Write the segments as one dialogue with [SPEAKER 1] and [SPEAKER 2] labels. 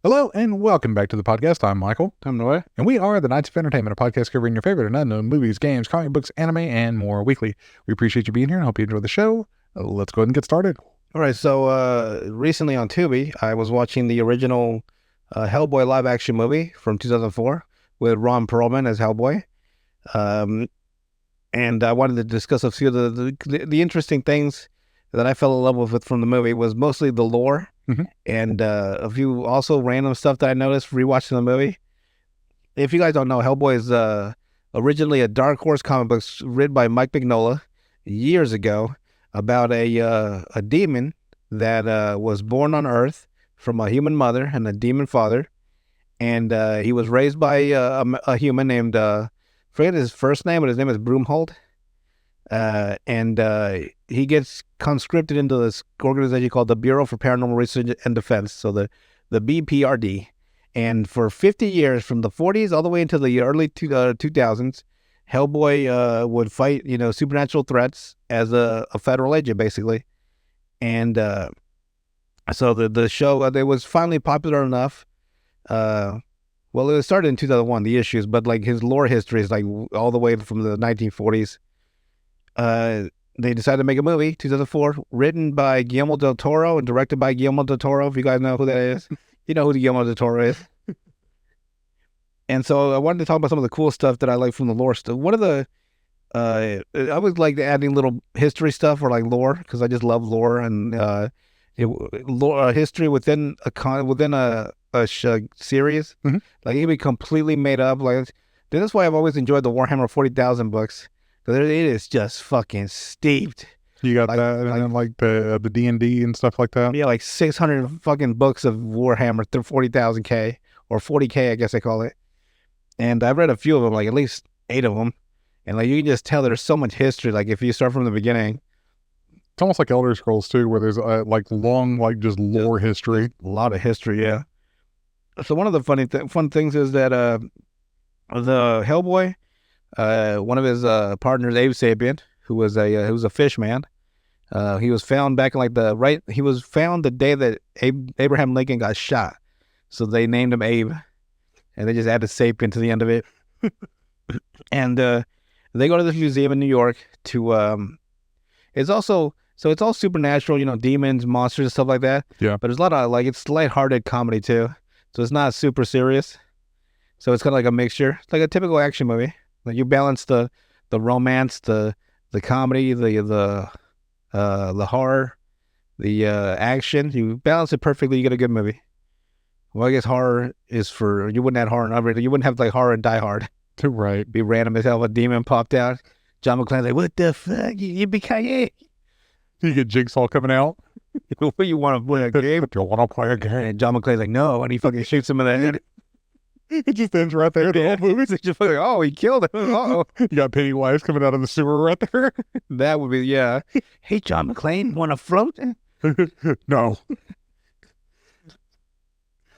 [SPEAKER 1] Hello and welcome back to the podcast. I'm Michael,
[SPEAKER 2] I'm Noah.
[SPEAKER 1] and we are the Knights of Entertainment, a podcast covering your favorite and unknown movies, games, comic books, anime, and more weekly. We appreciate you being here and hope you enjoy the show. Let's go ahead and get started.
[SPEAKER 2] All right, so recently on Tubi, I was watching the original Hellboy live-action movie from 2004 with Ron Perlman as Hellboy. And I wanted to discuss a few of the interesting things that I fell in love with from the movie. Was mostly the lore and a few also random stuff that I noticed rewatching the movie. If you guys don't know, Hellboy is originally a Dark Horse comic book written by Mike Mignola years ago about a demon that was born on Earth from a human mother and a demon father. And he was raised by a human named, forget his first name, but his name is Broomhold. And he gets conscripted into this organization called the Bureau for Paranormal Research and Defense, so the BPRD. And for 50 years, from the 40s all the way into the early 2000s, Hellboy would fight, supernatural threats as a federal agent, basically. And so the show, it was finally popular enough. Well, it started in 2001, the issues, but like his lore history is like all the way from the 1940s. They decided to make a movie, 2004, written by Guillermo del Toro and directed by Guillermo del Toro. If you guys know who that is, you know who Guillermo del Toro is. And so I wanted to talk about some of the cool stuff that I like from the lore stuff. One of the, I always like adding little history stuff or like lore because I just love lore and history within a series. Like it can be completely made up. Like that's why I've always enjoyed the Warhammer 40,000 books. Because it is just fucking steeped.
[SPEAKER 1] You got that, and then like the D&D and stuff like that.
[SPEAKER 2] Yeah, like 600 fucking books of Warhammer, 40,000K or 40K, I guess they call it. And I've read a few of them, like at least 8 of them. And like you can just tell there's so much history. Like if you start from the beginning,
[SPEAKER 1] it's almost like Elder Scrolls too, where there's like long, like just lore history.
[SPEAKER 2] A lot of history, yeah. So one of the fun things is that the Hellboy. One of his partners, Abe Sapien, who was a fish man. He was found back in he was found the day that Abraham Lincoln got shot. So they named him Abe, and they just added Sapien to the end of it. And they go to this museum in New York to. It's all supernatural, demons, monsters, and stuff like that.
[SPEAKER 1] Yeah.
[SPEAKER 2] But there's a lot of it's lighthearted comedy too, so it's not super serious. So it's kind of like a mixture. It's like a typical action movie. Like you balance the romance, the comedy, the horror, the action. You balance it perfectly. You get a good movie. Well, I guess horror is you wouldn't have horror in everything. You wouldn't have like horror in Die Hard.
[SPEAKER 1] Right.
[SPEAKER 2] Be random as hell. A demon popped out. John McClane's like, "What the fuck? Yippee-ki-yay!"
[SPEAKER 1] You get Jigsaw coming out.
[SPEAKER 2] What you want to play a game?
[SPEAKER 1] Do you want to play a game?
[SPEAKER 2] And John McClane's like, "No," and he fucking shoots him in the head.
[SPEAKER 1] It just ends right there. The whole movie.
[SPEAKER 2] Just like, oh, he killed him. Oh,
[SPEAKER 1] You got Pennywise coming out of the sewer right there.
[SPEAKER 2] that would be, yeah. Hey, John McClane, want to float?
[SPEAKER 1] No.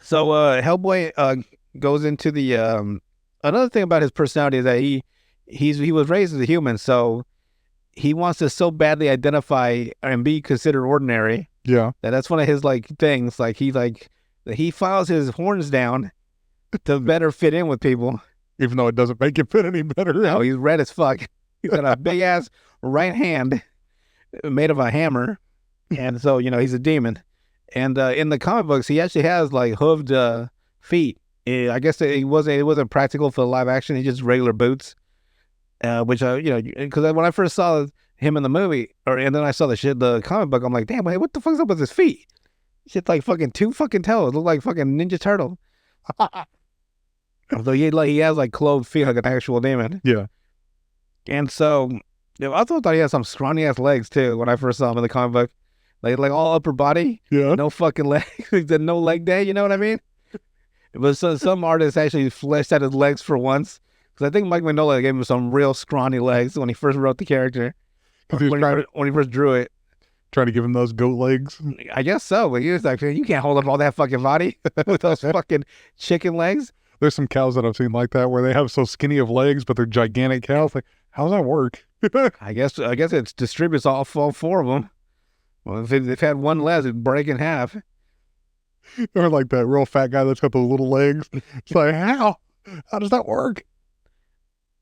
[SPEAKER 2] So Hellboy goes into the another thing about his personality is that he was raised as a human, so he wants to so badly identify and be considered ordinary.
[SPEAKER 1] Yeah.
[SPEAKER 2] That's one of his things. He files his horns down to better fit in with people.
[SPEAKER 1] Even though it doesn't make it fit any better.
[SPEAKER 2] No, he's red as fuck. He's got a big ass right hand made of a hammer. And so, he's a demon. And in the comic books, he actually has hooved feet. I guess it wasn't practical for the live action. He just regular boots. Which, because when I first saw him in the movie, and then I saw the comic book, I'm like, damn, what the fuck's up with his feet? Shit's like fucking 2 fucking toes. Look like fucking Ninja Turtle. Although he has clothed feet like an actual demon.
[SPEAKER 1] Yeah.
[SPEAKER 2] And so I also thought he had some scrawny ass legs too when I first saw him in the comic book. Like all upper body.
[SPEAKER 1] Yeah.
[SPEAKER 2] No fucking legs. The no leg day, you know what I mean? But some artists actually fleshed out his legs for once. Because I think Mike Mignola gave him some real scrawny legs when he first wrote the character. When he first drew it.
[SPEAKER 1] Trying to give him those goat legs.
[SPEAKER 2] I guess so, but he was like, you can't hold up all that fucking body with those fucking chicken legs.
[SPEAKER 1] There's some cows that I've seen like that where they have so skinny of legs, but they're gigantic cows. Like, how does that work?
[SPEAKER 2] I guess it distributes all 4 of them. Well, if they've had one leg, it'd break in half.
[SPEAKER 1] Or like that real fat guy that's got the little legs. It's like, how? How does that work?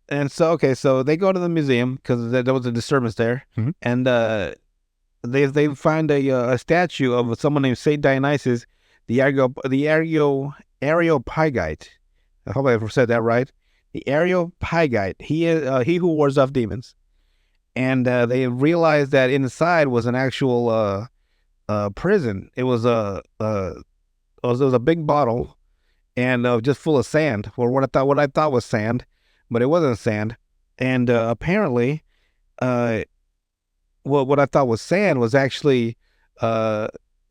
[SPEAKER 2] And so, okay, so they go to the museum because there was a disturbance there,
[SPEAKER 1] Mhm.
[SPEAKER 2] and they find a statue of someone named Saint Dionysius, the Areopagite. I hope I ever said that right. The Areopagite. He who wars off demons, and they realized that inside was an actual prison. It was it was a big bottle and just full of sand, or what I thought was sand, but it wasn't sand. And apparently, what I thought was sand was actually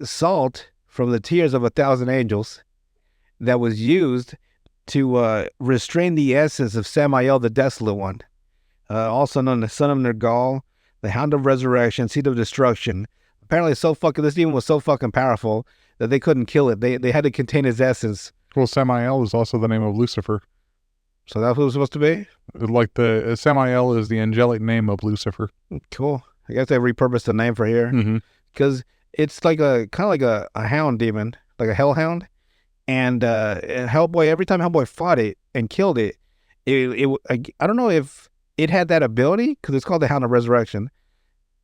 [SPEAKER 2] salt from the tears of 1,000 angels that was used to restrain the essence of Samael, the Desolate One, also known as Son of Nergal, the Hound of Resurrection, Seed of Destruction. Apparently, this demon was so fucking powerful that they couldn't kill it. They had to contain his essence.
[SPEAKER 1] Well, Samael is also the name of Lucifer.
[SPEAKER 2] So that's what it was supposed to be?
[SPEAKER 1] Like Samael is the angelic name of Lucifer.
[SPEAKER 2] Cool. I guess they repurposed the name for here.
[SPEAKER 1] Mm-hmm.
[SPEAKER 2] Because it's like kind of like a hound demon, like a hellhound. And Hellboy, every time Hellboy fought it and killed it, I don't know if it had that ability, because it's called the Hound of Resurrection.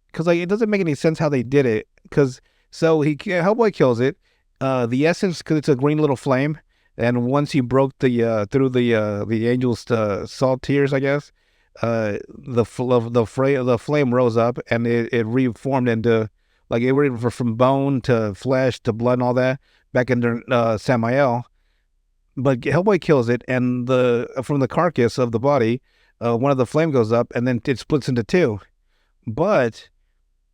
[SPEAKER 2] Because it doesn't make any sense how they did it. Because Hellboy kills it, the essence, because it's a green little flame, and once he broke through the angel's salt tears, I guess, the flame rose up and it reformed into, like, it went from bone to flesh to blood and all that back into Samael. But Hellboy kills it, and from the carcass of the body, one of the flame goes up, and then it splits into two. But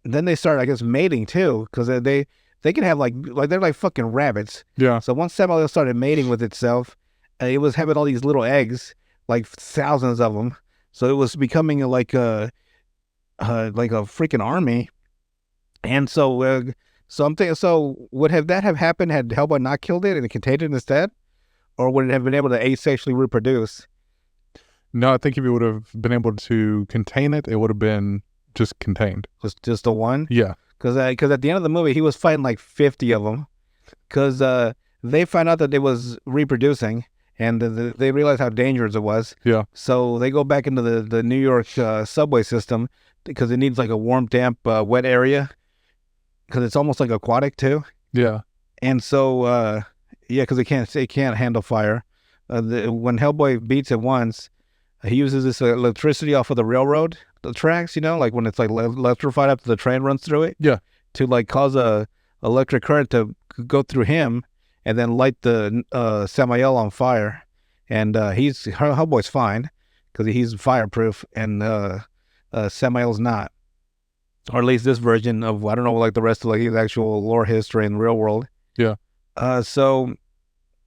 [SPEAKER 2] then they start, I guess, mating too, because they can have like they're like fucking rabbits.
[SPEAKER 1] Yeah.
[SPEAKER 2] So once Samael started mating with itself, it was having all these little eggs, like thousands of them. So it was becoming like a freaking army. And so I'm thinking, so would that have happened had Hellboy not killed it and it contained it instead, or would it have been able to asexually reproduce?
[SPEAKER 1] No, I think if you would have been able to contain it, it would have been just contained.
[SPEAKER 2] Just the one?
[SPEAKER 1] Yeah.
[SPEAKER 2] Because at the end of the movie, he was fighting like 50 of them. Because they found out that it was reproducing, and they realized how dangerous it was.
[SPEAKER 1] Yeah.
[SPEAKER 2] So they go back into the New York subway system, because it needs like a warm, damp, wet area. Because it's almost like aquatic too.
[SPEAKER 1] Yeah.
[SPEAKER 2] And so, because it can't handle fire. When Hellboy beats it once, he uses this electricity off of the railroad tracks, like when it's like electrified after the train runs through it.
[SPEAKER 1] Yeah.
[SPEAKER 2] To like cause a electric current to go through him and then light the Samael on fire. And Hellboy's fine because he's fireproof, and Samael's not. Or at least this version of, I don't know, like the rest of like his actual lore history in the real world.
[SPEAKER 1] Yeah.
[SPEAKER 2] So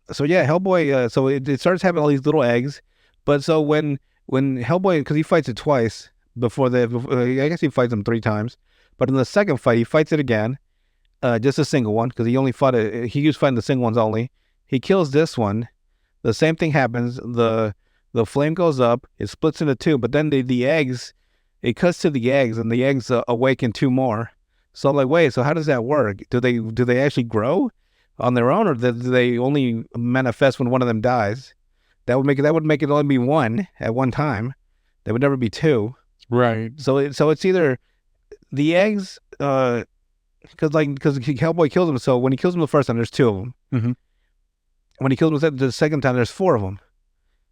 [SPEAKER 2] yeah, Hellboy, so it starts having all these little eggs. But so when Hellboy, because he fights it twice I guess he fights him 3 times. But in the second fight, he fights it again, just a single one, because he only fought it. He was fighting the single ones only. He kills this one. The same thing happens. The flame goes up. It splits into 2. But then the eggs, it cuts to the eggs, and the eggs awaken 2 more. So I'm like, wait. So how does that work? Do they actually grow on their own, or do they only manifest when one of them dies? That would make it only be 1 at one time. There would never be 2.
[SPEAKER 1] Right.
[SPEAKER 2] So it's either the eggs, because Hellboy kills him. So when he kills him the first time, there's 2 of them.
[SPEAKER 1] Mm-hmm.
[SPEAKER 2] When he kills him the second time, there's 4 of them,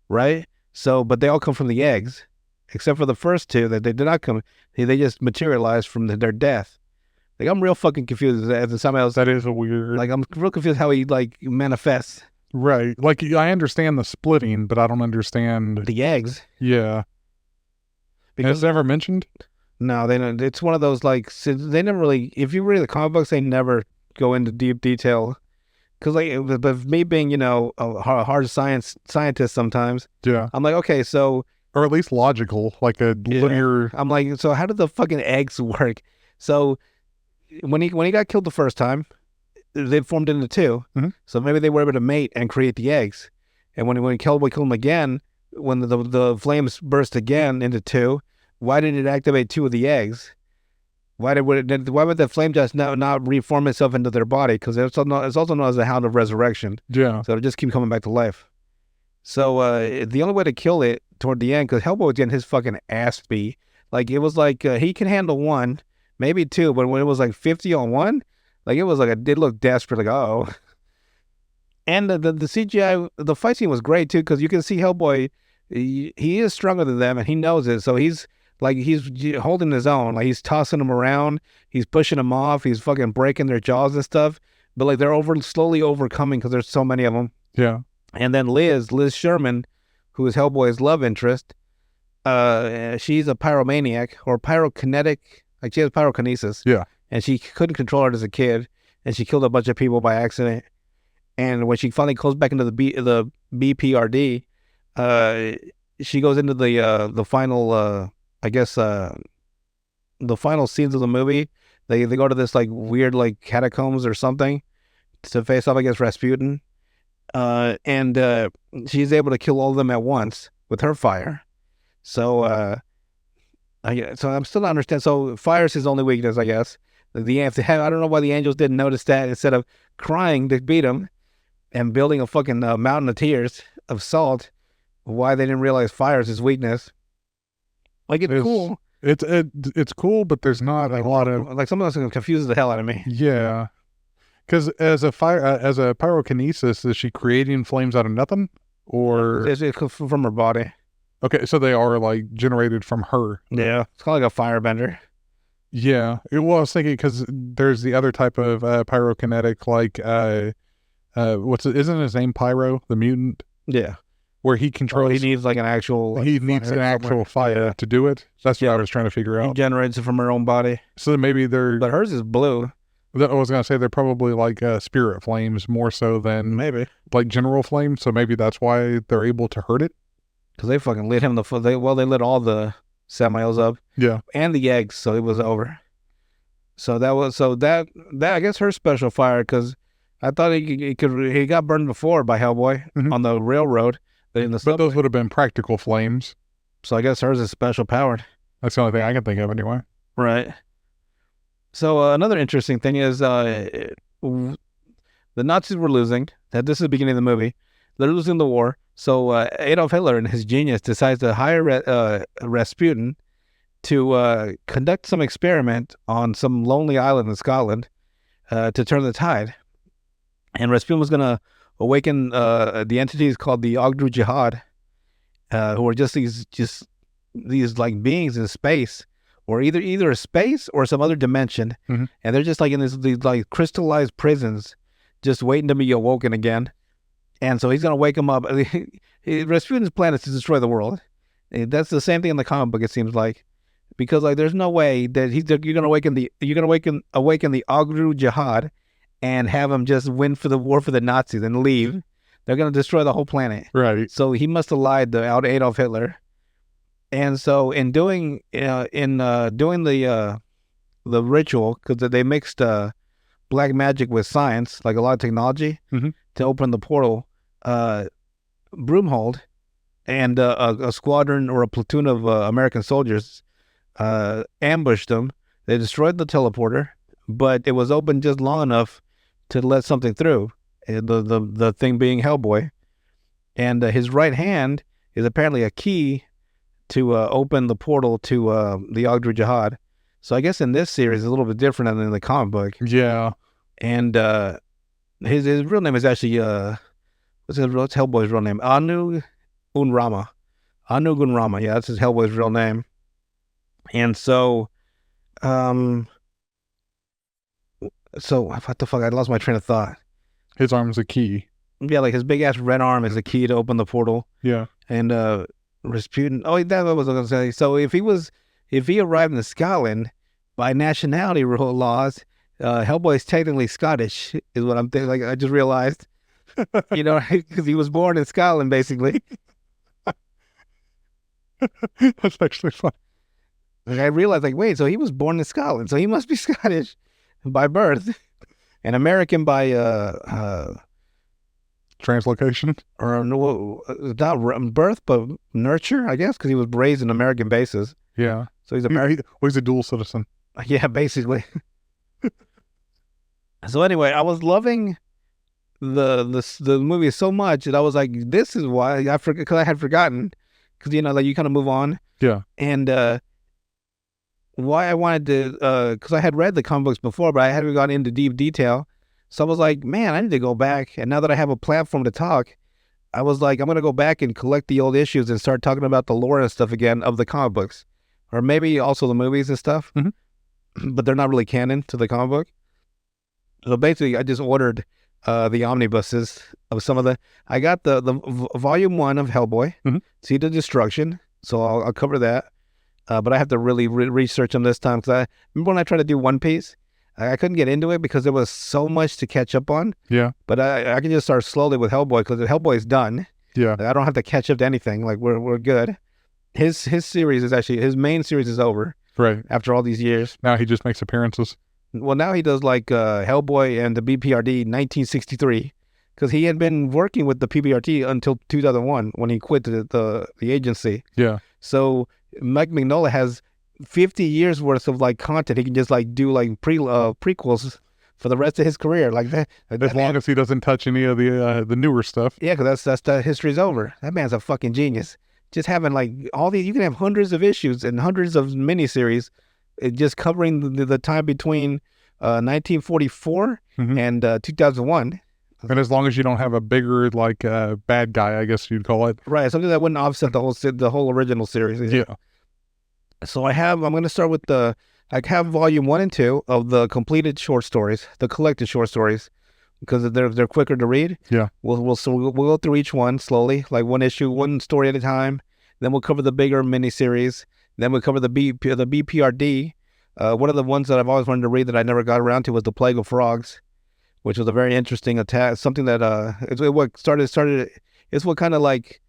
[SPEAKER 2] right? So, but they all come from the eggs, except for the first 2 that they did not come. They just materialized from their death. Like, I'm real fucking confused as to something else.
[SPEAKER 1] That is a weird.
[SPEAKER 2] Like, I'm real confused how he like manifests.
[SPEAKER 1] Right. Like, I understand the splitting, but I don't understand
[SPEAKER 2] The eggs.
[SPEAKER 1] Yeah.
[SPEAKER 2] Because
[SPEAKER 1] Is it ever mentioned?
[SPEAKER 2] no, they don't. It's one of those, like, they never really, if you read the comic books, they never go into deep detail. Because, like, but me being, a hard scientist sometimes,
[SPEAKER 1] Yeah.
[SPEAKER 2] I'm like, okay, so.
[SPEAKER 1] Or at least logical, like a linear.
[SPEAKER 2] I'm like, so how did the fucking eggs work? So when he got killed the first time, they formed into 2.
[SPEAKER 1] Mm-hmm.
[SPEAKER 2] So maybe they were able to mate and create the eggs. And when Hellboy killed him again, when the flames burst again into 2, why did it activate 2 of the eggs? Why would the flame just not reform itself into their body? Because it's also known as the Hound of Resurrection.
[SPEAKER 1] Yeah.
[SPEAKER 2] So it'll just keep coming back to life. So the only way to kill it toward the end, because Hellboy was getting his fucking ass beat. Like, it was like he can handle one, maybe two, but when it was like 50 on one, like, it was like, it did look desperate, like, oh. And the CGI, the fight scene was great too, because you can see Hellboy, he is stronger than them, and he knows it. So he's holding his own. Like, he's tossing them around, he's pushing them off, he's fucking breaking their jaws and stuff. But like, they're slowly overcoming because there's so many of them.
[SPEAKER 1] Yeah.
[SPEAKER 2] And then Liz Sherman, who is Hellboy's love interest, she's a pyromaniac or pyrokinetic. Like, she has pyrokinesis.
[SPEAKER 1] Yeah. And
[SPEAKER 2] she couldn't control it as a kid, and she killed a bunch of people by accident. And when she finally goes back into the BPRD, she goes into the final, the final scenes of the movie. They go to this like weird like catacombs or something to face off against Rasputin. And she's able to kill all of them at once with her fire. So so I'm still not understand. So fire's his only weakness, I guess. I don't know why the angels didn't notice that. Instead of crying to beat him and building a fucking mountain of tears of salt, why they didn't realize fire is his weakness. Like, it's cool.
[SPEAKER 1] It's cool, but there's not a lot of,
[SPEAKER 2] like, some of this confuses the hell out of me.
[SPEAKER 1] Yeah. Because as a pyrokinesis, is she creating flames out of nothing, or
[SPEAKER 2] it's from her body?
[SPEAKER 1] Okay, so they are like generated from her.
[SPEAKER 2] Yeah, it's kind of like a firebender.
[SPEAKER 1] Yeah, well, I was thinking because there's the other type of pyrokinetic, like isn't his name Pyro, the mutant?
[SPEAKER 2] Yeah,
[SPEAKER 1] where he controls.
[SPEAKER 2] He needs like an actual.
[SPEAKER 1] He needs an actual fire to do it. That's what I was trying to figure out.
[SPEAKER 2] He generates it from her own body.
[SPEAKER 1] So maybe
[SPEAKER 2] but hers is blue.
[SPEAKER 1] I was gonna say they're probably like spirit flames more so than
[SPEAKER 2] maybe
[SPEAKER 1] like general flames. So maybe that's why they're able to hurt it.
[SPEAKER 2] Because they fucking lit him they lit all the Samaels up.
[SPEAKER 1] Yeah,
[SPEAKER 2] and the eggs, so it was over. So that I guess her special fire, because I thought he got burned before by Hellboy on the railroad.
[SPEAKER 1] But those would have been practical flames.
[SPEAKER 2] So I guess hers is special powered.
[SPEAKER 1] That's the only thing I can think of anyway.
[SPEAKER 2] Right. So another interesting thing is the Nazis were losing. This is the beginning of the movie. They're losing the war. So Adolf Hitler, in his genius, decides to hire Rasputin to conduct some experiment on some lonely island in Scotland to turn the tide. And Rasputin was going to awaken the entities called the Ogdru Jihad, who are just these like beings in space, or either a space or some other dimension, and they're just like in these like crystallized prisons, just waiting to be awoken again. And so he's gonna wake them up. Rasputin's plan is to destroy the world. That's the same thing in the comic book, it seems like, because like there's no way that you're gonna awaken the Ogdru Jihad and have them just win for the war for the Nazis and leave. They're gonna destroy the whole planet.
[SPEAKER 1] Right.
[SPEAKER 2] So he must have lied to Adolf Hitler. And so in doing the ritual, because they mixed black magic with science, like a lot of technology, to open the portal, Broomhold and a squadron or a platoon of American soldiers ambushed them. They destroyed the teleporter, but it was open just long enough to let something through, the thing being Hellboy. And his right hand is apparently a key to open the portal to the Ogdru Jihad. So I guess in this series, it's a little bit different than in the comic book.
[SPEAKER 1] Yeah.
[SPEAKER 2] And his real name is actually, what's Hellboy's real name? Anu Gunrama. Anu Gunrama, yeah, that's his Hellboy's real name. And so, what the fuck? I lost my train of thought.
[SPEAKER 1] His arm's a key.
[SPEAKER 2] Yeah, like his big ass red arm is the key to open the portal.
[SPEAKER 1] Yeah.
[SPEAKER 2] And Rasputin. Oh, that's what I was gonna say. So if he arrived in Scotland by nationality laws, Hellboy's technically Scottish, is what I'm thinking. Like, I just realized, because he was born in Scotland, basically.
[SPEAKER 1] That's actually fun.
[SPEAKER 2] Like, I realized, like, wait, so he was born in Scotland, so he must be Scottish by birth, and American by
[SPEAKER 1] translocation,
[SPEAKER 2] or no, not birth, but nurture, I guess, because he was raised in American bases.
[SPEAKER 1] Yeah.
[SPEAKER 2] So he's American.
[SPEAKER 1] He's a dual citizen.
[SPEAKER 2] Yeah, basically. So anyway, I was loving the movie so much that I was like, this is why I forgot, because I had forgotten, because like you kind of move on.
[SPEAKER 1] Yeah.
[SPEAKER 2] And why I wanted to, because I had read the comic books before, but I hadn't gone into deep detail. So I was like, man, I need to go back. And now that I have a platform to talk, I was like, I'm going to go back and collect the old issues and start talking about the lore and stuff again of the comic books. Or maybe also the movies and stuff.
[SPEAKER 1] Mhm.
[SPEAKER 2] But they're not really canon to the comic book. So basically, I just ordered the omnibuses of some of the... I got the volume 1 of Hellboy,
[SPEAKER 1] Mhm.
[SPEAKER 2] Seed of Destruction. So I'll cover that. But I have to really research them this time. Because I remember when I tried to do One Piece, I couldn't get into it because there was so much to catch up on.
[SPEAKER 1] Yeah.
[SPEAKER 2] But I can just start slowly with Hellboy because Hellboy's done.
[SPEAKER 1] Yeah.
[SPEAKER 2] I don't have to catch up to anything. Like we're good. His series is actually, his main series is over
[SPEAKER 1] Right.
[SPEAKER 2] after all these years.
[SPEAKER 1] Now he just makes appearances.
[SPEAKER 2] Well, now he does like Hellboy and the BPRD 1963 because he had been working with the PBRT until 2001 when he quit the agency.
[SPEAKER 1] Yeah.
[SPEAKER 2] So Mike Mignola has 50 years worth of like content. He can just like do like prequels for the rest of his career, like that.
[SPEAKER 1] As long as he doesn't touch any of the newer stuff.
[SPEAKER 2] Yeah, because that's the history's over. That man's a fucking genius. Just having like all these, you can have hundreds of issues and hundreds of miniseries, just covering the time between 1944
[SPEAKER 1] Mhm.
[SPEAKER 2] and 2001.
[SPEAKER 1] And as long as you don't have a bigger like bad guy, I guess you'd call it.
[SPEAKER 2] Right, something that wouldn't offset the whole original series.
[SPEAKER 1] Yeah.
[SPEAKER 2] So I'm going to start with I have volume 1 and 2 of the completed short stories, the collected short stories, because they're quicker to read.
[SPEAKER 1] Yeah.
[SPEAKER 2] We'll go through each one slowly, like one issue, one story at a time. Then we'll cover the bigger miniseries. Then we'll cover the BPRD. One of the ones that I've always wanted to read that I never got around to was The Plague of Frogs, which was a very interesting attack. Something that it's what started. It's what kind of like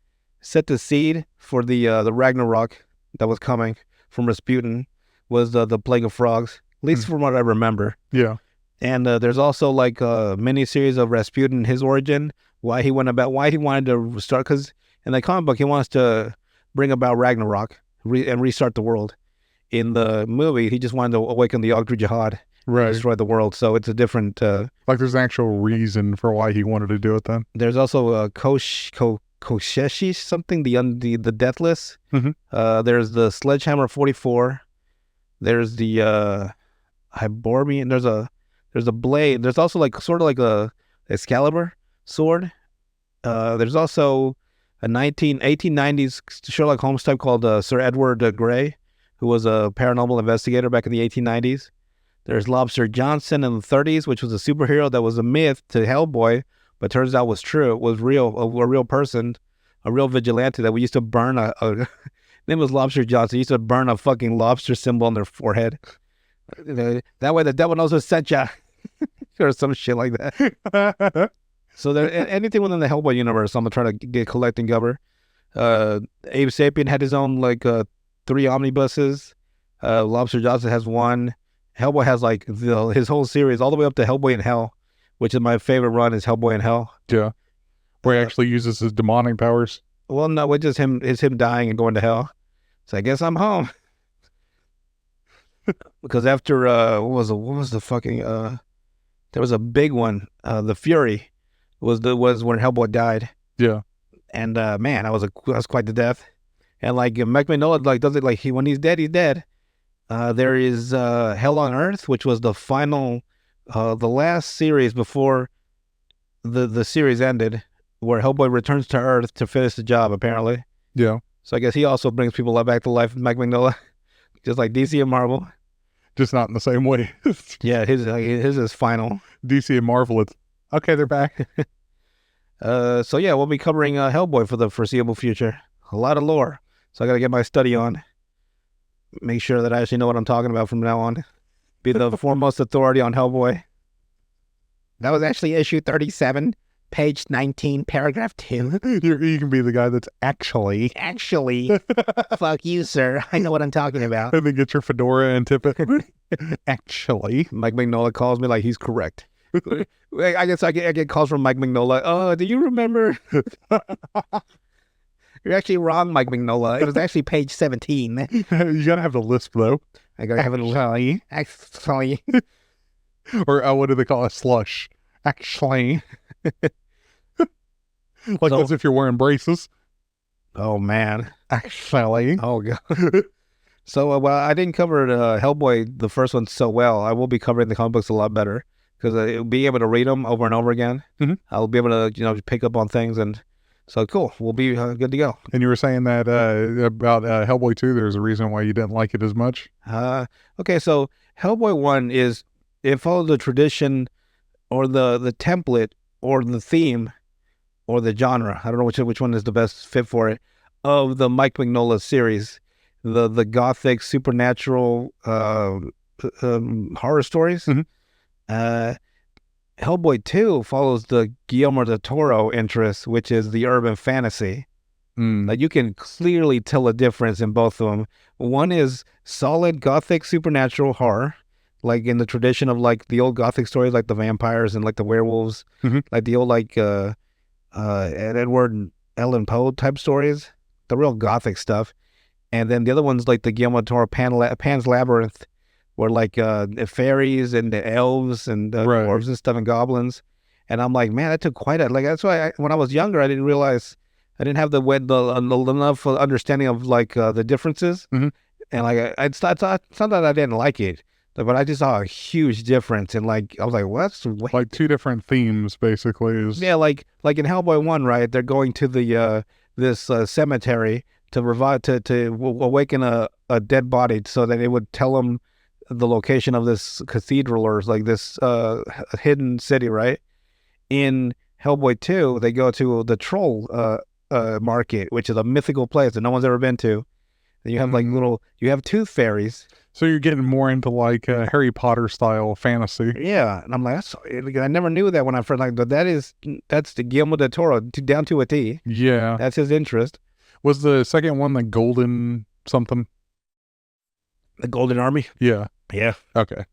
[SPEAKER 2] set the seed for the Ragnarok that was coming from Rasputin. Was the Plague of Frogs, at least from what I remember.
[SPEAKER 1] Yeah.
[SPEAKER 2] And there's also like a mini series of Rasputin, his origin, why he wanted to start. Because in the comic book, he wants to bring about Ragnarok and restart the world. In the movie, he just wanted to awaken the Ogdru Jihad,
[SPEAKER 1] Right.
[SPEAKER 2] destroy the world. So it's a different.
[SPEAKER 1] Like there's an actual reason for why he wanted to do it then.
[SPEAKER 2] There's also Kosheshi something, the Deathless.
[SPEAKER 1] Mhm.
[SPEAKER 2] There's the Sledgehammer 44. There's the Hyborbian. There's a blade. There's also like sort of like a Excalibur sword. There's also a 1890s Sherlock Holmes type called Sir Edward Grey, who was a paranormal investigator back in the 1890s. There's Lobster Johnson in the 30s, which was a superhero that was a myth to Hellboy, but turns out was true. It was real, a real person, a real vigilante that we used to burn name was Lobster Johnson. He used to burn a fucking lobster symbol on their forehead. That way the devil knows who sent ya. Or some shit like that. So there, anything within the Hellboy universe, I'm gonna try to get collecting cover. Abe Sapien had his own like 3 omnibuses. Lobster Johnson has 1. Hellboy has like his whole series all the way up to Hellboy in Hell, which is my favorite run. Is Hellboy in Hell.
[SPEAKER 1] Yeah. Where he actually uses his demonic powers.
[SPEAKER 2] Well, no, it's just him. It's him dying and going to hell. So I guess I'm home. Because after what was the fucking there was a big one. The Fury was when Hellboy died.
[SPEAKER 1] Yeah.
[SPEAKER 2] And man, that was quite the death. And like Mike Mignola like does it like when he's dead, he's dead. There is Hell on Earth, which was the final, the last series before the series ended, where Hellboy returns to Earth to finish the job, apparently.
[SPEAKER 1] Yeah.
[SPEAKER 2] So I guess he also brings people back to life, Mike Mignola, just like DC and Marvel.
[SPEAKER 1] Just not in the same way.
[SPEAKER 2] Yeah, his is final.
[SPEAKER 1] DC and Marvel, it's okay, they're back.
[SPEAKER 2] So yeah, we'll be covering Hellboy for the foreseeable future. A lot of lore. So I got to get my study on. Make sure that I actually know what I'm talking about from now on. Be the foremost authority on Hellboy. That was actually issue 37, page 19, paragraph 2.
[SPEAKER 1] You can be the guy that's actually.
[SPEAKER 2] Actually, fuck you, sir. I know what I'm talking about.
[SPEAKER 1] And then get your fedora and tip it. Actually.
[SPEAKER 2] Mike Mignola calls me like he's correct. I guess I get calls from Mike Mignola. Oh, do you remember? You're actually wrong, Mike Mignola. It was actually page 17.
[SPEAKER 1] You gotta have the lisp though.
[SPEAKER 2] I gotta have it actually.
[SPEAKER 1] Or what do they call it? Slush. Actually. Like
[SPEAKER 2] So-
[SPEAKER 1] as if you're wearing braces.
[SPEAKER 2] Oh man.
[SPEAKER 1] Actually.
[SPEAKER 2] Oh god. So well, I didn't cover Hellboy the first one so well. I will be covering the comic books a lot better because I'll be able to read them over and over again.
[SPEAKER 1] Mhm.
[SPEAKER 2] I'll be able to pick up on things, and so cool. We'll be good to go.
[SPEAKER 1] And you were saying that about Hellboy 2, there's a reason why you didn't like it as much.
[SPEAKER 2] Okay, so Hellboy 1 it followed the tradition or the template or the theme or the genre. I don't know which one is the best fit for it of the Mike Mignola series, the gothic supernatural horror stories.
[SPEAKER 1] Mhm.
[SPEAKER 2] Hellboy 2 follows the Guillermo del Toro interest, which is the urban fantasy. Like you can clearly tell a difference in both of them. One is solid gothic supernatural horror, like in the tradition of like the old gothic stories, like the vampires and like the werewolves,
[SPEAKER 1] Mhm.
[SPEAKER 2] like the old like Edward Allan Poe type stories, the real gothic stuff. And then the other one's like the Guillermo del Toro Pan's Labyrinth, where like fairies and the elves and
[SPEAKER 1] Right.
[SPEAKER 2] dwarves and stuff and goblins. And I'm like, man, that took quite a like. That's why when I was younger, I didn't realize. I didn't have the enough understanding of like the differences,
[SPEAKER 1] Mhm.
[SPEAKER 2] and like it's not that I didn't like it, but I just saw a huge difference. And like I was like, what's
[SPEAKER 1] Like two different themes, basically. Is
[SPEAKER 2] yeah, like in Hellboy 1, right? They're going to the this cemetery to revive to awaken a dead body, so that it would tell them the location of this cathedral or like this hidden city, right? In Hellboy 2, they go to the troll market, which is a mythical place that no one's ever been to. And you have like you have tooth fairies.
[SPEAKER 1] So you're getting more into like Harry Potter style fantasy.
[SPEAKER 2] Yeah, and I'm like, I never knew that when I first but that's the Guillermo del Toro down to a T.
[SPEAKER 1] Yeah.
[SPEAKER 2] That's his interest.
[SPEAKER 1] Was the second one the Golden something?
[SPEAKER 2] The Golden Army.
[SPEAKER 1] Yeah.
[SPEAKER 2] Yeah.
[SPEAKER 1] Okay.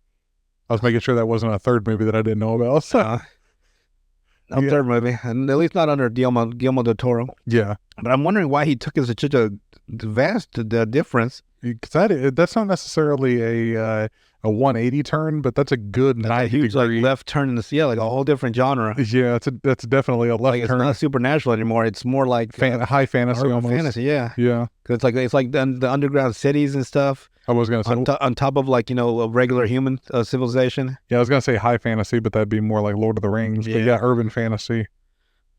[SPEAKER 1] I was making sure that wasn't a third movie that I didn't know about. So,
[SPEAKER 2] No
[SPEAKER 1] Yeah.
[SPEAKER 2] third movie, and at least not under Guillermo del Toro.
[SPEAKER 1] yeah.
[SPEAKER 2] But I'm wondering why he took such a vast difference.
[SPEAKER 1] Because that's not necessarily a 180 turn, but that's a good
[SPEAKER 2] That's a
[SPEAKER 1] 90
[SPEAKER 2] huge
[SPEAKER 1] degree.
[SPEAKER 2] like left turn in the sea, like a whole different genre.
[SPEAKER 1] Yeah, that's definitely a left
[SPEAKER 2] Like it's
[SPEAKER 1] turn.
[SPEAKER 2] not supernatural anymore. It's more like
[SPEAKER 1] High fantasy
[SPEAKER 2] urban
[SPEAKER 1] almost.
[SPEAKER 2] fantasy. Yeah,
[SPEAKER 1] Yeah.
[SPEAKER 2] because it's like the underground cities and stuff
[SPEAKER 1] I was gonna say
[SPEAKER 2] on top of like a regular human civilization.
[SPEAKER 1] I was gonna say high fantasy, but that'd be more like Lord of the Rings. But
[SPEAKER 2] Yeah.
[SPEAKER 1] yeah, urban fantasy.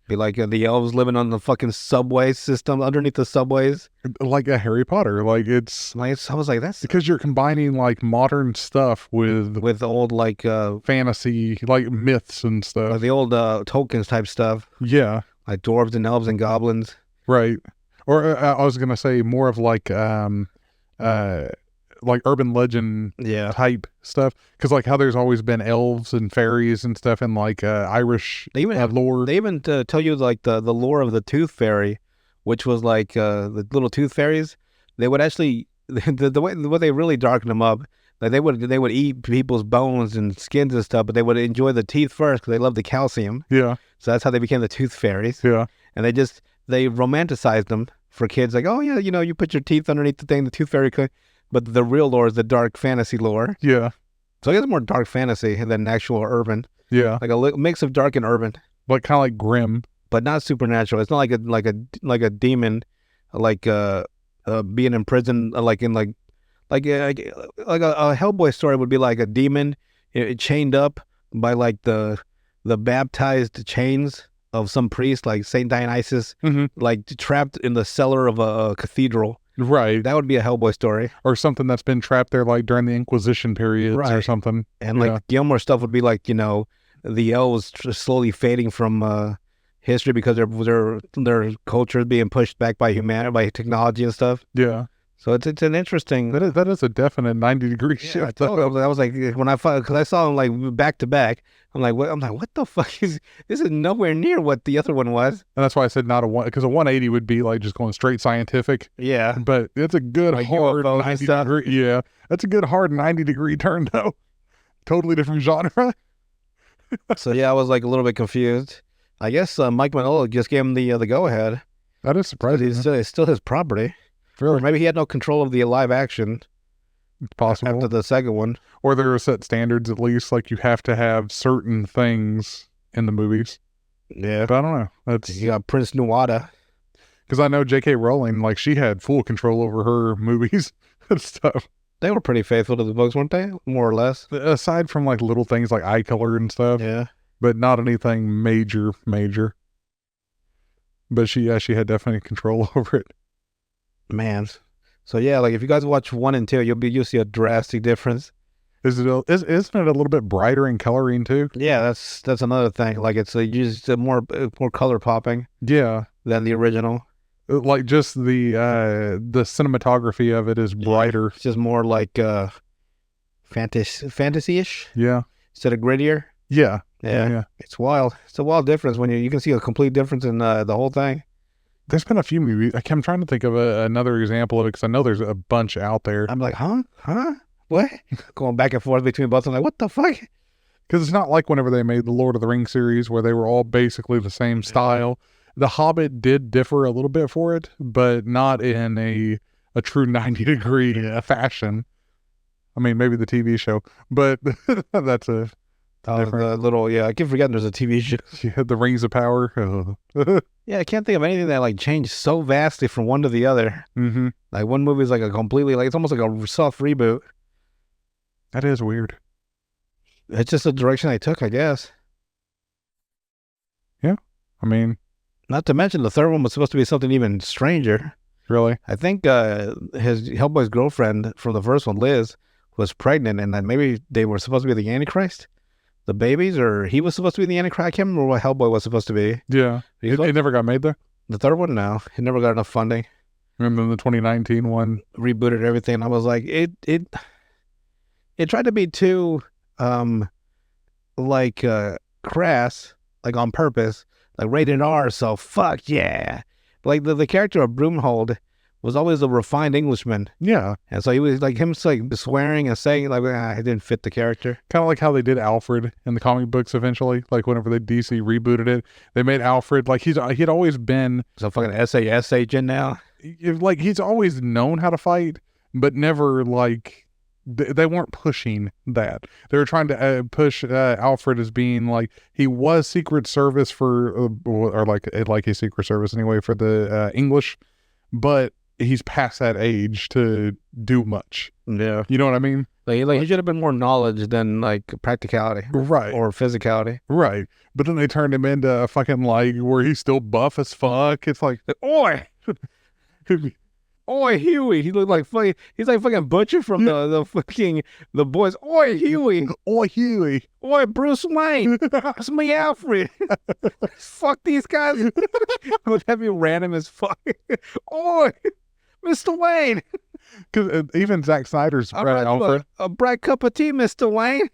[SPEAKER 2] Be like the elves living on the fucking subway system underneath the subways.
[SPEAKER 1] Like a Harry Potter. Like it's
[SPEAKER 2] Like I was like, that's
[SPEAKER 1] because you're combining like modern stuff with
[SPEAKER 2] with the old like
[SPEAKER 1] fantasy, like myths and stuff.
[SPEAKER 2] the old Tolkien's type stuff,
[SPEAKER 1] Yeah.
[SPEAKER 2] like dwarves and elves and goblins.
[SPEAKER 1] Right. Or I was gonna say more of like urban legend
[SPEAKER 2] Yeah.
[SPEAKER 1] type stuff, because like how there's always been elves and fairies and stuff in like Irish
[SPEAKER 2] They even have
[SPEAKER 1] lore.
[SPEAKER 2] They even tell you like the lore of the tooth fairy, which was like the little tooth fairies. They would actually the way what they really darkened them up. Like they would eat people's bones and skins and stuff, but they would enjoy the teeth first because they love the calcium.
[SPEAKER 1] Yeah.
[SPEAKER 2] So that's how they became the tooth fairies.
[SPEAKER 1] Yeah.
[SPEAKER 2] And they romanticized them for kids. Like, oh yeah, you put your teeth underneath the thing, the tooth fairy could. But the real lore is the dark fantasy lore.
[SPEAKER 1] Yeah.
[SPEAKER 2] So I guess more dark fantasy than actual urban,
[SPEAKER 1] Yeah.
[SPEAKER 2] like a mix of dark and urban.
[SPEAKER 1] Like kind of like Grimm.
[SPEAKER 2] But not supernatural. It's not like a demon, like being in prison, like in like a Hellboy story would be like a demon chained up by like the baptized chains of some priest, like Saint Dionysus, like trapped in the cellar of a cathedral.
[SPEAKER 1] Right.
[SPEAKER 2] That would be a Hellboy story.
[SPEAKER 1] Or something that's been trapped there like during the Inquisition periods or
[SPEAKER 2] Right.
[SPEAKER 1] something.
[SPEAKER 2] And like Gilmore stuff would be like the elves slowly fading from history because their culture is being pushed back by humanity, by technology and stuff.
[SPEAKER 1] Yeah.
[SPEAKER 2] So it's an interesting.
[SPEAKER 1] That is a definite 90-degree
[SPEAKER 2] Yeah, I
[SPEAKER 1] shift.
[SPEAKER 2] told him, I was like, when because I saw them like back to back, I'm like, what the fuck is this? Is nowhere near what the other one was.
[SPEAKER 1] And that's why I said not a one, because a 180 would be like just going straight scientific.
[SPEAKER 2] Yeah,
[SPEAKER 1] But it's a good
[SPEAKER 2] Like
[SPEAKER 1] hard
[SPEAKER 2] UFOs and
[SPEAKER 1] 90
[SPEAKER 2] stuff.
[SPEAKER 1] degree. Yeah. That's a good hard 90-degree turn though. Totally different genre.
[SPEAKER 2] so yeah, I was like a little bit confused. I guess Mike Mignola just gave him the go ahead.
[SPEAKER 1] That is surprising.
[SPEAKER 2] It's still his property. Or
[SPEAKER 1] Really?
[SPEAKER 2] maybe he had no control of the live action.
[SPEAKER 1] It's possible.
[SPEAKER 2] after the second one.
[SPEAKER 1] Or there are set standards, at least, like you have to have certain things in the movies.
[SPEAKER 2] Yeah.
[SPEAKER 1] But I don't know. That's
[SPEAKER 2] You got Prince Nuada.
[SPEAKER 1] because I know J.K. Rowling, like she had full control over her movies and stuff.
[SPEAKER 2] They were pretty faithful to the books, weren't they? More or less.
[SPEAKER 1] Aside from like little things like eye color and stuff,
[SPEAKER 2] Yeah.
[SPEAKER 1] but not anything major. But she had definitely control over it.
[SPEAKER 2] Man. So yeah, like if you guys watch 1 and 2, you'll see a drastic difference.
[SPEAKER 1] Isn't it a little bit brighter in coloring too?
[SPEAKER 2] Yeah, that's another thing. Like it's just more color popping
[SPEAKER 1] Yeah.
[SPEAKER 2] than the original.
[SPEAKER 1] Like just the cinematography of it is brighter.
[SPEAKER 2] It's just more like fantasy-ish
[SPEAKER 1] Yeah.
[SPEAKER 2] instead of grittier.
[SPEAKER 1] Yeah.
[SPEAKER 2] Yeah. It's wild. It's a wild difference when you can see a complete difference in the whole thing.
[SPEAKER 1] There's been a few movies. I'm trying to think of another example of it because I know there's a bunch out there.
[SPEAKER 2] I'm like, huh? What? Going back and forth between both. I'm like, what the fuck?
[SPEAKER 1] Because it's not like whenever they made the Lord of the Rings series where they were all basically the same style. The Hobbit did differ a little bit for it, but not in a true 90-degree fashion. I mean, maybe the TV show, but that's a different.
[SPEAKER 2] The little, I keep forgetting there's a TV show.
[SPEAKER 1] She had the Rings of Power.
[SPEAKER 2] Yeah, I can't think of anything that like changed so vastly from one to the other.
[SPEAKER 1] Mm-hmm.
[SPEAKER 2] Like one movie is like a completely, like it's almost like a soft reboot.
[SPEAKER 1] That is weird.
[SPEAKER 2] It's just the direction they took, I guess.
[SPEAKER 1] Yeah, I mean,
[SPEAKER 2] Not to mention the third one was supposed to be something even stranger.
[SPEAKER 1] really.
[SPEAKER 2] I think his Hellboy's girlfriend from the first one, Liz, was pregnant, and then maybe they were supposed to be the Antichrist, the babies, or he was supposed to be the Antichrist. I can't remember what Hellboy was supposed to be.
[SPEAKER 1] Yeah, it never got made though.
[SPEAKER 2] The third one, no, it never got enough funding.
[SPEAKER 1] Remember the 2019 one?
[SPEAKER 2] Rebooted everything, and I was like, it tried to be too crass, like on purpose, like rated R, so fuck yeah. Like the character of Broomhold was always a refined Englishman,
[SPEAKER 1] Yeah,
[SPEAKER 2] and so he was like him like swearing and saying like it didn't fit the character.
[SPEAKER 1] kind of like how they did Alfred in the comic books eventually. Like whenever they DC rebooted it, they made Alfred like he'd always been
[SPEAKER 2] So fucking SAS agent now.
[SPEAKER 1] like he's always known how to fight, but never like they weren't pushing that. They were trying to push Alfred as being like he was Secret Service for or like a Secret Service anyway for the English, but he's past that age to do much.
[SPEAKER 2] Yeah,
[SPEAKER 1] You know what I mean?
[SPEAKER 2] like he should have been more knowledge than like practicality
[SPEAKER 1] Right.
[SPEAKER 2] or physicality.
[SPEAKER 1] Right. But then they turned him into a fucking like where he's still buff as fuck. It's like
[SPEAKER 2] Oi, oi, Huey. He looked like fucking. He's like fucking Butcher from the boys. Oi, Huey.
[SPEAKER 1] oh Huey.
[SPEAKER 2] Oi, Bruce Wayne. It's me, Alfred. Fuck these guys. Would that be random as fuck? Oi, Mr. Wayne.
[SPEAKER 1] Because even Zack Snyder's Alfred.
[SPEAKER 2] A bright cup of tea, Mr. Wayne.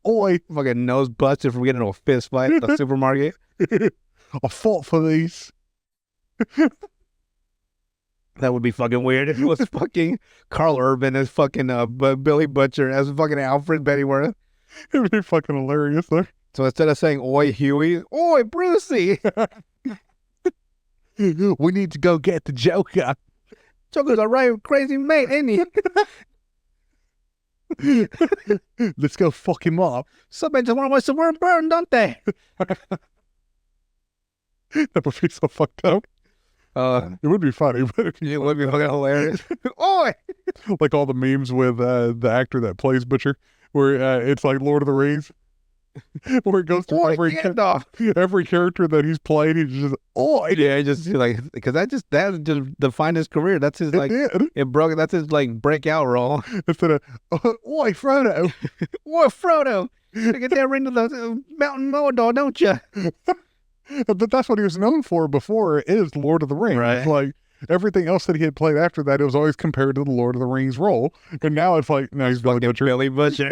[SPEAKER 1] Oi,
[SPEAKER 2] Fucking nose busted from getting into a fist fight at the supermarket.
[SPEAKER 1] I fought for these.
[SPEAKER 2] That would be fucking weird if it was fucking Carl Urban as fucking Billy Butcher as fucking Alfred Pennyworth.
[SPEAKER 1] It'd be fucking hilarious though.
[SPEAKER 2] So instead of saying "Oi, Huey," "Oi, Brucey,"
[SPEAKER 1] We need to go get the Joker.
[SPEAKER 2] Joker's a right crazy mate, ain't he?
[SPEAKER 1] Let's go fuck him up.
[SPEAKER 2] Some men just want to watch the world burn, don't they?
[SPEAKER 1] That would be so fucked up. It would be funny, but
[SPEAKER 2] It would be fucking hilarious. Oi!
[SPEAKER 1] like all the memes with the actor that plays Butcher, where it's like Lord of the Rings, where it goes to
[SPEAKER 2] Oi, Gandalf!
[SPEAKER 1] every character that he's played, he's just
[SPEAKER 2] Yeah, just like because that just defined his career. That's his like
[SPEAKER 1] it did.
[SPEAKER 2] That's his like breakout role.
[SPEAKER 1] Instead of oi Frodo.
[SPEAKER 2] Oi, Frodo! You get that ring to the Mountain Mordor, don't you?
[SPEAKER 1] But that's what he was known for before is Lord of the Rings.
[SPEAKER 2] Right.
[SPEAKER 1] Like everything else that he had played after that, it was always compared to the Lord of the Rings role. And now it's like, no, he's Billy Butcher.
[SPEAKER 2] Billy Butcher.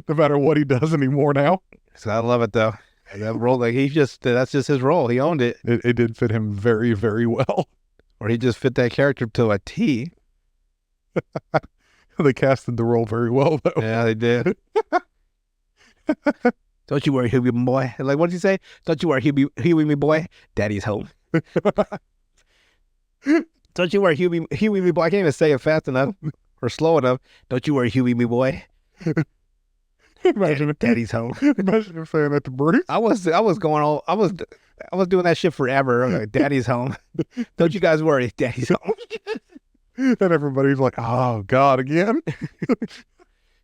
[SPEAKER 1] No matter what he does anymore now.
[SPEAKER 2] So I love it though. That role, like that's just his role. He owned it,
[SPEAKER 1] It did fit him very, very well.
[SPEAKER 2] or he just fit that character to a T.
[SPEAKER 1] They casted the role very well, though.
[SPEAKER 2] Yeah, they did. Don't you worry, Huey, my boy. Like, what did he say? Don't you worry, Huey, my boy. Daddy's home. Don't you worry, Huey, my boy. I can't even say it fast enough. or slow enough. Don't you worry, Huey, me boy.
[SPEAKER 1] Imagine if
[SPEAKER 2] Daddy's home.
[SPEAKER 1] Imagine if saying that to Bruce.
[SPEAKER 2] I was doing that shit forever. I was like, Daddy's home. Don't you guys worry, Daddy's home.
[SPEAKER 1] And everybody's like, "Oh God, again."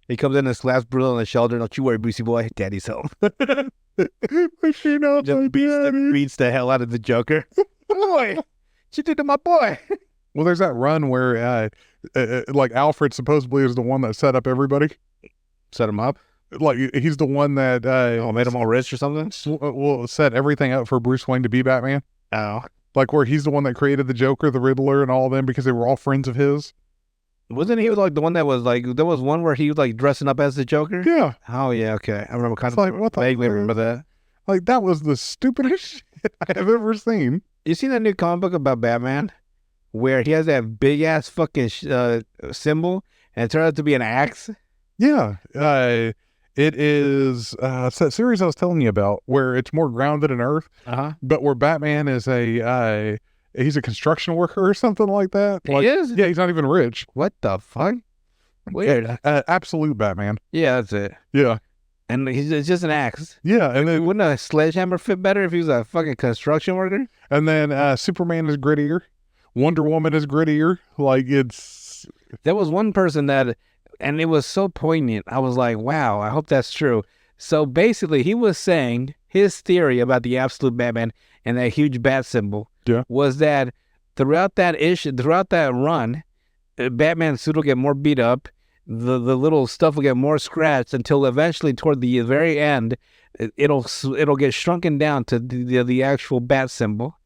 [SPEAKER 2] He comes in and slaps Bruce on the shoulder. Don't you worry, Brucey boy, Daddy's home.
[SPEAKER 1] Machine out my
[SPEAKER 2] Just
[SPEAKER 1] daddy.
[SPEAKER 2] beats the hell out of the Joker. Boy, what you did to my boy?
[SPEAKER 1] Well, there's that run where, like Alfred supposedly is the one that set up everybody.
[SPEAKER 2] Set him up.
[SPEAKER 1] Like he's the one that
[SPEAKER 2] Made him all rich or something.
[SPEAKER 1] will set everything up for Bruce Wayne to be Batman.
[SPEAKER 2] Oh,
[SPEAKER 1] Like where he's the one that created the Joker, the Riddler, and all of them because they were all friends of his.
[SPEAKER 2] wasn't he like the one that was like? There was one where he was like dressing up as the Joker.
[SPEAKER 1] Yeah,
[SPEAKER 2] Oh yeah, okay. I remember kind
[SPEAKER 1] it's
[SPEAKER 2] of
[SPEAKER 1] like what the
[SPEAKER 2] vaguely
[SPEAKER 1] fuck?
[SPEAKER 2] remember that.
[SPEAKER 1] Like that was the stupidest shit I have ever seen.
[SPEAKER 2] You seen that new comic book about Batman, where he has that big ass fucking symbol, and it turned out to be an axe?
[SPEAKER 1] Yeah, it is. It's that series I was telling you about where it's more grounded in Earth, but where Batman is he's a construction worker or something like that. Like,
[SPEAKER 2] He is?
[SPEAKER 1] Yeah, he's not even rich.
[SPEAKER 2] What the fuck? Weird.
[SPEAKER 1] Absolute Batman.
[SPEAKER 2] Yeah, that's it.
[SPEAKER 1] Yeah,
[SPEAKER 2] And it's just an axe.
[SPEAKER 1] yeah, and then
[SPEAKER 2] Wouldn't a sledgehammer fit better if he was a fucking construction worker?
[SPEAKER 1] Superman is grittier. Wonder Woman is grittier. Like it's
[SPEAKER 2] There was one person that, and it was so poignant. I was like, wow, I hope that's true. So basically, he was saying his theory about the absolute Batman and that huge bat symbol was that throughout that run, Batman's suit will get more beat up. The little stuff will get more scratched until eventually, toward the very end, it'll get shrunken down to the actual bat symbol.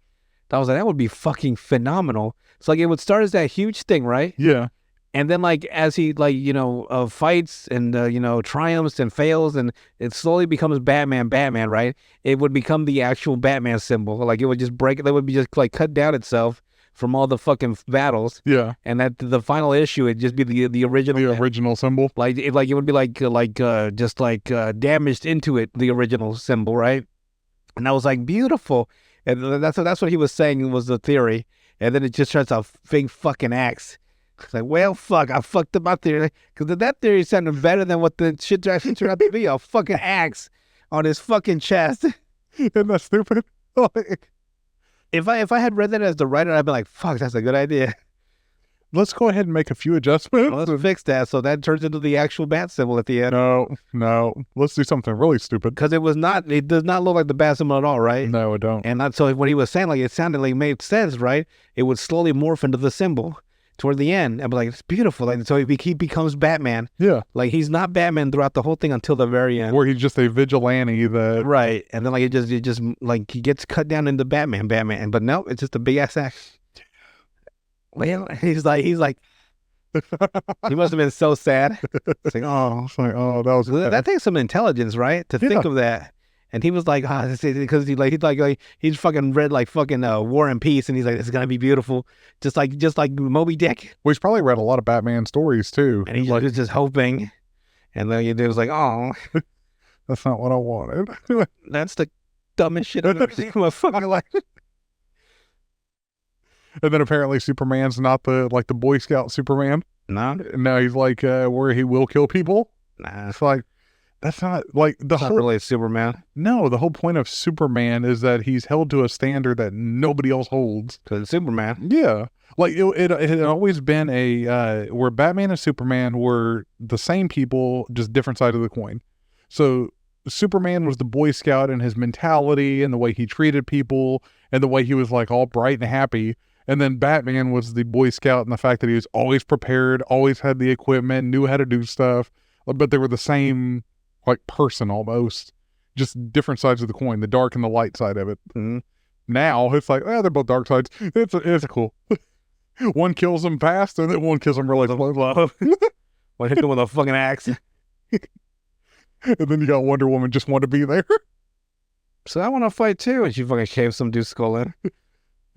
[SPEAKER 2] I was like, that would be fucking phenomenal. It's like it would start as that huge thing, right?
[SPEAKER 1] yeah,
[SPEAKER 2] And then, like, as he, fights and, triumphs and fails, and it slowly becomes Batman, right? It would become the actual Batman symbol. Like, it would just break, it would be just, like, cut down itself from all the fucking battles.
[SPEAKER 1] yeah.
[SPEAKER 2] And that the final issue, it'd just be the original.
[SPEAKER 1] The original symbol.
[SPEAKER 2] Like, it would be, damaged into it, the original symbol, right? And I was like, beautiful. And that's what he was saying was the theory. And then it just turns out big fucking axe. It's like, well, fuck, I fucked up my theory. Because that theory sounded better than what the shit actually turned out to be. A fucking axe on his fucking chest.
[SPEAKER 1] Isn't that stupid?
[SPEAKER 2] If I had read that as the writer, I'd be like, fuck, that's a good idea.
[SPEAKER 1] Let's go ahead and make a few adjustments.
[SPEAKER 2] Let's fix that so that turns into the actual bat symbol at the end.
[SPEAKER 1] No. Let's do something really stupid.
[SPEAKER 2] Because it does not look like the bat symbol at all, right?
[SPEAKER 1] No, it don't.
[SPEAKER 2] And so what he was saying, like, it sounded like it made sense, right? It would slowly morph into the symbol toward the end. I'd be like, it's beautiful. Like, so he becomes Batman.
[SPEAKER 1] Yeah.
[SPEAKER 2] Like, he's not Batman throughout the whole thing until the very end.
[SPEAKER 1] Where he's just a vigilante that
[SPEAKER 2] Right. And then, like, it just like, he gets cut down into Batman. But no, it's just a big ass axe. Well, he's like, he must have been so sad. It's like, oh,
[SPEAKER 1] that was
[SPEAKER 2] that takes some intelligence, right? To think of that. And he was like, because he's fucking read like fucking War and Peace, and he's like, it's gonna be beautiful, just like Moby Dick.
[SPEAKER 1] Well, he's probably read a lot of Batman stories too.
[SPEAKER 2] And he was just hoping, and then it was like, oh,
[SPEAKER 1] that's not what I wanted.
[SPEAKER 2] that's the dumbest shit I've ever seen in my fucking life.
[SPEAKER 1] And then apparently Superman's not the Boy Scout Superman.
[SPEAKER 2] No,
[SPEAKER 1] He's like where he will kill people.
[SPEAKER 2] nah,
[SPEAKER 1] It's like that's not like the
[SPEAKER 2] it's not
[SPEAKER 1] whole.
[SPEAKER 2] really a Superman
[SPEAKER 1] No, the whole point of Superman is that he's held to a standard that nobody else holds.
[SPEAKER 2] because it's Superman.
[SPEAKER 1] Yeah, like it had always been a where Batman and Superman were the same people, just different sides of the coin. So Superman was the Boy Scout in his mentality and the way he treated people and the way he was like all bright and happy. And then Batman was the Boy Scout in the fact that he was always prepared, always had the equipment, knew how to do stuff, but they were the same like person almost, just different sides of the coin, the dark and the light side of it.
[SPEAKER 2] Mm-hmm.
[SPEAKER 1] Now it's like, they're both dark sides. It's cool. One kills him fast, and then one kills him really slow.
[SPEAKER 2] What hit him with a fucking axe?
[SPEAKER 1] And then you got Wonder Woman just want to be there.
[SPEAKER 2] So I want to fight too, and she fucking shaved some dude's skull in.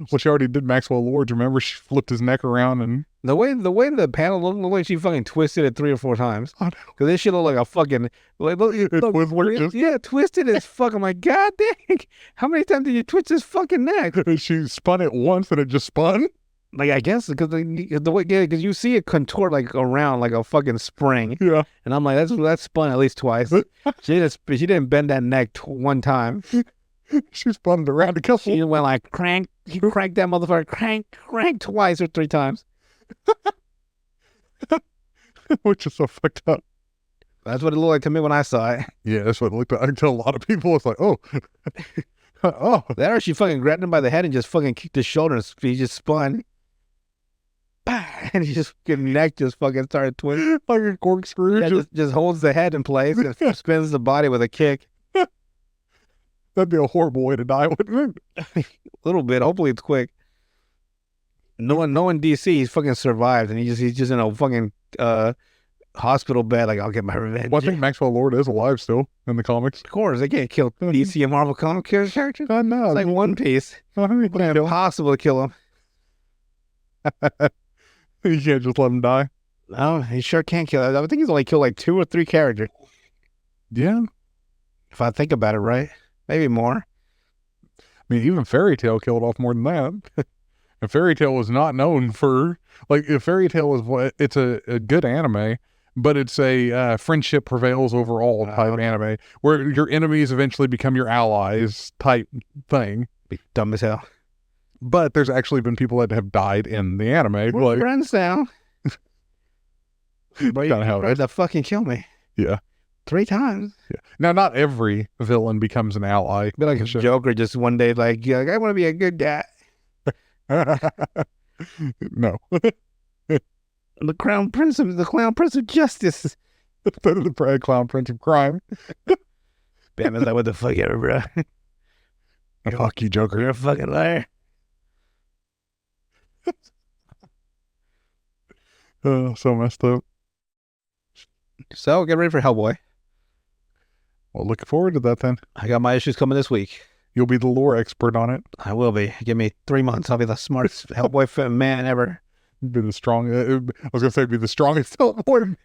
[SPEAKER 1] Well, she already did Maxwell Lord. Remember, she flipped his neck around and
[SPEAKER 2] The way the panel looked like she fucking twisted it 3 or 4 times.
[SPEAKER 1] I know.
[SPEAKER 2] Because this shit looked like a fucking twisted as fuck. I'm like, god dang! How many times did you twist his fucking neck?
[SPEAKER 1] she spun it once and it just spun.
[SPEAKER 2] Like, I guess because the way, because you see it contort like around like a fucking spring,
[SPEAKER 1] Yeah.
[SPEAKER 2] and I'm like, that's spun at least twice. She didn't bend that neck one time.
[SPEAKER 1] She spun it around a couple.
[SPEAKER 2] She went like crank. He cranked that motherfucker crank twice or 3 times.
[SPEAKER 1] Which is so fucked up.
[SPEAKER 2] That's what it looked like to me when I saw it.
[SPEAKER 1] Yeah, that's what it looked like to a lot of people. It's like, oh, oh,
[SPEAKER 2] That or she fucking grabbed him by the head and just fucking kicked his shoulder and he just spun. Bah! And he just his neck just fucking started twisting.
[SPEAKER 1] like a corkscrew.
[SPEAKER 2] Yeah, just holds the head in place and spins the body with a kick.
[SPEAKER 1] That'd be a horrible way to die, wouldn't it?
[SPEAKER 2] A little bit. Hopefully it's quick. No one DC, he's fucking survived and he's just in a fucking hospital bed. Like, I'll get my revenge.
[SPEAKER 1] Well, I think Maxwell Lord is alive still in the comics.
[SPEAKER 2] Of course, they can't kill DC and Marvel comic characters.
[SPEAKER 1] I know.
[SPEAKER 2] It's like One Piece. It's impossible to kill him.
[SPEAKER 1] You can't just let him die.
[SPEAKER 2] No, he sure can't kill. I think he's only killed like 2 or 3 characters.
[SPEAKER 1] Yeah.
[SPEAKER 2] If I think about it right. Maybe more.
[SPEAKER 1] I mean, even Fairy Tail killed off more than that. And Fairy Tail was not known for, like, if Fairy Tail is what, it's a good anime, but it's a friendship prevails over all type anime, where your enemies eventually become your allies type thing.
[SPEAKER 2] Be dumb as hell.
[SPEAKER 1] But there's actually been people that have died in the anime.
[SPEAKER 2] We're
[SPEAKER 1] like,
[SPEAKER 2] friends now. But you
[SPEAKER 1] Kinda how it
[SPEAKER 2] tried to fucking kill me.
[SPEAKER 1] Yeah.
[SPEAKER 2] 3 times.
[SPEAKER 1] yeah. Now, not every villain becomes an ally.
[SPEAKER 2] Be like a
[SPEAKER 1] Sure.
[SPEAKER 2] Joker just one day like, yeah, I want to be a good guy.
[SPEAKER 1] No.
[SPEAKER 2] The Clown Prince of Justice.
[SPEAKER 1] The Clown Prince of Crime.
[SPEAKER 2] Batman's like, what the fuck ever, bro?
[SPEAKER 1] Fuck you, Joker.
[SPEAKER 2] You're a fucking liar.
[SPEAKER 1] So messed up.
[SPEAKER 2] So get ready for Hellboy.
[SPEAKER 1] Well, looking forward to that then.
[SPEAKER 2] I got my issues coming this week.
[SPEAKER 1] You'll be the lore expert on it.
[SPEAKER 2] I will be. Give me 3 months. I'll be the smartest Hellboy man ever.
[SPEAKER 1] Be the strong. I was gonna say be the strongest Hellboy.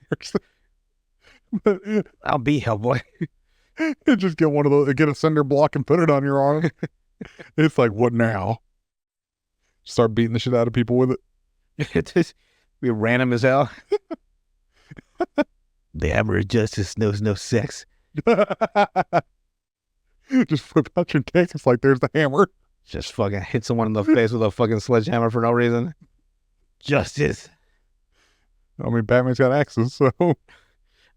[SPEAKER 1] But
[SPEAKER 2] I'll be Hellboy.
[SPEAKER 1] just get one of those. Get a cinder block and put it on your arm. It's like, what now? Start beating the shit out of people with it.
[SPEAKER 2] It's just be random as hell. The Hammer of Justice knows no sex.
[SPEAKER 1] Just whip out your dick. It's like, there's the hammer.
[SPEAKER 2] Just fucking hit someone in the face with a fucking sledgehammer for no reason. Justice.
[SPEAKER 1] I mean, Batman's got axes, so.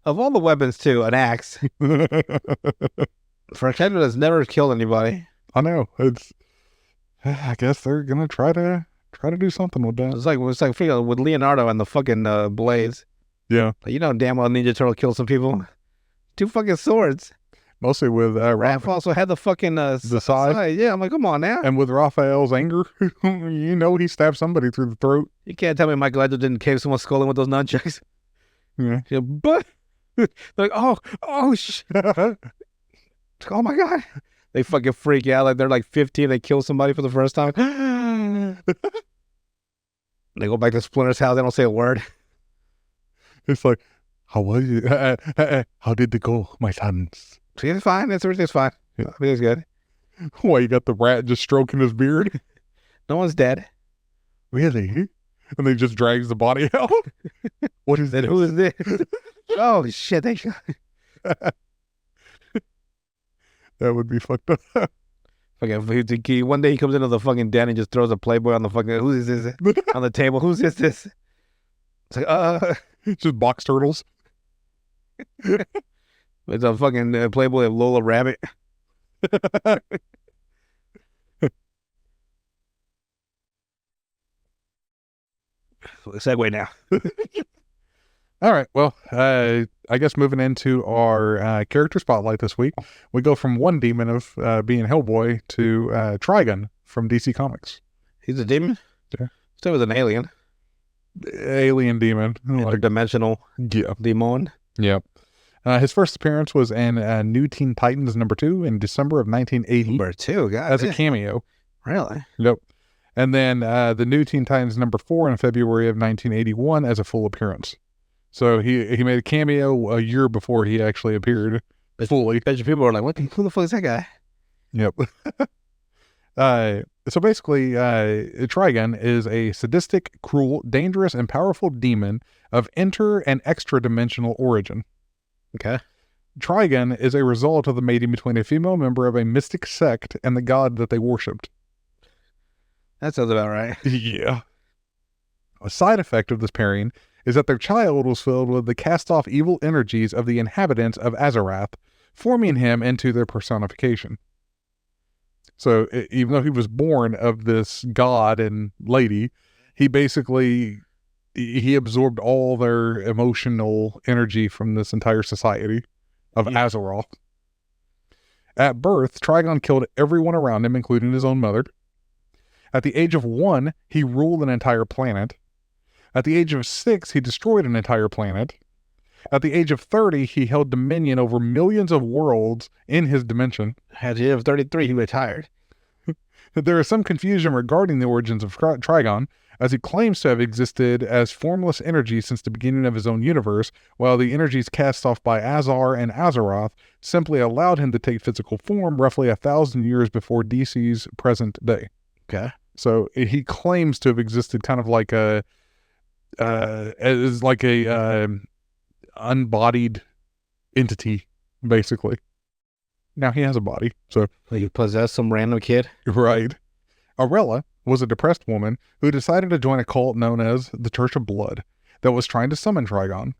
[SPEAKER 2] Of all the weapons, too, an axe. For a character that's never killed anybody.
[SPEAKER 1] I know. It's. I guess they're gonna try to do something with that.
[SPEAKER 2] It's like freaking with Leonardo and the fucking blades.
[SPEAKER 1] Yeah.
[SPEAKER 2] Like, you know damn well Ninja Turtle killed some people. 2 fucking swords.
[SPEAKER 1] Mostly with
[SPEAKER 2] Raph also had the fucking
[SPEAKER 1] the side.
[SPEAKER 2] Yeah, I'm like, come on now.
[SPEAKER 1] And with Raphael's anger, you know he stabbed somebody through the throat.
[SPEAKER 2] You can't tell me Michelangelo didn't cave someone's skull in with those nunchucks.
[SPEAKER 1] Yeah.
[SPEAKER 2] Yeah, but they're like, oh shit. Oh my god. They fucking freak out like they're like 15. They kill somebody for the first time. They go back to Splinter's house. They don't say a word.
[SPEAKER 1] It's like, how was you? How did it go, my sons?
[SPEAKER 2] See, it's fine. Everything's fine.
[SPEAKER 1] Yeah.
[SPEAKER 2] Everything's good.
[SPEAKER 1] Why, you got the rat just stroking his beard?
[SPEAKER 2] No one's dead.
[SPEAKER 1] Really? And they just drags the body out? What is
[SPEAKER 2] Then
[SPEAKER 1] that?
[SPEAKER 2] who is this? Oh shit! They
[SPEAKER 1] That would be fucked up.
[SPEAKER 2] fucking one day he comes into the fucking den and just throws a Playboy on the fucking who is this on the table? Who's this? It's like
[SPEAKER 1] Just box turtles.
[SPEAKER 2] it's a fucking Playboy of Lola Rabbit. Segue now.
[SPEAKER 1] All right. Well, I guess moving into our character spotlight this week, we go from one demon of being Hellboy to Trigun from DC Comics.
[SPEAKER 2] He's a demon?
[SPEAKER 1] Yeah.
[SPEAKER 2] So was an alien.
[SPEAKER 1] Alien demon. Like,
[SPEAKER 2] Interdimensional
[SPEAKER 1] yeah.
[SPEAKER 2] demon.
[SPEAKER 1] Yep. His first appearance was in New Teen Titans #2 in December of 1980
[SPEAKER 2] Number 2, God.
[SPEAKER 1] as a cameo.
[SPEAKER 2] Really?
[SPEAKER 1] Yep. And then the New Teen Titans #4 in February of 1981 as a full appearance. So he made a cameo a year before he actually appeared fully.
[SPEAKER 2] Bet you people are like, who the fuck is that guy?
[SPEAKER 1] Yep. So basically, Trigon is a sadistic, cruel, dangerous, and powerful demon of inter and extra-dimensional origin.
[SPEAKER 2] Okay.
[SPEAKER 1] Trigon is a result of the mating between a female member of a mystic sect and the god that they worshipped.
[SPEAKER 2] That sounds about right.
[SPEAKER 1] Yeah. A side effect of this pairing is that their child was filled with the cast-off evil energies of the inhabitants of Azarath, forming him into their personification. So even though he was born of this god and lady, he basically he absorbed all their emotional energy from this entire society of Azeroth. At birth, Trigon killed everyone around him, including his own mother. At the age of 1, he ruled an entire planet. At the age of 6, he destroyed an entire planet. At the age of 30, he held dominion over millions of worlds in his dimension.
[SPEAKER 2] At the age of 33, he retired.
[SPEAKER 1] There is some confusion regarding the origins of Trigon, as he claims to have existed as formless energy since the beginning of his own universe, while the energies cast off by Azar and Azeroth simply allowed him to take physical form roughly 1,000 years before DC's present day.
[SPEAKER 2] Okay.
[SPEAKER 1] So he claims to have existed kind of like a unbodied entity, basically. Now he has a body, so
[SPEAKER 2] Like you possess some random kid.
[SPEAKER 1] right. Arella was a depressed woman who decided to join a cult known as the Church of Blood that was trying to summon Trigon.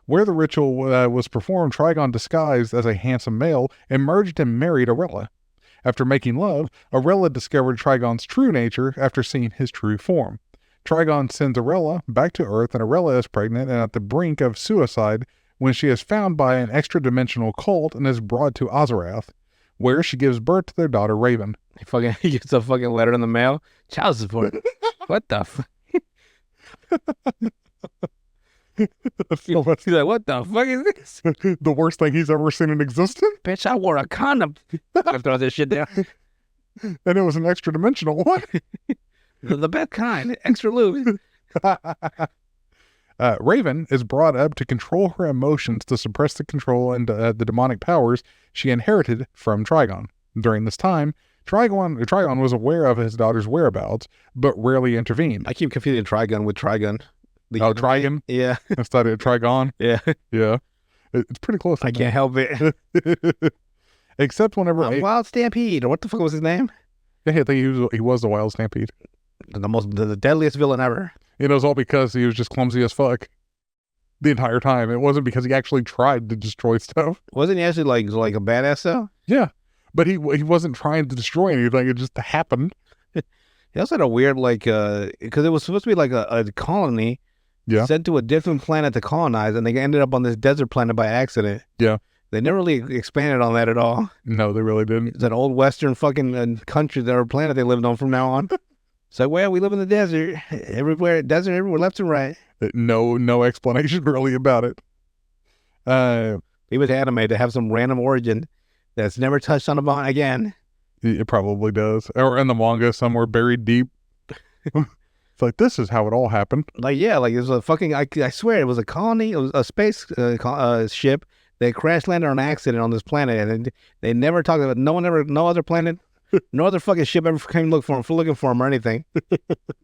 [SPEAKER 1] Where the ritual was performed, Trigon, disguised as a handsome male, emerged and married Arella. After making love, Arella discovered Trigon's true nature after seeing his true form. Trigon sends Arella back to Earth, and Arella is pregnant and at the brink of suicide when she is found by an extra-dimensional cult and is brought to Azarath, where she gives birth to their daughter Raven.
[SPEAKER 2] He gets a fucking letter in the mail. Child support. What the He's like, what the fuck is this?
[SPEAKER 1] The worst thing he's ever seen in existence?
[SPEAKER 2] Bitch, I wore a condom. I throw this shit down.
[SPEAKER 1] And it was an extra-dimensional one.
[SPEAKER 2] The best kind. Extra lube.
[SPEAKER 1] Raven is brought up to control her emotions to suppress the control and the demonic powers she inherited from Trigon. During this time, Trigon was aware of his daughter's whereabouts, but rarely intervened.
[SPEAKER 2] I keep confusing Trigon with Trigun.
[SPEAKER 1] Trigon?
[SPEAKER 2] Yeah.
[SPEAKER 1] Instead of Trigon?
[SPEAKER 2] Yeah.
[SPEAKER 1] Yeah. It's pretty close.
[SPEAKER 2] I can't help it.
[SPEAKER 1] Except whenever...
[SPEAKER 2] Wild Stampede. Or what the fuck was his name?
[SPEAKER 1] Yeah, I think he was the Wild Stampede.
[SPEAKER 2] The deadliest villain ever.
[SPEAKER 1] It was all because he was just clumsy as fuck the entire time. It wasn't because he actually tried to destroy stuff.
[SPEAKER 2] Wasn't he actually like a badass though?
[SPEAKER 1] Yeah, but he wasn't trying to destroy anything. It just happened.
[SPEAKER 2] He also had a weird because it was supposed to be like a colony sent to a different planet to colonize, and they ended up on this desert planet by accident.
[SPEAKER 1] Yeah.
[SPEAKER 2] They never really expanded on that at all.
[SPEAKER 1] No, they really didn't.
[SPEAKER 2] It's an old Western fucking country, or planet they lived on from now on. So, well, we live in the desert. Everywhere, left and right.
[SPEAKER 1] No explanation really about it.
[SPEAKER 2] It was anime to have some random origin that's never touched on again.
[SPEAKER 1] It probably does. Or in the manga, somewhere buried deep. It's like, this is how it all happened.
[SPEAKER 2] It was a fucking, I swear, it was a colony, it was a space ship that crash landed on accident on this planet, and they never talked about no other planet. No other fucking ship ever came looking for him or anything.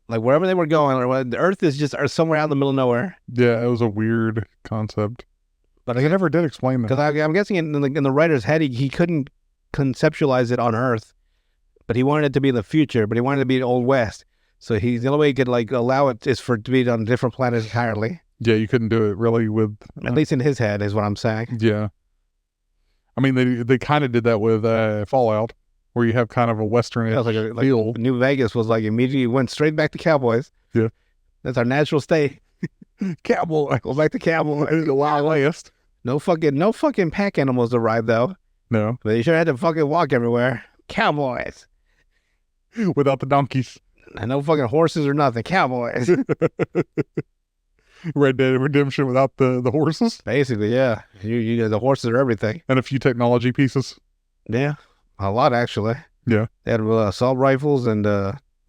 [SPEAKER 2] Like wherever they were going, the Earth is just somewhere out in the middle of nowhere.
[SPEAKER 1] Yeah, it was a weird concept. But I never did explain that.
[SPEAKER 2] Because I'm guessing in the writer's head, he couldn't conceptualize it on Earth, but he wanted it to be in the future, but he wanted it to be Old West. So the only way he could allow it is for it to be on different planets entirely.
[SPEAKER 1] Yeah, you couldn't do it really with...
[SPEAKER 2] At least in his head is what I'm saying.
[SPEAKER 1] Yeah. I mean, they kind of did that with Fallout, where you have kind of a Western feel.
[SPEAKER 2] New Vegas was immediately went straight back to cowboys.
[SPEAKER 1] Yeah.
[SPEAKER 2] That's our natural state.
[SPEAKER 1] Cowboy.
[SPEAKER 2] Go back to cowboy.
[SPEAKER 1] The Wild West.
[SPEAKER 2] No fucking pack animals arrived though.
[SPEAKER 1] No.
[SPEAKER 2] But you sure had to fucking walk everywhere. Cowboys.
[SPEAKER 1] Without the donkeys.
[SPEAKER 2] And no fucking horses or nothing. Cowboys.
[SPEAKER 1] Red Dead Redemption without the horses.
[SPEAKER 2] Basically, yeah. You the horses are everything.
[SPEAKER 1] And a few technology pieces.
[SPEAKER 2] Yeah. A lot, actually.
[SPEAKER 1] Yeah.
[SPEAKER 2] They had assault rifles and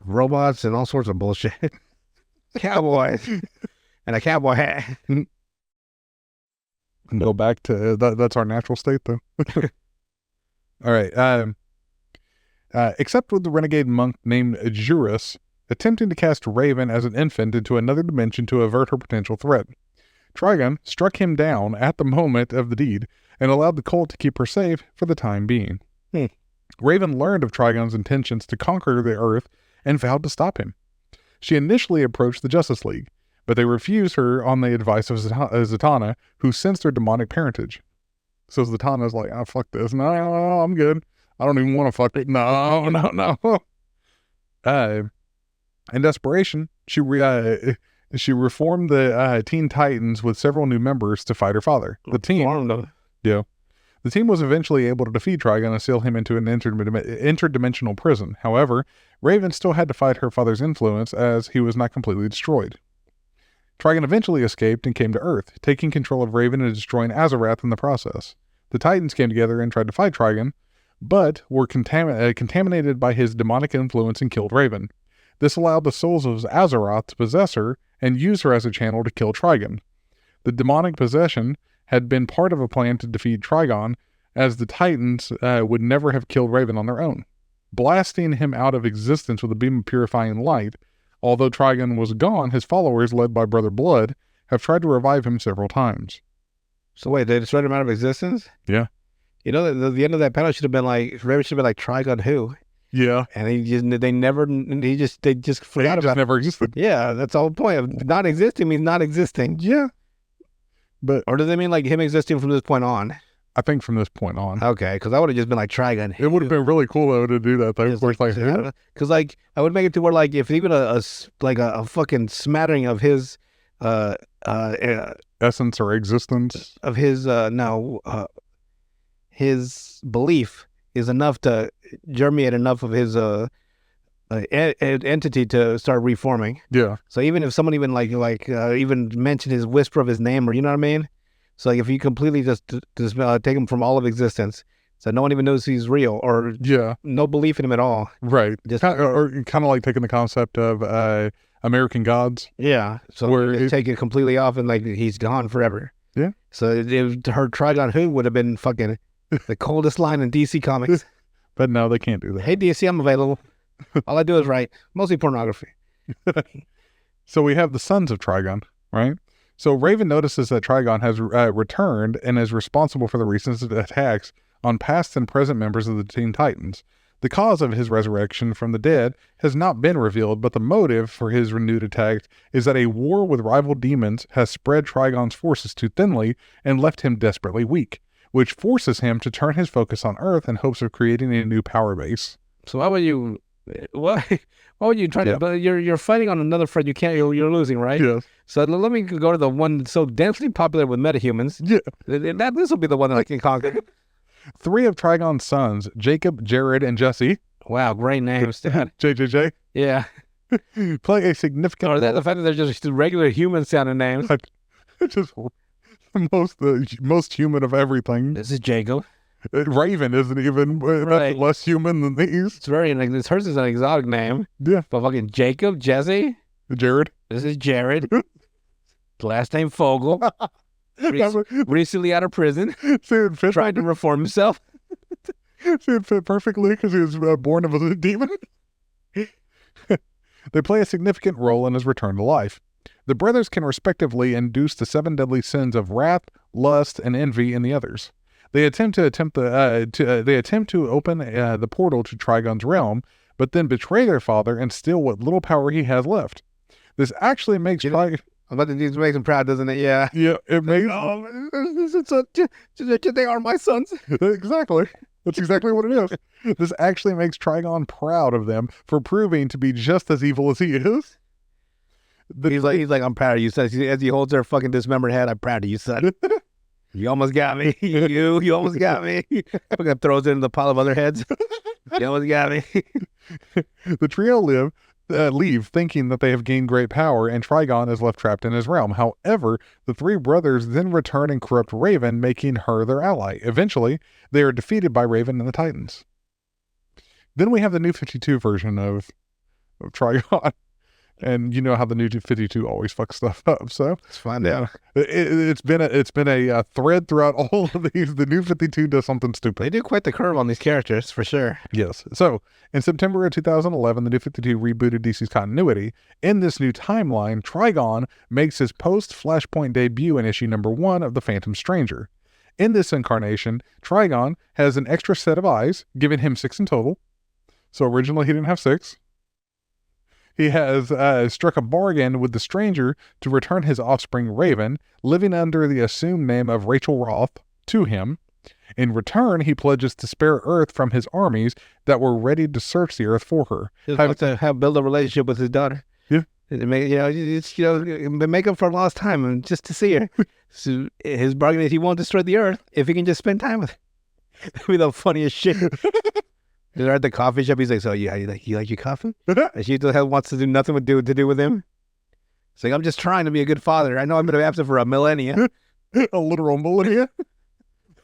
[SPEAKER 2] robots and all sorts of bullshit. Cowboys. And a cowboy hat.
[SPEAKER 1] Go back to... That's our natural state, though. All right. except with the renegade monk named Juris, attempting to cast Raven as an infant into another dimension to avert her potential threat. Trigon struck him down at the moment of the deed and allowed the cult to keep her safe for the time being. Raven learned of Trigon's intentions to conquer the Earth and vowed to stop him. She initially approached the Justice League, but they refused her on the advice of Zatanna, who sensed her demonic parentage. So Zatanna's like, "Oh, fuck this. No, I'm good. I don't even want to fuck it. No." In desperation, she reformed the Teen Titans with several new members to fight her father. The team was eventually able to defeat Trigon and seal him into an interdimensional prison. However, Raven still had to fight her father's influence as he was not completely destroyed. Trigon eventually escaped and came to Earth, taking control of Raven and destroying Azarath in the process. The Titans came together and tried to fight Trigon, but were contaminated by his demonic influence and killed Raven. This allowed the souls of Azeroth to possess her and use her as a channel to kill Trigon. The demonic possession had been part of a plan to defeat Trigon, as the Titans would never have killed Raven on their own. Blasting him out of existence with a beam of purifying light, although Trigon was gone, his followers, led by Brother Blood, have tried to revive him several times.
[SPEAKER 2] So wait, they destroyed him out of existence?
[SPEAKER 1] Yeah.
[SPEAKER 2] You know, the end of that panel should have been like, Raven should have been like, Trigon who?
[SPEAKER 1] Yeah.
[SPEAKER 2] And they just forgot about it.
[SPEAKER 1] Never existed.
[SPEAKER 2] Yeah, that's the whole point of not existing means not existing.
[SPEAKER 1] Yeah.
[SPEAKER 2] Or does they mean like him existing from this point on?
[SPEAKER 1] I think from this point on.
[SPEAKER 2] Okay, because I would have just been like Trigon.
[SPEAKER 1] It would have been really cool though to do that though. Of course,
[SPEAKER 2] because like I would make it to where like if even a fucking smattering of his
[SPEAKER 1] essence or existence
[SPEAKER 2] of his his belief is enough to germinate enough of his entity to start reforming.
[SPEAKER 1] Yeah.
[SPEAKER 2] So even if someone even even mentioned his whisper of his name, or you know what I mean. So like if you completely just take him from all of existence, so no one even knows he's real, or no belief in him at all.
[SPEAKER 1] Right. Just kind of like taking the concept of American Gods.
[SPEAKER 2] Yeah. So where take it completely off and like he's gone forever.
[SPEAKER 1] Yeah.
[SPEAKER 2] So her Trigon who would have been fucking the coldest line in DC Comics.
[SPEAKER 1] But no, they can't do that.
[SPEAKER 2] Hey DC, I'm available. All I do is write, mostly pornography.
[SPEAKER 1] So we have the sons of Trigon, right? So Raven notices that Trigon has returned and is responsible for the recent attacks on past and present members of the Teen Titans. The cause of his resurrection from the dead has not been revealed, but the motive for his renewed attack is that a war with rival demons has spread Trigon's forces too thinly and left him desperately weak, which forces him to turn his focus on Earth in hopes of creating a new power base.
[SPEAKER 2] So why would you try to? But you're fighting on another front. You can't. You're losing, right?
[SPEAKER 1] Yes.
[SPEAKER 2] So let me go to the one that's so densely popular with metahumans.
[SPEAKER 1] Yeah.
[SPEAKER 2] This will be the one that I can conquer.
[SPEAKER 1] 3 of Trigon's sons, Jacob, Jared, and Jesse.
[SPEAKER 2] Wow, great names, Dad.
[SPEAKER 1] JJJ.
[SPEAKER 2] Yeah.
[SPEAKER 1] Play a significant.
[SPEAKER 2] Or the fact that they're just regular human sounding names.
[SPEAKER 1] Just the most human of everything.
[SPEAKER 2] This is Jacob.
[SPEAKER 1] Raven isn't even less human than these.
[SPEAKER 2] It's very hers is an exotic name.
[SPEAKER 1] Yeah.
[SPEAKER 2] But fucking Jacob, Jesse,
[SPEAKER 1] Jared.
[SPEAKER 2] This is Jared. Last name Fogel. Recently out of prison. Trying to reform himself.
[SPEAKER 1] See, it fit perfectly because he was born of a demon. They play a significant role in his return to life. The brothers can respectively induce the 7 deadly sins of wrath, lust, and envy in the others. They attempt to open the portal to Trigon's realm, but then betray their father and steal what little power he has left. This actually makes Trigon.
[SPEAKER 2] I'm about to make him proud, doesn't it? Yeah.
[SPEAKER 1] Yeah, it makes.
[SPEAKER 2] They are my sons.
[SPEAKER 1] Exactly. That's exactly what it is. This actually makes Trigon proud of them for proving to be just as evil as he is.
[SPEAKER 2] He's like, I'm proud of you, son. As he holds their fucking dismembered head, I'm proud of you, son. You almost got me. You almost got me. Fucking throws it in the pile of other heads. You almost got me.
[SPEAKER 1] The trio leave thinking that they have gained great power, and Trigon is left trapped in his realm. However, the 3 brothers then return and corrupt Raven, making her their ally. Eventually, they are defeated by Raven and the Titans. Then we have the New 52 version of Trigon. And you know how the new 52 always fucks stuff up. So
[SPEAKER 2] Let's find out.
[SPEAKER 1] it's been a thread throughout all of these. The new 52 does something stupid.
[SPEAKER 2] They do quite the curve on these characters, for sure.
[SPEAKER 1] Yes. So in September of 2011, the new 52 rebooted DC's continuity. In this new timeline, Trigon makes his post-Flashpoint debut in issue number 1 of The Phantom Stranger. In this incarnation, Trigon has an extra set of eyes, giving him 6 in total. So originally he didn't have 6. He has struck a bargain with the Stranger to return his offspring Raven, living under the assumed name of Rachel Roth, to him. In return, he pledges to spare Earth from his armies that were ready to search the Earth for her.
[SPEAKER 2] Just wants to build a relationship with his daughter.
[SPEAKER 1] Yeah.
[SPEAKER 2] Make up for a lost time and just to see her. So his bargain is he won't destroy the Earth if he can just spend time with her. That'd be the funniest shit. They're at the coffee shop. He's like, "So you like your coffee?" And she wants to do nothing to do with him. It's like, "I'm just trying to be a good father. I know I've been absent for a millennia,
[SPEAKER 1] A literal millennia.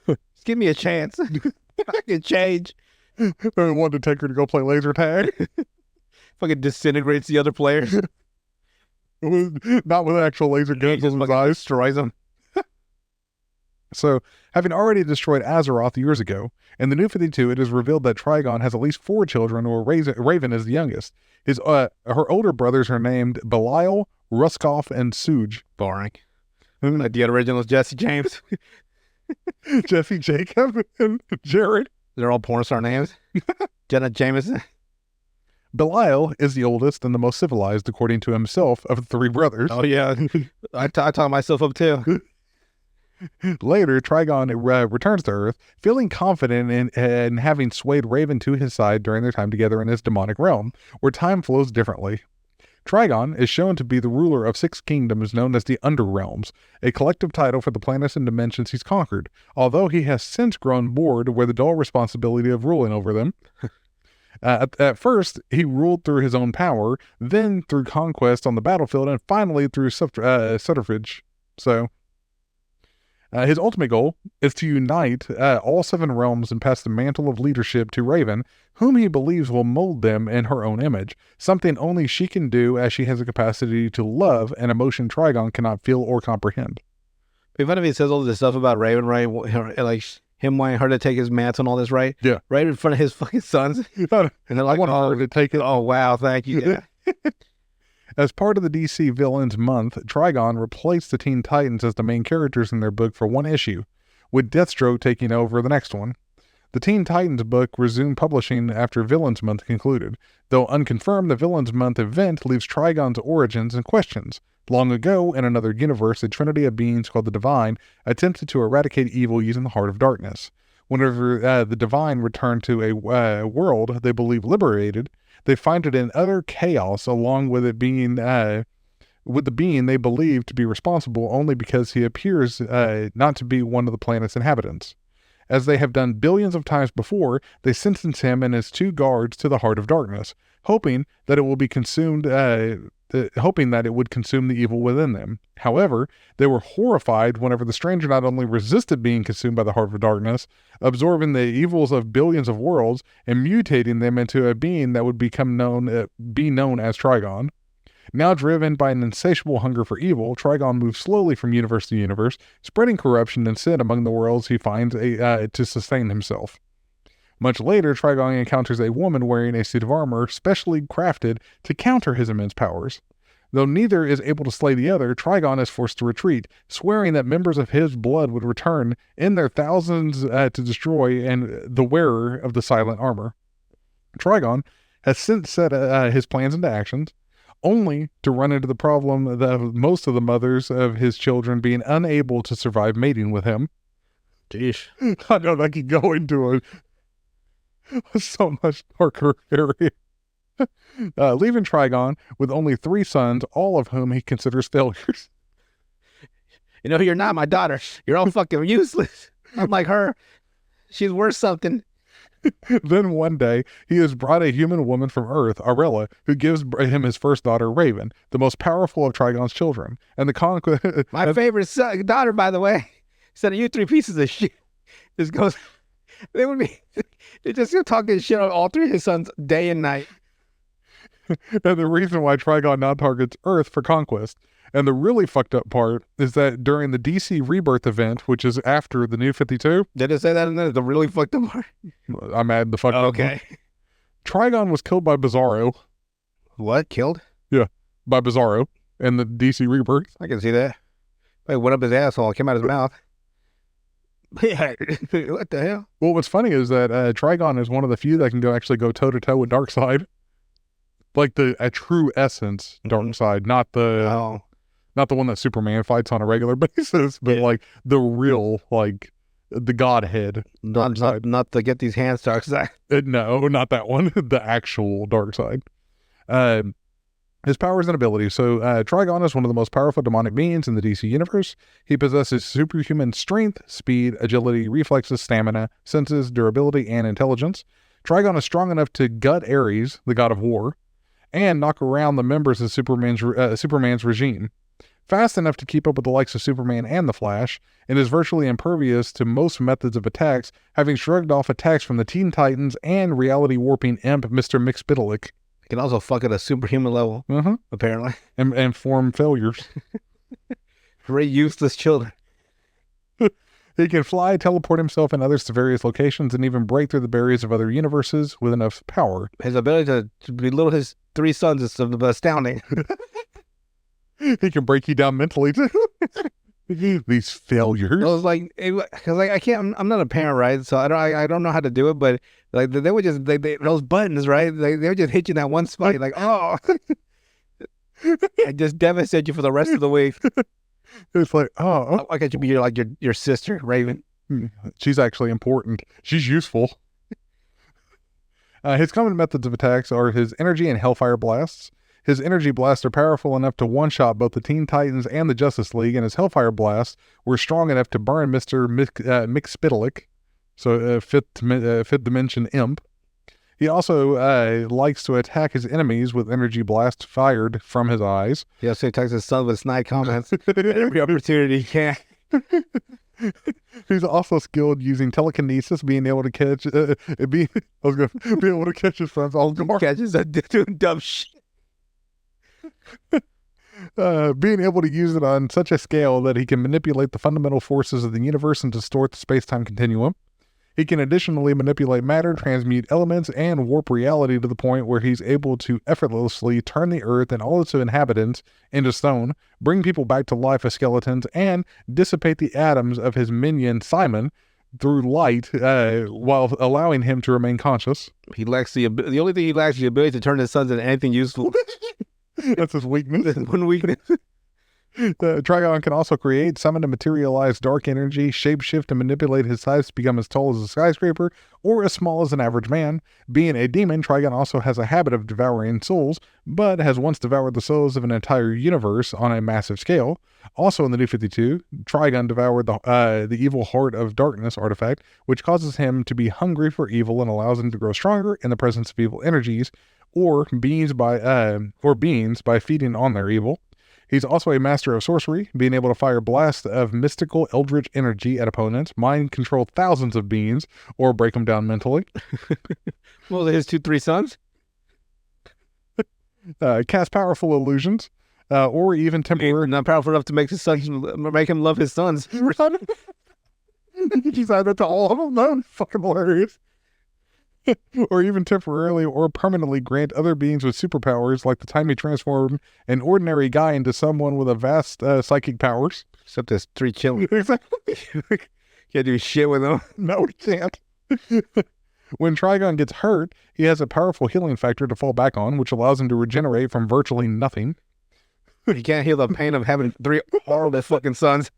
[SPEAKER 2] just give me a chance. I can change."
[SPEAKER 1] I wanted to take her to go play laser tag.
[SPEAKER 2] Fucking disintegrates the other players.
[SPEAKER 1] Not with actual laser guns in his eyes.
[SPEAKER 2] Destroys them.
[SPEAKER 1] So, having already destroyed Azeroth years ago, in the New 52, it is revealed that Trigon has at least 4 children, where Raven is the youngest. Her older brothers are named Belial, Ruskoff, and Suge.
[SPEAKER 2] Boring. Like the original Jesse James.
[SPEAKER 1] Jesse, Jacob, and Jared.
[SPEAKER 2] They're all porn star names. Jenna Jameson.
[SPEAKER 1] Belial is the oldest and the most civilized, according to himself, of the 3 brothers.
[SPEAKER 2] Oh, yeah. I talk myself up, too.
[SPEAKER 1] Later, Trigon returns to Earth, feeling confident in having swayed Raven to his side during their time together in his demonic realm, where time flows differently. Trigon is shown to be the ruler of 6 kingdoms known as the Underrealms, a collective title for the planets and dimensions he's conquered, although he has since grown bored with the dull responsibility of ruling over them. At first, he ruled through his own power, then through conquest on the battlefield, and finally through subterfuge. So, his ultimate goal is to unite all 7 realms and pass the mantle of leadership to Raven, whom he believes will mold them in her own image, something only she can do as she has a capacity to love, an emotion Trigon cannot feel or comprehend.
[SPEAKER 2] It'd be funny if he says all this stuff about Raven, right? Like him wanting her to take his mantle and all this, right?
[SPEAKER 1] Yeah.
[SPEAKER 2] Right in front of his fucking sons. And they're like,
[SPEAKER 1] I want her to take it.
[SPEAKER 2] "Oh, wow, thank you." Yeah.
[SPEAKER 1] As part of the DC Villains Month, Trigon replaced the Teen Titans as the main characters in their book for 1 issue, with Deathstroke taking over the next one. The Teen Titans book resumed publishing after Villains Month concluded, though unconfirmed, the Villains Month event leaves Trigon's origins in questions. Long ago, in another universe, a trinity of beings called the Divine attempted to eradicate evil using the Heart of Darkness. Whenever the Divine returned to a world they believe liberated, they find it in utter chaos, along with it being with the being they believe to be responsible only because he appears not to be one of the planet's inhabitants. As they have done billions of times before, they sentence him and his 2 guards to the Heart of Darkness, hoping that it will be consumed. Hoping that it would consume the evil within them. However, they were horrified whenever the stranger not only resisted being consumed by the Heart of Darkness, absorbing the evils of billions of worlds and mutating them into a being that would be known as Trigon. Now driven by an insatiable hunger for evil, Trigon moves slowly from universe to universe, spreading corruption and sin among the worlds he finds to sustain himself. Much later, Trigon encounters a woman wearing a suit of armor specially crafted to counter his immense powers. Though neither is able to slay the other, Trigon is forced to retreat, swearing that members of his blood would return in their thousands to destroy the wearer of the silent armor. Trigon has since set his plans into action, only to run into the problem of most of the mothers of his children being unable to survive mating with him.
[SPEAKER 2] Jeez.
[SPEAKER 1] I know that could go into a so much darker area. Leaving Trigon with only 3 sons, all of whom he considers failures.
[SPEAKER 2] You're not my daughter. You're all fucking useless. I'm like her. She's worth something.
[SPEAKER 1] Then one day, he has brought a human woman from Earth, Arella, who gives him his first daughter, Raven, the most powerful of Trigon's children. And the conquest...
[SPEAKER 2] My favorite daughter, by the way. Instead of you 3 pieces of shit. Just goes... They would be... They're just talking shit on all 3 of his sons day and night.
[SPEAKER 1] And the reason why Trigon now targets Earth for conquest. And the really fucked up part is that during the DC Rebirth event, which is after the New 52,
[SPEAKER 2] Did it say that in there? The really fucked up part?
[SPEAKER 1] I'm adding the fucked up
[SPEAKER 2] Okay.
[SPEAKER 1] part. Trigon was killed by Bizarro.
[SPEAKER 2] What? Killed?
[SPEAKER 1] By Bizarro in the DC Rebirth.
[SPEAKER 2] I can see that. Wait, went up his asshole, came out his mouth. Yeah, what the hell?
[SPEAKER 1] Well, what's funny is that Trigon is one of the few that can actually go toe to toe with Darkseid, like a true essence Darkseid, not the one that Superman fights on a regular basis, but like the real the Godhead.
[SPEAKER 2] Not to get these hands Darkseid.
[SPEAKER 1] No, not that one. The actual Darkseid. His powers and abilities. So Trigon is one of the most powerful demonic beings in the DC universe. He possesses superhuman strength, speed, agility, reflexes, stamina, senses, durability, and intelligence. Trigon is strong enough to gut Ares, the god of war, and knock around the members of Superman's regime. Fast enough to keep up with the likes of Superman and the Flash, and is virtually impervious to most methods of attacks, having shrugged off attacks from the Teen Titans and reality warping imp Mr. Mxyzptlk.
[SPEAKER 2] Can also fuck at a superhuman level, apparently.
[SPEAKER 1] And form failures.
[SPEAKER 2] Very useless children.
[SPEAKER 1] He can fly, teleport himself and others to various locations, and even break through the barriers of other universes with enough power.
[SPEAKER 2] His ability to belittle his 3 sons is astounding.
[SPEAKER 1] He can break you down mentally too. These failures.
[SPEAKER 2] I was like, because I can't. I'm not a parent, right? So I don't know how to do it. But like they would just those buttons, right? They would just hit you in that one spot. You're like, oh, I just devastate you for the rest of the week.
[SPEAKER 1] It's like, oh,
[SPEAKER 2] I got you be your sister, Raven.
[SPEAKER 1] She's actually important. She's useful. His common methods of attacks are his energy and Hellfire blasts. His energy blasts are powerful enough to one-shot both the Teen Titans and the Justice League, and his Hellfire blasts were strong enough to burn Mr. Mxyzptlk, so fifth dimension imp. He also likes to attack his enemies with energy blasts fired from his eyes.
[SPEAKER 2] He also attacks his son with snide comments every opportunity he can.
[SPEAKER 1] He's also skilled using telekinesis, being able to catch be able to catch his friends all guard.
[SPEAKER 2] Catches that doing dumb shit.
[SPEAKER 1] Being able to use it on such a scale that he can manipulate the fundamental forces of the universe and distort the space-time continuum. He can additionally manipulate matter, transmute elements, and warp reality to the point where he's able to effortlessly turn the Earth and all its inhabitants into stone, bring people back to life as skeletons, and dissipate the atoms of his minion Simon through light while allowing him to remain conscious.
[SPEAKER 2] He lacks the only thing he lacks is the ability to turn his sons into anything useful.
[SPEAKER 1] That's his weakness.
[SPEAKER 2] That's one weakness.
[SPEAKER 1] Trigon can also create, summon, and materialize dark energy, shapeshift, and manipulate his size to become as tall as a skyscraper or as small as an average man. Being a demon, Trigon also has a habit of devouring souls, but has once devoured the souls of an entire universe on a massive scale. Also in the New 52, Trigon devoured the evil Heart of Darkness artifact, which causes him to be hungry for evil and allows him to grow stronger in the presence of evil energies, or beings by feeding on their evil. He's also a master of sorcery, being able to fire blasts of mystical eldritch energy at opponents, mind control thousands of beings, or break them down mentally.
[SPEAKER 2] Well, his 3 sons?
[SPEAKER 1] Cast powerful illusions, or even temporary...
[SPEAKER 2] Not powerful enough to make him love his sons.
[SPEAKER 1] He's added to all of them? No, fucking hilarious. Or even temporarily or permanently grant other beings with superpowers, like the time he transformed an ordinary guy into someone with a vast psychic powers.
[SPEAKER 2] Except there's 3 children.
[SPEAKER 1] Exactly.
[SPEAKER 2] Can't do shit with them.
[SPEAKER 1] No, he can't. When Trigon gets hurt, he has a powerful healing factor to fall back on, which allows him to regenerate from virtually nothing.
[SPEAKER 2] He can't heal the pain of having 3 horrible fucking sons.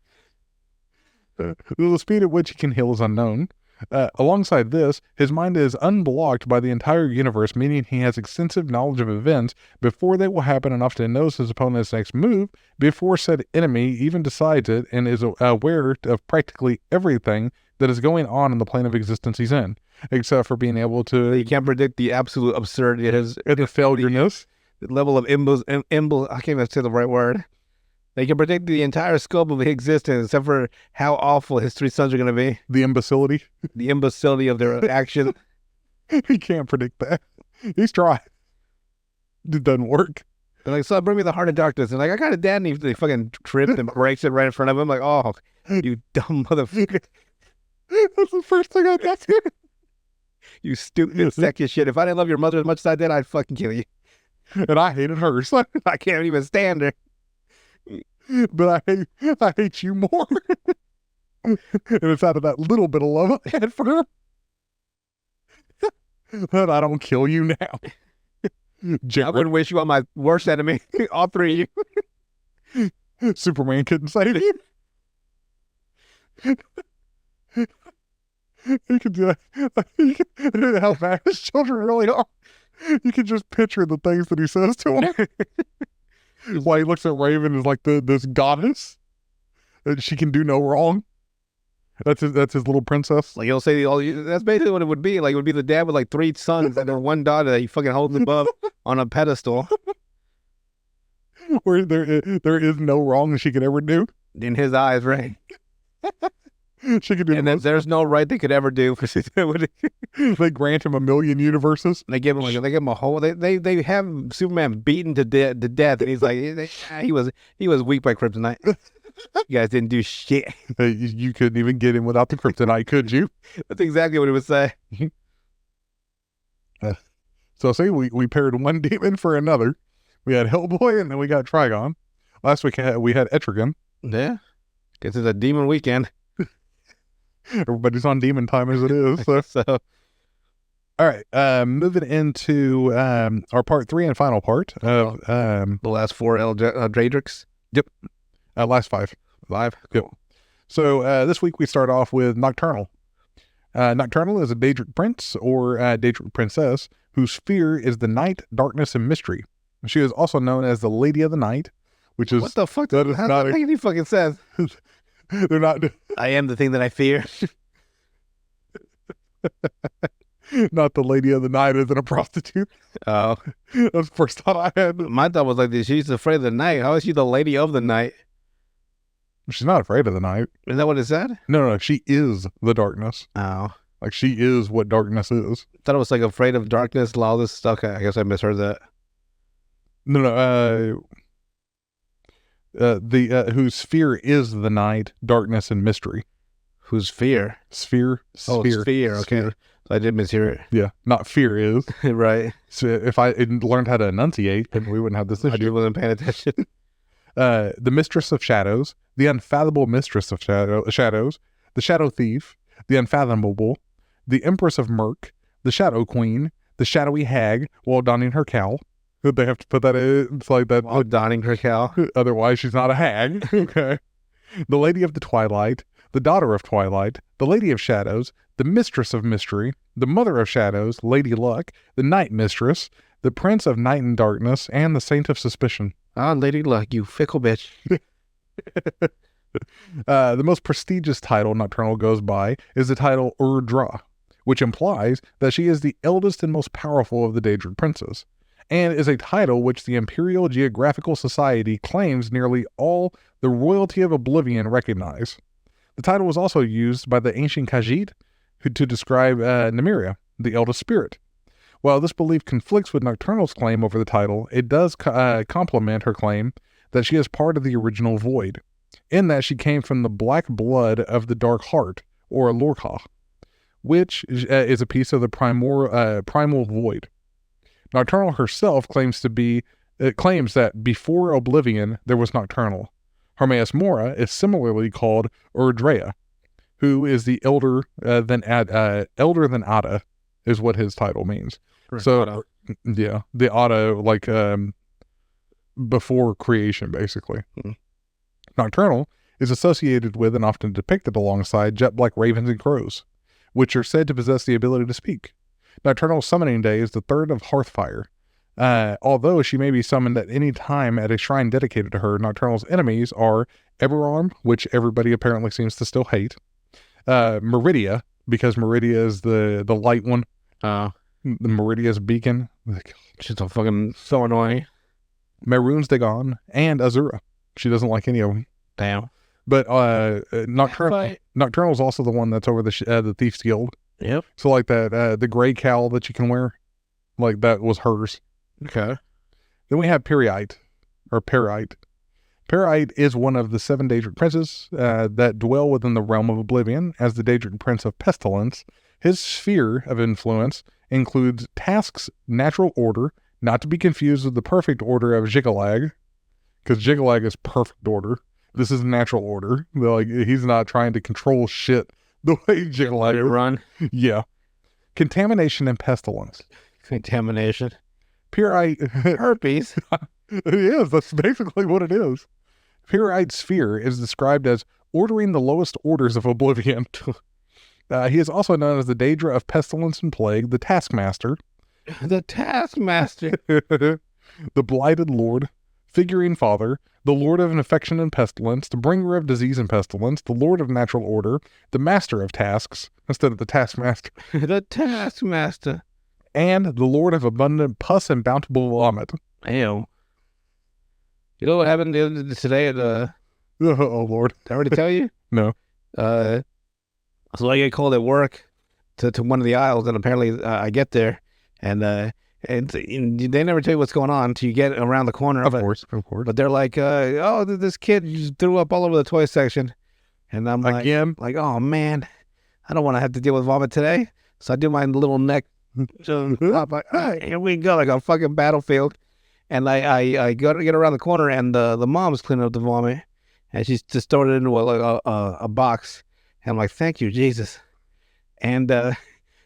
[SPEAKER 1] The speed at which he can heal is unknown. Alongside this, his mind is unblocked by the entire universe, meaning he has extensive knowledge of events before they will happen and often knows his opponent's next move before said enemy even decides it, and is aware of practically everything that is going on in the plane of existence he's in, except for being able to...
[SPEAKER 2] You can't predict the absolute absurdity of his...
[SPEAKER 1] The failureness.
[SPEAKER 2] The level of I can't even say the right word. They can predict the entire scope of existence, except for how awful his 3 sons are going to be.
[SPEAKER 1] The imbecility.
[SPEAKER 2] The imbecility of their action.
[SPEAKER 1] He can't predict that. He's tried. It doesn't work.
[SPEAKER 2] They're like, son, bring me the Heart of Darkness. And like, I got a dad, and they fucking tripped and breaks it right in front of him. Like, oh, you dumb motherfucker.
[SPEAKER 1] That's the first thing I got to.
[SPEAKER 2] You stupid sack of shit. If I didn't love your mother as much as I did, I'd fucking kill you.
[SPEAKER 1] And I hated her, so
[SPEAKER 2] I can't even stand her.
[SPEAKER 1] but I hate you more. And it's out of that little bit of love I had for her that I don't kill you now.
[SPEAKER 2] I
[SPEAKER 1] Jared,
[SPEAKER 2] wouldn't wish you on my worst enemy. All three of you.
[SPEAKER 1] Superman couldn't save you. You could do that. How bad his children really are. You can just picture the things that he says to him. Why he looks at Raven as like this goddess, and she can do no wrong. That's his little princess.
[SPEAKER 2] Like, he'll say, that's basically what it would be. Like, it would be the dad with like 3 sons and then 1 daughter that he fucking holds above on a pedestal.
[SPEAKER 1] Where there is no wrong she could ever do.
[SPEAKER 2] In his eyes, right?
[SPEAKER 1] She could do
[SPEAKER 2] And then there's no right they could ever do.
[SPEAKER 1] They grant him 1,000,000 universes.
[SPEAKER 2] They give him a whole. They have Superman beaten to death, and he's like, he was weak by kryptonite. You guys didn't do shit.
[SPEAKER 1] You couldn't even get him without the kryptonite, could you?
[SPEAKER 2] That's exactly what he would say.
[SPEAKER 1] So see, we paired one demon for another. We had Hellboy, and then we got Trigon. Last week we had Etrigan.
[SPEAKER 2] Yeah, guess it's a demon weekend.
[SPEAKER 1] Everybody's on demon time as it is. So. All right, moving into our part 3 and final part of
[SPEAKER 2] the last 4 Draedricks.
[SPEAKER 1] Yep, last 5.
[SPEAKER 2] Live.
[SPEAKER 1] Yep. So this week we start off with Nocturnal. Nocturnal is a Daedric prince or Daedric princess whose fear is the night, darkness, and mystery. She is also known as the Lady of the Night, which is
[SPEAKER 2] what the fuck?
[SPEAKER 1] That is not.
[SPEAKER 2] He fucking says.
[SPEAKER 1] They're not.
[SPEAKER 2] I am the thing that I fear.
[SPEAKER 1] Not the Lady of the Night isn't a prostitute.
[SPEAKER 2] Oh,
[SPEAKER 1] That's the first thought I had.
[SPEAKER 2] my thought was like, she's afraid of the night. How is she the Lady of the Night?
[SPEAKER 1] She's not afraid of the night.
[SPEAKER 2] Is that what it said?
[SPEAKER 1] No, she is the darkness.
[SPEAKER 2] Oh,
[SPEAKER 1] Like she is what darkness is.
[SPEAKER 2] I thought it was like afraid of darkness, all this stuff. I guess I misheard that.
[SPEAKER 1] No. Whose fear is the night, darkness, and mystery.
[SPEAKER 2] Whose fear?
[SPEAKER 1] Sphere.
[SPEAKER 2] Oh, sphere. Okay.
[SPEAKER 1] Sphere.
[SPEAKER 2] I did mishear it.
[SPEAKER 1] Yeah, not fear is.
[SPEAKER 2] Right.
[SPEAKER 1] So if I had learned how to enunciate, then we wouldn't have this
[SPEAKER 2] I
[SPEAKER 1] issue.
[SPEAKER 2] just wasn't paying attention.
[SPEAKER 1] The Mistress of Shadows, the Unfathomable Mistress of Shadows, the Shadow Thief, the Unfathomable, the Empress of Murk, the Shadow Queen, the Shadowy Hag, while donning her cowl. They have to put that in. It's like that.
[SPEAKER 2] Oh, donning her cowl.
[SPEAKER 1] Otherwise, she's not a hag. Okay. The Lady of the Twilight, the Daughter of Twilight, the Lady of Shadows, the Mistress of Mystery, the Mother of Shadows, Lady Luck, the Night Mistress, the Prince of Night and Darkness, and the Saint of Suspicion.
[SPEAKER 2] Ah, Lady Luck, you fickle bitch.
[SPEAKER 1] The most prestigious title Nocturnal goes by is the title Urdra, which implies that she is the eldest and most powerful of the Daedric princes, and is a title which the Imperial Geographical Society claims nearly all the royalty of Oblivion recognize. The title was also used by the ancient Khajiit to describe Nymeria, the eldest spirit. While this belief conflicts with Nocturnal's claim over the title, it does complement her claim that she is part of the original Void, in that she came from the black blood of the Dark Heart, or Lorca, which is a piece of the primal Void. Nocturnal herself claims that before Oblivion there was Nocturnal. Hermaeus Mora is similarly called Urdrea, who is the elder than Ada, is what his title means. So, yeah, the Ada, like before creation, basically. Nocturnal is associated with and often depicted alongside jet black ravens and crows, which are said to possess the ability to speak. Nocturnal's summoning day is the 3rd of Hearthfire. Although she may be summoned at any time at a shrine dedicated to her, Nocturnal's enemies are Eberron, which everybody apparently seems to still hate, Meridia, because Meridia is the light one, the Meridia's beacon.
[SPEAKER 2] She's so annoying.
[SPEAKER 1] Mehrunes Dagon, and Azura. She doesn't like any of them.
[SPEAKER 2] Damn.
[SPEAKER 1] But Nocturnal's also the one that's over the Thief's Guild.
[SPEAKER 2] Yep.
[SPEAKER 1] So like that, the gray cowl that you can wear, like that was hers.
[SPEAKER 2] Okay.
[SPEAKER 1] Then we have Periite, or Perite. Perite is one of the 7 Daedric princes that dwell within the realm of Oblivion as the Daedric Prince of Pestilence. His sphere of influence includes Task's natural order, not to be confused with the perfect order of Jyggalag, because Jyggalag is perfect order. This is natural order. Like, he's not trying to control shit the way Jyggalag is.
[SPEAKER 2] Run.
[SPEAKER 1] Yeah. Contamination and pestilence.
[SPEAKER 2] Contamination.
[SPEAKER 1] Perite.
[SPEAKER 2] Herpes.
[SPEAKER 1] It is. That's basically what it is. Perite's sphere is described as ordering the lowest orders of Oblivion. He is also known as the Daedra of Pestilence and Plague, the Taskmaster,
[SPEAKER 2] The Taskmaster.
[SPEAKER 1] the Blighted Lord, Figurine Father, the Lord of Infection and Pestilence, the Bringer of Disease and Pestilence, the Lord of Natural Order, the Master of Tasks, instead of the Taskmaster,
[SPEAKER 2] The Taskmaster.
[SPEAKER 1] and the Lord of Abundant Pus and Bountiful Vomit.
[SPEAKER 2] Ew. You know what happened today at
[SPEAKER 1] Oh, Lord.
[SPEAKER 2] did I already tell you?
[SPEAKER 1] No.
[SPEAKER 2] So I get called at work to one of the aisles, and apparently I get there, and they never tell you what's going on until you get around the corner.
[SPEAKER 1] Of course.
[SPEAKER 2] But they're like, oh, this kid just threw up all over the toy section. And I'm
[SPEAKER 1] Again?
[SPEAKER 2] like, oh, man, I don't want to have to deal with vomit today. So I do my little neck. Here we go, like a fucking battlefield. And I go to get around the corner, and the mom's cleaning up the vomit. And she's just throwing it into a box. And I'm like, thank you, Jesus. And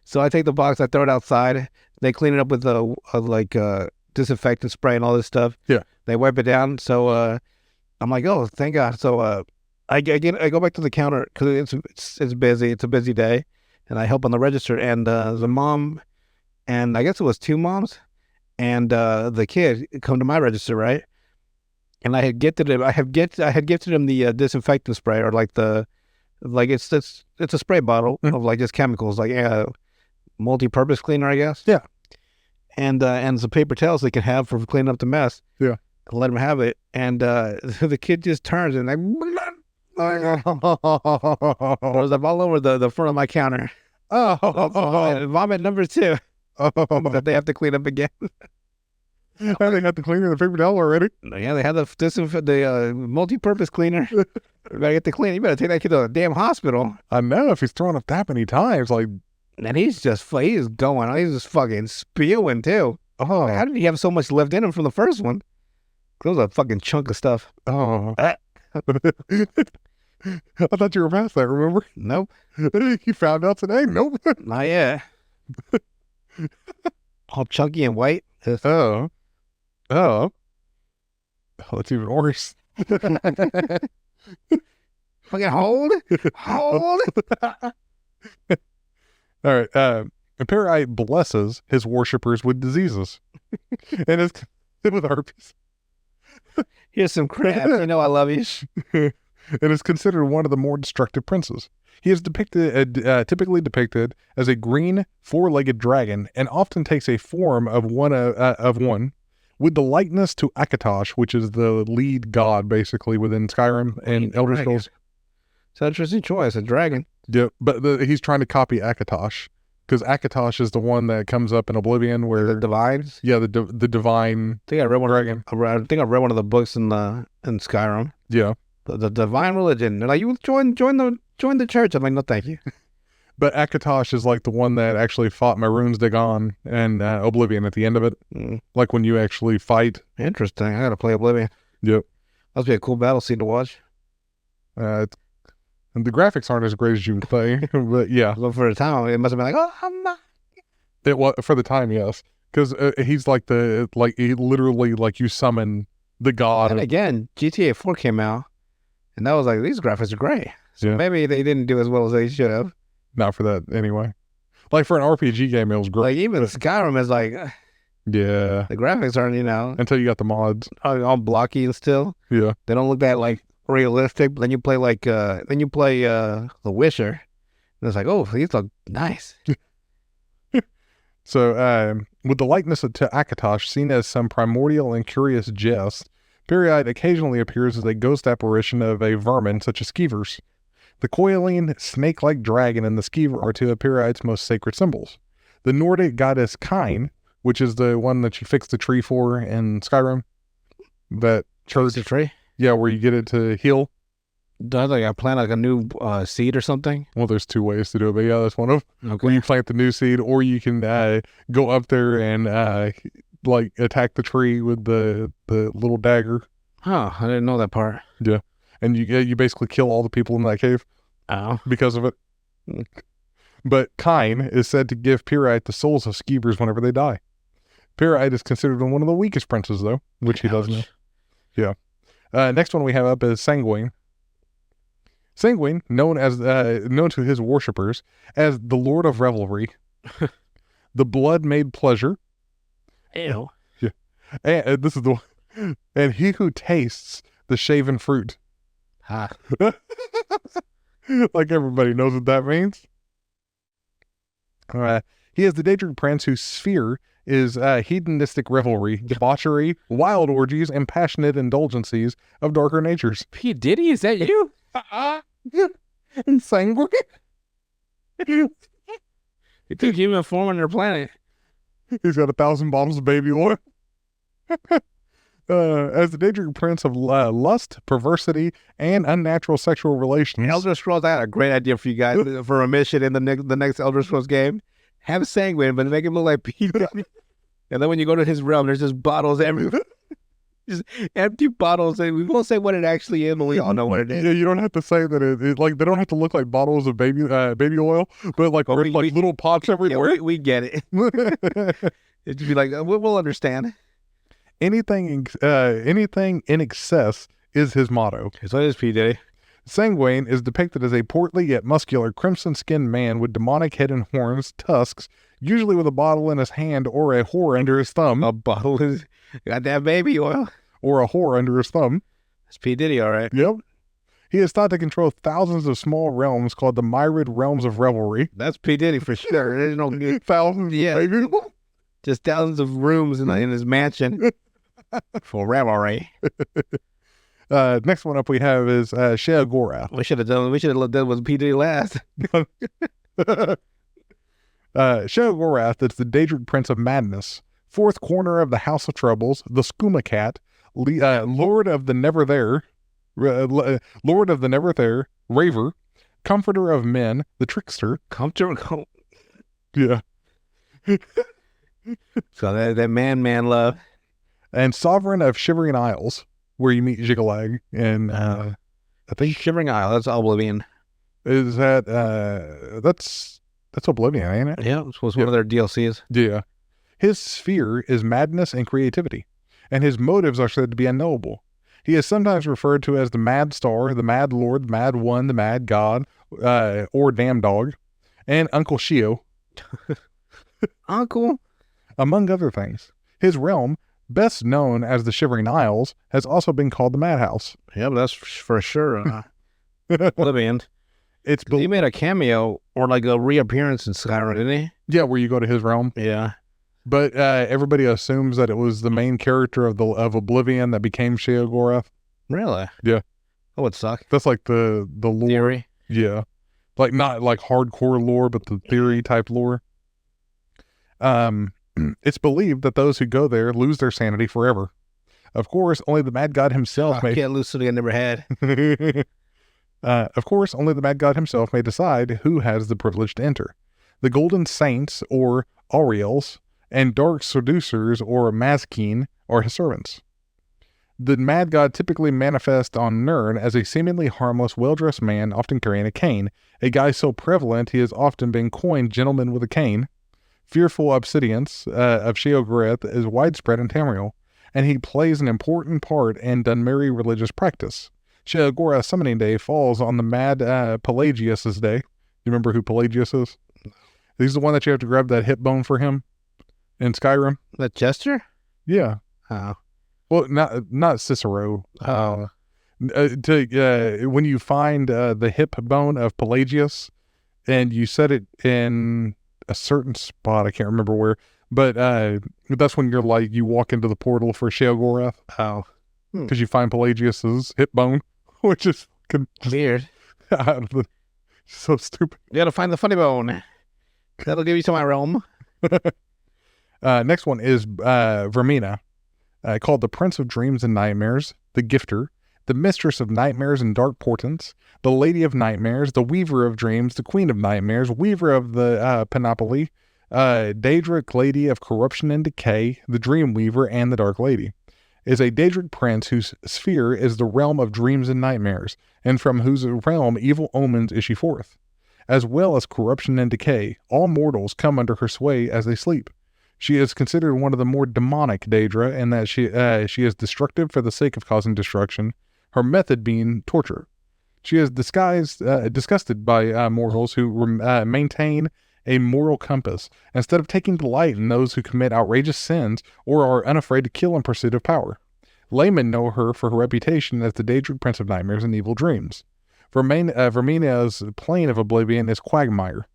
[SPEAKER 2] so I take the box, I throw it outside. They clean it up with disinfectant spray and all this stuff.
[SPEAKER 1] Yeah.
[SPEAKER 2] They wipe it down. So I'm like, oh, thank God. So I go back to the counter because it's busy. It's a busy day, and I help on the register. And the mom, and I guess it was 2 moms, and the kid come to my register, right? And I had gifted him. I had gifted him the disinfectant spray, or it's a spray bottle of like just chemicals, like multi-purpose cleaner, I guess.
[SPEAKER 1] Yeah.
[SPEAKER 2] And some paper towels they can have for cleaning up the mess.
[SPEAKER 1] Yeah.
[SPEAKER 2] Let him have it, and the kid just turns and throws up all over the front of my counter. And vomit number 2 that they have to clean up again.
[SPEAKER 1] They got the cleaner, the paper towel already.
[SPEAKER 2] Yeah, they had the multi-purpose cleaner. You gotta get the cleaner. You better take that kid to a damn hospital.
[SPEAKER 1] I know, if he's thrown up that many times, like,
[SPEAKER 2] And he's just going. He's just fucking spewing too.
[SPEAKER 1] oh,
[SPEAKER 2] How did he have so much left in him from the first one? That was a fucking chunk of stuff.
[SPEAKER 1] oh. I thought you were past that, remember?
[SPEAKER 2] Nope,
[SPEAKER 1] You found out today? Nope.
[SPEAKER 2] not yet. All chunky and white.
[SPEAKER 1] Oh. Oh. Oh, that's even worse.
[SPEAKER 2] Fucking hold.
[SPEAKER 1] All right. Perite blesses his worshippers with diseases. And it's with herpes.
[SPEAKER 2] Here's some crap. You know I love you.
[SPEAKER 1] And is considered one of the more destructive princes. He is typically depicted as a green, 4-legged dragon, and often takes a form of one, with the likeness to Akatosh, which is the lead god, basically, within Skyrim and Elder Scrolls.
[SPEAKER 2] It's an interesting choice, a dragon.
[SPEAKER 1] Yeah, but he's trying to copy Akatosh, because Akatosh is the one that comes up in Oblivion, where
[SPEAKER 2] The divines.
[SPEAKER 1] yeah, the divine
[SPEAKER 2] I think I read one.
[SPEAKER 1] dragon.
[SPEAKER 2] I think I read one of the books in Skyrim.
[SPEAKER 1] Yeah,
[SPEAKER 2] The divine religion. They're like, you join the church. I'm like, no, thank you.
[SPEAKER 1] but Akatosh is like the one that actually fought Maroon's Dagon and Oblivion at the end of it. Like when you actually fight.
[SPEAKER 2] Interesting. I gotta play Oblivion.
[SPEAKER 1] Yep.
[SPEAKER 2] Must be a cool battle scene to watch.
[SPEAKER 1] And the graphics aren't as great as you would think, but yeah,
[SPEAKER 2] But for the time, it must have been like, oh, I'm not.
[SPEAKER 1] it was for the time, yes, because he's he literally like you summon the god.
[SPEAKER 2] And again, GTA 4 came out, and that was like, these graphics are great. So
[SPEAKER 1] Yeah.
[SPEAKER 2] maybe they didn't do as well as they should have.
[SPEAKER 1] Not for that anyway. Like for an RPG game, it was great.
[SPEAKER 2] Like even Skyrim is like,
[SPEAKER 1] Yeah,
[SPEAKER 2] the graphics aren't,
[SPEAKER 1] until you got the mods.
[SPEAKER 2] all blocky and still.
[SPEAKER 1] Yeah,
[SPEAKER 2] They don't look that like realistic. But then you play The Witcher, and it's like, oh, these look nice.
[SPEAKER 1] so with the likeness to Akatosh seen as some primordial and curious jest, Perite occasionally appears as a ghost apparition of a vermin such as skeevers. The coiling, snake-like dragon and the skeever are two of Perite's most sacred symbols. The Nordic goddess Kine, which is the one that you fix the tree for in Skyrim. That
[SPEAKER 2] Chose the tree.
[SPEAKER 1] yeah, where you get it to heal.
[SPEAKER 2] Do I like I plant like a new seed or something?
[SPEAKER 1] Well, there's two ways to do it, but yeah, that's one of them. When you plant the new seed, or you can go up there and like attack the tree with the little dagger,
[SPEAKER 2] Oh, I didn't know that part.
[SPEAKER 1] and you basically kill all the people in that cave
[SPEAKER 2] Oh.
[SPEAKER 1] because of it. But Kine is said to give Pyrite the souls of skeevers whenever they die. Pyrite is considered one of the weakest princes, though, which he doesn't know. Yeah. Next one we have up is Sanguine. Sanguine, known to his worshippers as the Lord of Revelry, the blood made pleasure,
[SPEAKER 2] Ew.
[SPEAKER 1] and this is the one, and he who tastes the shaven fruit.
[SPEAKER 2] Ha.
[SPEAKER 1] Like everybody knows what that means. He is the Daedric prince whose sphere is hedonistic revelry, debauchery, wild orgies, and passionate indulgences of darker natures.
[SPEAKER 2] P. Diddy, is that you?
[SPEAKER 1] Sanguine.
[SPEAKER 2] You took human form on their planet.
[SPEAKER 1] He's got 1,000 bottles of baby oil. As the Daedric prince of lust, perversity, and unnatural sexual relations.
[SPEAKER 2] Elder Scrolls, I had a great idea for you guys for a mission in the next Elder Scrolls game. Have Sanguine, but make him look like P. Diddy. And then when you go to his realm, there's just bottles everywhere. Just empty bottles. And we won't say what it actually is, but we all know what it is.
[SPEAKER 1] Yeah, you don't have to say that it like they don't have to look like bottles of baby oil, but like little pots everywhere.
[SPEAKER 2] Yeah, we get it. It'd be like, we'll understand.
[SPEAKER 1] Anything in excess is his motto.
[SPEAKER 2] So it is P. Diddy.
[SPEAKER 1] Sanguine is depicted as a portly yet muscular crimson-skinned man with demonic head and horns, tusks, usually with a bottle in his hand or a whore under his thumb.
[SPEAKER 2] A bottle is got that baby oil.
[SPEAKER 1] Or a whore under his thumb.
[SPEAKER 2] It's P. Diddy, all right.
[SPEAKER 1] Yep. He is thought to control thousands of small realms called the Myrid Realms of Revelry.
[SPEAKER 2] That's P. Diddy for sure. There's no
[SPEAKER 1] Thousands,
[SPEAKER 2] Yeah.
[SPEAKER 1] baby.
[SPEAKER 2] just thousands of rooms in his mansion for revelry.
[SPEAKER 1] Next one up we have is Sheogorath.
[SPEAKER 2] We should have done with P. Diddy last.
[SPEAKER 1] Sheogorath is the Daedric Prince of Madness, fourth corner of the House of Troubles, the Skooma Cat, Lord of the Never There, Raver, Comforter of Men, the Trickster. Yeah.
[SPEAKER 2] So that man love.
[SPEAKER 1] And Sovereign of Shivering Isles, where you meet Jiggalag. And I think
[SPEAKER 2] Shivering Isle, that's Oblivion.
[SPEAKER 1] is that that's Oblivion, ain't it?
[SPEAKER 2] Yeah, it was one of their DLCs.
[SPEAKER 1] Yeah. His sphere is madness and creativity, and his motives are said to be unknowable. He is sometimes referred to as the Mad Star, the Mad Lord, the Mad One, the Mad God, or Damn Dog, and Uncle Shio,
[SPEAKER 2] Uncle.
[SPEAKER 1] among other things. His realm, best known as the Shivering Isles, has also been called the Madhouse.
[SPEAKER 2] Yeah, but that's for sure. Oblivion.
[SPEAKER 1] It's
[SPEAKER 2] He made a cameo or like a reappearance in Skyrim, didn't he?
[SPEAKER 1] yeah, where you go to his realm.
[SPEAKER 2] Yeah.
[SPEAKER 1] But everybody assumes that it was the main character of Oblivion that became Sheogorath.
[SPEAKER 2] Really?
[SPEAKER 1] Yeah.
[SPEAKER 2] That would suck.
[SPEAKER 1] That's like the lore.
[SPEAKER 2] Theory.
[SPEAKER 1] Yeah. Like not like hardcore lore, but the theory type lore. It's believed that those who go there lose their sanity forever. Of course, only the Mad God himself
[SPEAKER 2] I can't lose something I never had.
[SPEAKER 1] Of course, only the Mad God himself may decide who has the privilege to enter. The Golden Saints, or Auriels, and Dark Seducers, or Mazkeen, are his servants. The Mad God typically manifests on Nirn as a seemingly harmless, well-dressed man, often carrying a cane, a guy so prevalent he has often been coined Gentleman with a Cane. Fearful obsidiance of Sheogorath is widespread in Tamriel, and he plays an important part in Dunmeri religious practice. Sheogorath's summoning day falls on the Mad Pelagius's day. You remember who Pelagius is? He's the one that you have to grab that hip bone for him in Skyrim.
[SPEAKER 2] The Jester?
[SPEAKER 1] Yeah.
[SPEAKER 2] Oh.
[SPEAKER 1] Well, not Cicero.
[SPEAKER 2] Oh.
[SPEAKER 1] When you find the hip bone of Pelagius, and you set it in a certain spot, I can't remember where, but that's when you're like you walk into the portal for Sheogorath.
[SPEAKER 2] Oh.
[SPEAKER 1] Because you find Pelagius's hip bone, which is
[SPEAKER 2] Weird.
[SPEAKER 1] so stupid.
[SPEAKER 2] You gotta find the funny bone. That'll give you to my realm.
[SPEAKER 1] Next one is Vermina, called the Prince of Dreams and Nightmares, the Gifter, the Mistress of Nightmares and Dark Portents, the Lady of Nightmares, the Weaver of Dreams, the Queen of Nightmares, Weaver of the Panoply, Daedric Lady of Corruption and Decay, the Dream Weaver, and the Dark Lady. Is a Daedric prince whose sphere is the realm of dreams and nightmares, and from whose realm evil omens issue forth. As well as corruption and decay, all mortals come under her sway as they sleep. She is considered one of the more demonic Daedra in that she is destructive for the sake of causing destruction, her method being torture. She is disgusted by mortals who maintain a moral compass, instead of taking delight in those who commit outrageous sins or are unafraid to kill in pursuit of power. Laymen know her for her reputation as the Daedric Prince of Nightmares and Evil Dreams. Vermina's plane of oblivion is Quagmire.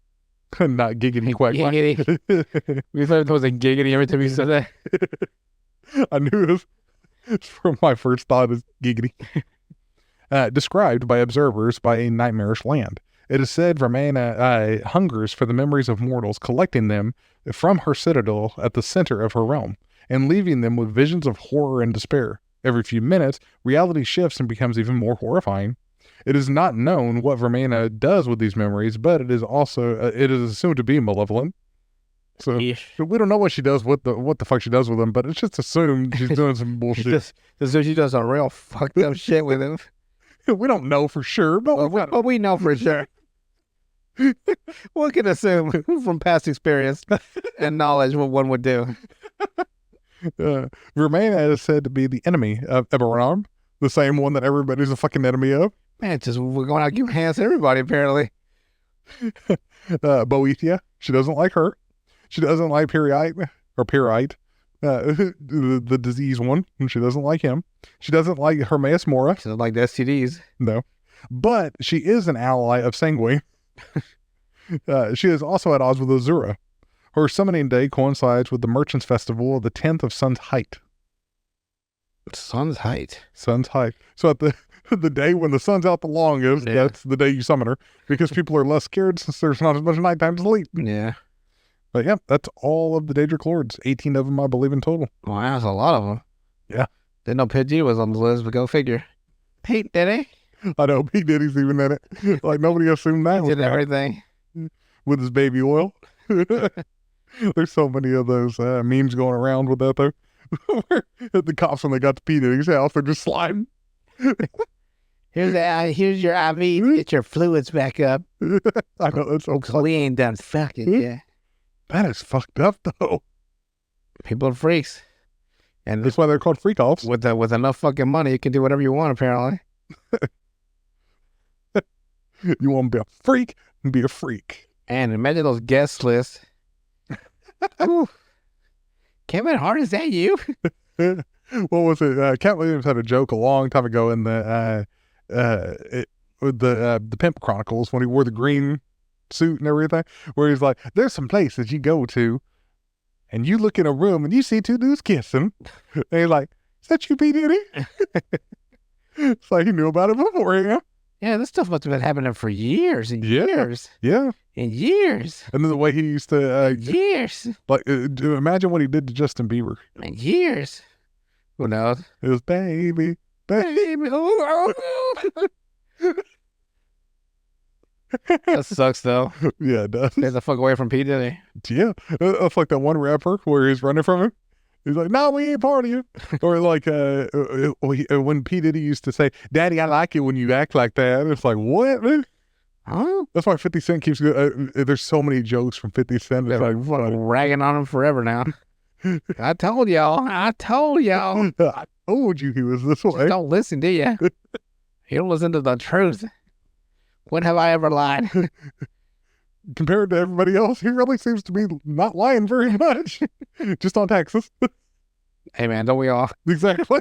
[SPEAKER 1] Not Giggity Quagmire.
[SPEAKER 2] Giggity. We thought it was a giggity every time you said that.
[SPEAKER 1] I knew it was from my first thought is Giggity. Described by observers by a nightmarish land. It is said Vermina hungers for the memories of mortals, collecting them from her citadel at the center of her realm, and leaving them with visions of horror and despair. Every few minutes, reality shifts and becomes even more horrifying. It is not known what Vermina does with these memories, but it is assumed to be malevolent. So we don't know what she does, what the fuck she does with them, but it's just assumed she's doing some bullshit.
[SPEAKER 2] She does some real fucked up shit with him.
[SPEAKER 1] We don't know for sure, but
[SPEAKER 2] we know for sure. One can assume from past experience and knowledge what one would do.
[SPEAKER 1] Vermina is said to be the enemy of Eberron, the same one that everybody's a fucking enemy of.
[SPEAKER 2] Man, we're going out giving hands to everybody, apparently.
[SPEAKER 1] Boethia, she doesn't like her. She doesn't like Pyrite, the disease one. She doesn't like him. She doesn't like Hermaeus Mora.
[SPEAKER 2] She doesn't like the STDs.
[SPEAKER 1] No. But she is an ally of Sanguine. She is also at odds with Azura. Her summoning day coincides with the Merchants' Festival of the 10th of Sun's Height.
[SPEAKER 2] Sun's Height?
[SPEAKER 1] Sun's Height. So at the day when the sun's out the longest, that's the day you summon her, because people are less scared since there's not as much nighttime sleep.
[SPEAKER 2] Yeah.
[SPEAKER 1] But yeah, that's all of the Daedric Lords. 18 of them, I believe, in total.
[SPEAKER 2] Wow, that's a lot of them.
[SPEAKER 1] Yeah.
[SPEAKER 2] Didn't know Pidgey was on the list, but go figure. Pete Diddy?
[SPEAKER 1] I know, Pete Diddy's even in it. Like, nobody assumed that.
[SPEAKER 2] He did everything.
[SPEAKER 1] With his baby oil. There's so many of those memes going around with that, though. The cops, when they got to Pete Diddy's house, they're just sliding.
[SPEAKER 2] Here's your IV. Get your fluids back up.
[SPEAKER 1] I know, that's so funny.
[SPEAKER 2] We ain't done fucking yet.
[SPEAKER 1] That is fucked up, though.
[SPEAKER 2] People are freaks. And
[SPEAKER 1] that's why they're called freak offs.
[SPEAKER 2] With enough fucking money, you can do whatever you want, apparently.
[SPEAKER 1] You want to be a freak? Be a freak.
[SPEAKER 2] And imagine those guest lists. Kevin Hart, is that you?
[SPEAKER 1] What was it? Cat Williams had a joke a long time ago in with the Pimp Chronicles when he wore the green suit and everything, where he's like, there's some places you go to and you look in a room and you see two dudes kissing. And he's like, is that you, P. Diddy? It's like he knew about it beforehand.
[SPEAKER 2] Yeah, this stuff must have been happening for years and years.
[SPEAKER 1] Yeah.
[SPEAKER 2] And years.
[SPEAKER 1] And then the way he used to...
[SPEAKER 2] years.
[SPEAKER 1] Like, imagine what he did to Justin Bieber.
[SPEAKER 2] And years. Who knows?
[SPEAKER 1] It was baby.
[SPEAKER 2] That sucks, though.
[SPEAKER 1] Yeah, it does.
[SPEAKER 2] Stay the fuck away from P. Diddy.
[SPEAKER 1] Yeah. That's like that one rapper where he's running from him. He's like, no, we ain't part of you. Or like when P. Diddy used to say, Daddy, I like it when you act like that. It's like, what, man?
[SPEAKER 2] Huh?
[SPEAKER 1] That's why 50 Cent keeps there's so many jokes from 50 Cent. It's like
[SPEAKER 2] ragging on him forever now. I told y'all. I told you
[SPEAKER 1] he was this way.
[SPEAKER 2] Just don't listen, do you? You don't listen to the truth. When have I ever lied?
[SPEAKER 1] Compared to everybody else, he really seems to be not lying very much. Just on taxes.
[SPEAKER 2] Hey, man, don't we all?
[SPEAKER 1] Exactly.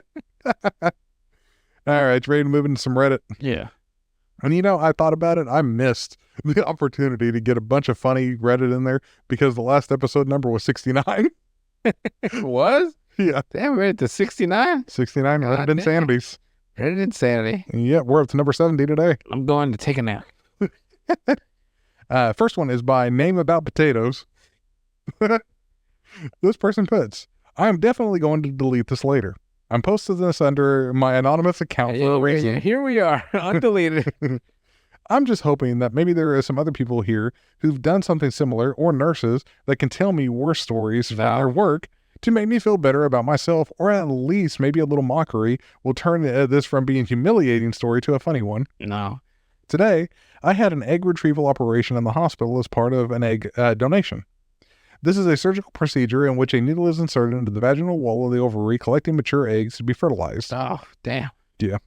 [SPEAKER 1] All right, ready to move into some Reddit?
[SPEAKER 2] Yeah.
[SPEAKER 1] And I thought about it. I missed the opportunity to get a bunch of funny Reddit in there because the last episode number was 69.
[SPEAKER 2] Was?
[SPEAKER 1] Yeah.
[SPEAKER 2] Damn, we made it to 69?
[SPEAKER 1] 69 Reddit Insanities.
[SPEAKER 2] Reddit Insanity.
[SPEAKER 1] Yeah, we're up to number 70 today.
[SPEAKER 2] I'm going to take a nap.
[SPEAKER 1] First one is by Name About Potatoes. This person puts, I am definitely going to delete this later. I'm posting this under my anonymous account for a reason.
[SPEAKER 2] Here we are, undeleted.
[SPEAKER 1] I'm just hoping that maybe there are some other people here who've done something similar, or nurses that can tell me worse stories from their work to make me feel better about myself, or at least maybe a little mockery will turn this from being a humiliating story to a funny one.
[SPEAKER 2] No.
[SPEAKER 1] Today, I had an egg retrieval operation in the hospital as part of an egg donation. This is a surgical procedure in which a needle is inserted into the vaginal wall of the ovary, collecting mature eggs to be fertilized.
[SPEAKER 2] Oh, damn.
[SPEAKER 1] The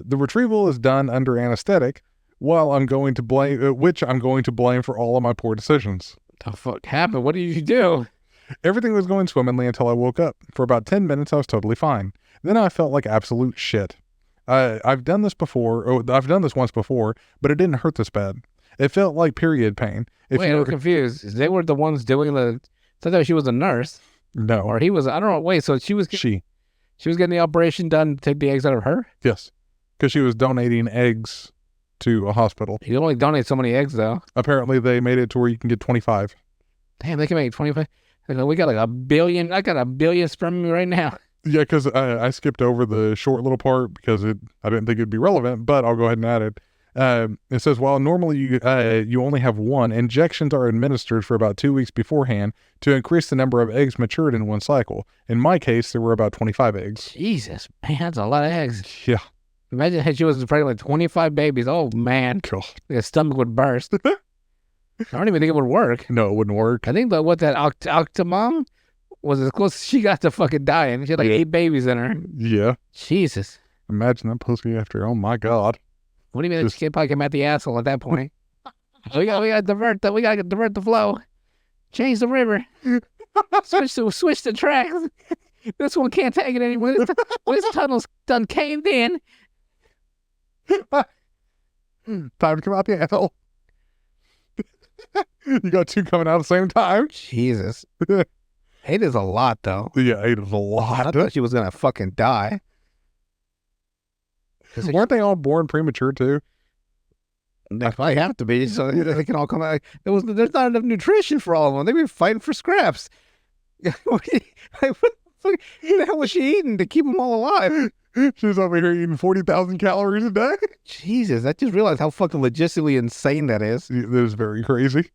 [SPEAKER 1] retrieval is done under anesthetic, while I'm going to blame, which I'm going to blame for all of my poor decisions.
[SPEAKER 2] What the fuck happened? What did you do?
[SPEAKER 1] Everything was going swimmingly until I woke up. For about 10 minutes, I was totally fine. Then I felt like absolute shit. I've done this once before, but it didn't hurt this bad. It felt like period pain.
[SPEAKER 2] Wait, I'm confused. They were the ones doing the... I thought she was a nurse.
[SPEAKER 1] No.
[SPEAKER 2] Or he was... I don't know. Wait, so she was getting the operation done to take the eggs out of her?
[SPEAKER 1] Yes. Because she was donating eggs to a hospital.
[SPEAKER 2] You only donate so many eggs, though.
[SPEAKER 1] Apparently, they made it to where you can get 25.
[SPEAKER 2] Damn, they can make 25. We got like 1 billion. I got 1 billion sperm right now.
[SPEAKER 1] Yeah, because I skipped over the short little part because I didn't think it'd be relevant, but I'll go ahead and add it. It says, while normally you only have one, injections are administered for about 2 weeks beforehand to increase the number of eggs matured in one cycle. In my case, there were about 25 eggs.
[SPEAKER 2] Jesus, man, that's a lot of eggs.
[SPEAKER 1] Yeah.
[SPEAKER 2] Imagine if she was pregnant with 25 babies. Oh, man.
[SPEAKER 1] Cool.
[SPEAKER 2] His stomach would burst. I don't even think it would work.
[SPEAKER 1] No, it wouldn't work.
[SPEAKER 2] I think that Octomom was as close as she got to fucking dying. She had like 8 babies in her.
[SPEAKER 1] Yeah.
[SPEAKER 2] Jesus.
[SPEAKER 1] Imagine that pussy after. Oh, my God.
[SPEAKER 2] What do you mean? This kid probably came at the asshole at that point. we gotta divert the flow. Change the river. Switch the tracks. This one can't take it anymore. This tunnel's done caved in.
[SPEAKER 1] Time to come out the asshole. You got 2 coming out at the same time.
[SPEAKER 2] Jesus. 8 is a lot, though.
[SPEAKER 1] Yeah, 8 is a lot.
[SPEAKER 2] I thought she was gonna fucking die.
[SPEAKER 1] Weren't they all born premature too?
[SPEAKER 2] They probably have to be, so they can all come out. There's not enough nutrition for all of them. They were fighting for scraps. What the hell was she eating to keep them all alive?
[SPEAKER 1] She's over here eating 40,000 calories a day.
[SPEAKER 2] Jesus, I just realized how fucking logistically insane that is.
[SPEAKER 1] That is very crazy.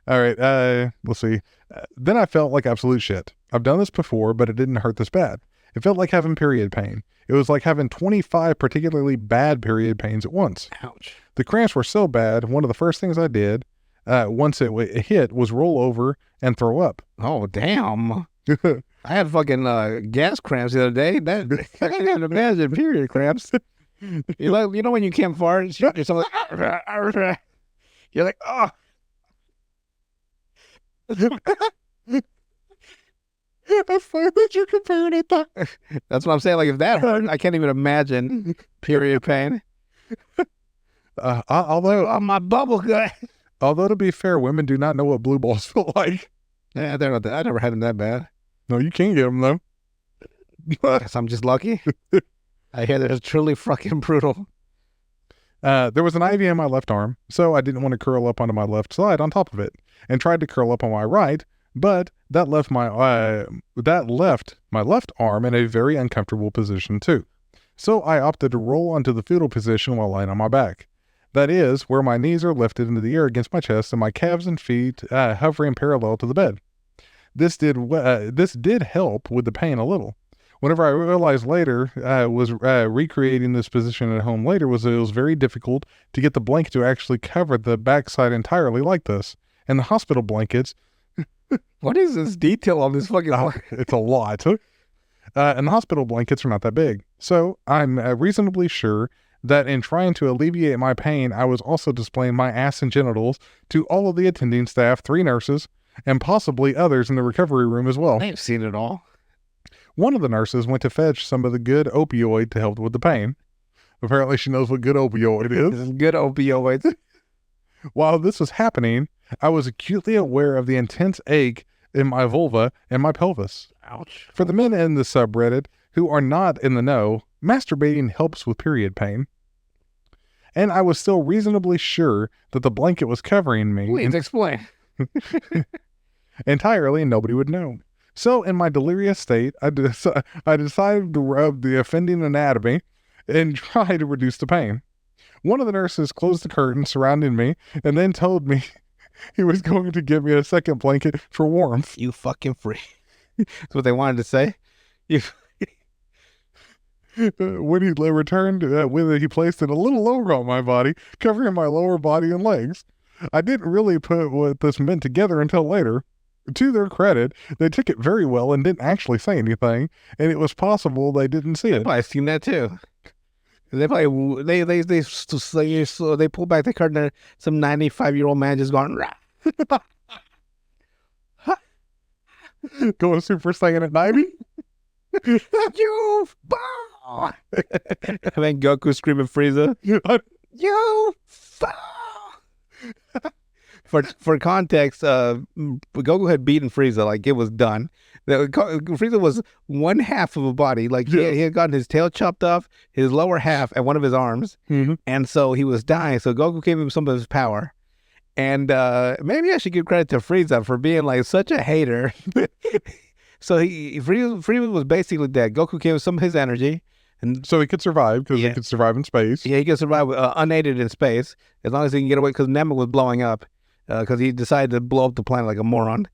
[SPEAKER 1] All right, let's see. Then I felt like absolute shit. I've done this before, but it didn't hurt this bad. It felt like having period pain. It was like having 25 particularly bad period pains at once.
[SPEAKER 2] Ouch.
[SPEAKER 1] The cramps were so bad, one of the first things I did, once it hit, was roll over and throw up.
[SPEAKER 2] Oh, damn. I had fucking gas cramps the other day. I can't even imagine period cramps. You know when you can't fart? You're like, you're like, oh.
[SPEAKER 1] That's funny that you're comparing it to.
[SPEAKER 2] That's what I'm saying. Like, if that hurt, I can't even imagine period pain.
[SPEAKER 1] Although
[SPEAKER 2] my bubble gut.
[SPEAKER 1] Although, to be fair, women do not know what blue balls feel like.
[SPEAKER 2] Yeah, they're not. I never had them that bad.
[SPEAKER 1] No, you can get them though.
[SPEAKER 2] Guess I'm just lucky. I hear they're truly fucking brutal.
[SPEAKER 1] There was an IV in my left arm, so I didn't want to curl up onto my left side on top of it, and tried to curl up on my right, but that left my left arm in a very uncomfortable position too. So I opted to roll onto the fetal position while lying on my back. That is, where my knees are lifted into the air against my chest and my calves and feet hovering parallel to the bed. This did help with the pain a little. Whenever I realized later, recreating this position at home later, it was very difficult to get the blanket to actually cover the backside entirely like this. And the hospital blankets...
[SPEAKER 2] What is this detail on this fucking...
[SPEAKER 1] It's a lot. And the hospital blankets are not that big. So I'm reasonably sure that in trying to alleviate my pain, I was also displaying my ass and genitals to all of the attending staff, 3 nurses, and possibly others in the recovery room as well.
[SPEAKER 2] I've seen it all.
[SPEAKER 1] One of the nurses went to fetch some of the good opioid to help with the pain. Apparently she knows what good opioid is.
[SPEAKER 2] Good opioids.
[SPEAKER 1] While this was happening, I was acutely aware of the intense ache in my vulva and my pelvis.
[SPEAKER 2] Ouch.
[SPEAKER 1] For the men in the subreddit who are not in the know, masturbating helps with period pain. And I was still reasonably sure that the blanket was covering me.
[SPEAKER 2] Please explain.
[SPEAKER 1] entirely and nobody would know. So in my delirious state, I decided to rub the offending anatomy and try to reduce the pain. One of the nurses closed the curtain surrounding me and then told me he was going to give me a second blanket for warmth.
[SPEAKER 2] You fucking free. That's what they wanted to say. You.
[SPEAKER 1] When he returned with it, he placed it a little lower on my body, covering my lower body and legs. I didn't really put what this meant together until later. To their credit, they took it very well and didn't actually say anything, and it was possible they didn't see it.
[SPEAKER 2] I've seen that too. They probably they pull back the curtain and some 95-year-old man just going rah.
[SPEAKER 1] Going Super Saiyan at 90?
[SPEAKER 2] You fall. And then Goku screaming Frieza. You fall. For context, Goku had beaten Frieza, like it was done. Frieza was one half of a body, like he had gotten his tail chopped off, his lower half, and one of his arms, and so he was dying. So Goku gave him some of his power, and maybe I should give credit to Frieza for being like such a hater. So Frieza was basically dead. Goku gave him some of his energy, and
[SPEAKER 1] so he could survive because he could survive in space.
[SPEAKER 2] Yeah, he could survive unaided in space as long as he can get away. Because Namek was blowing up, because he decided to blow up the planet like a moron.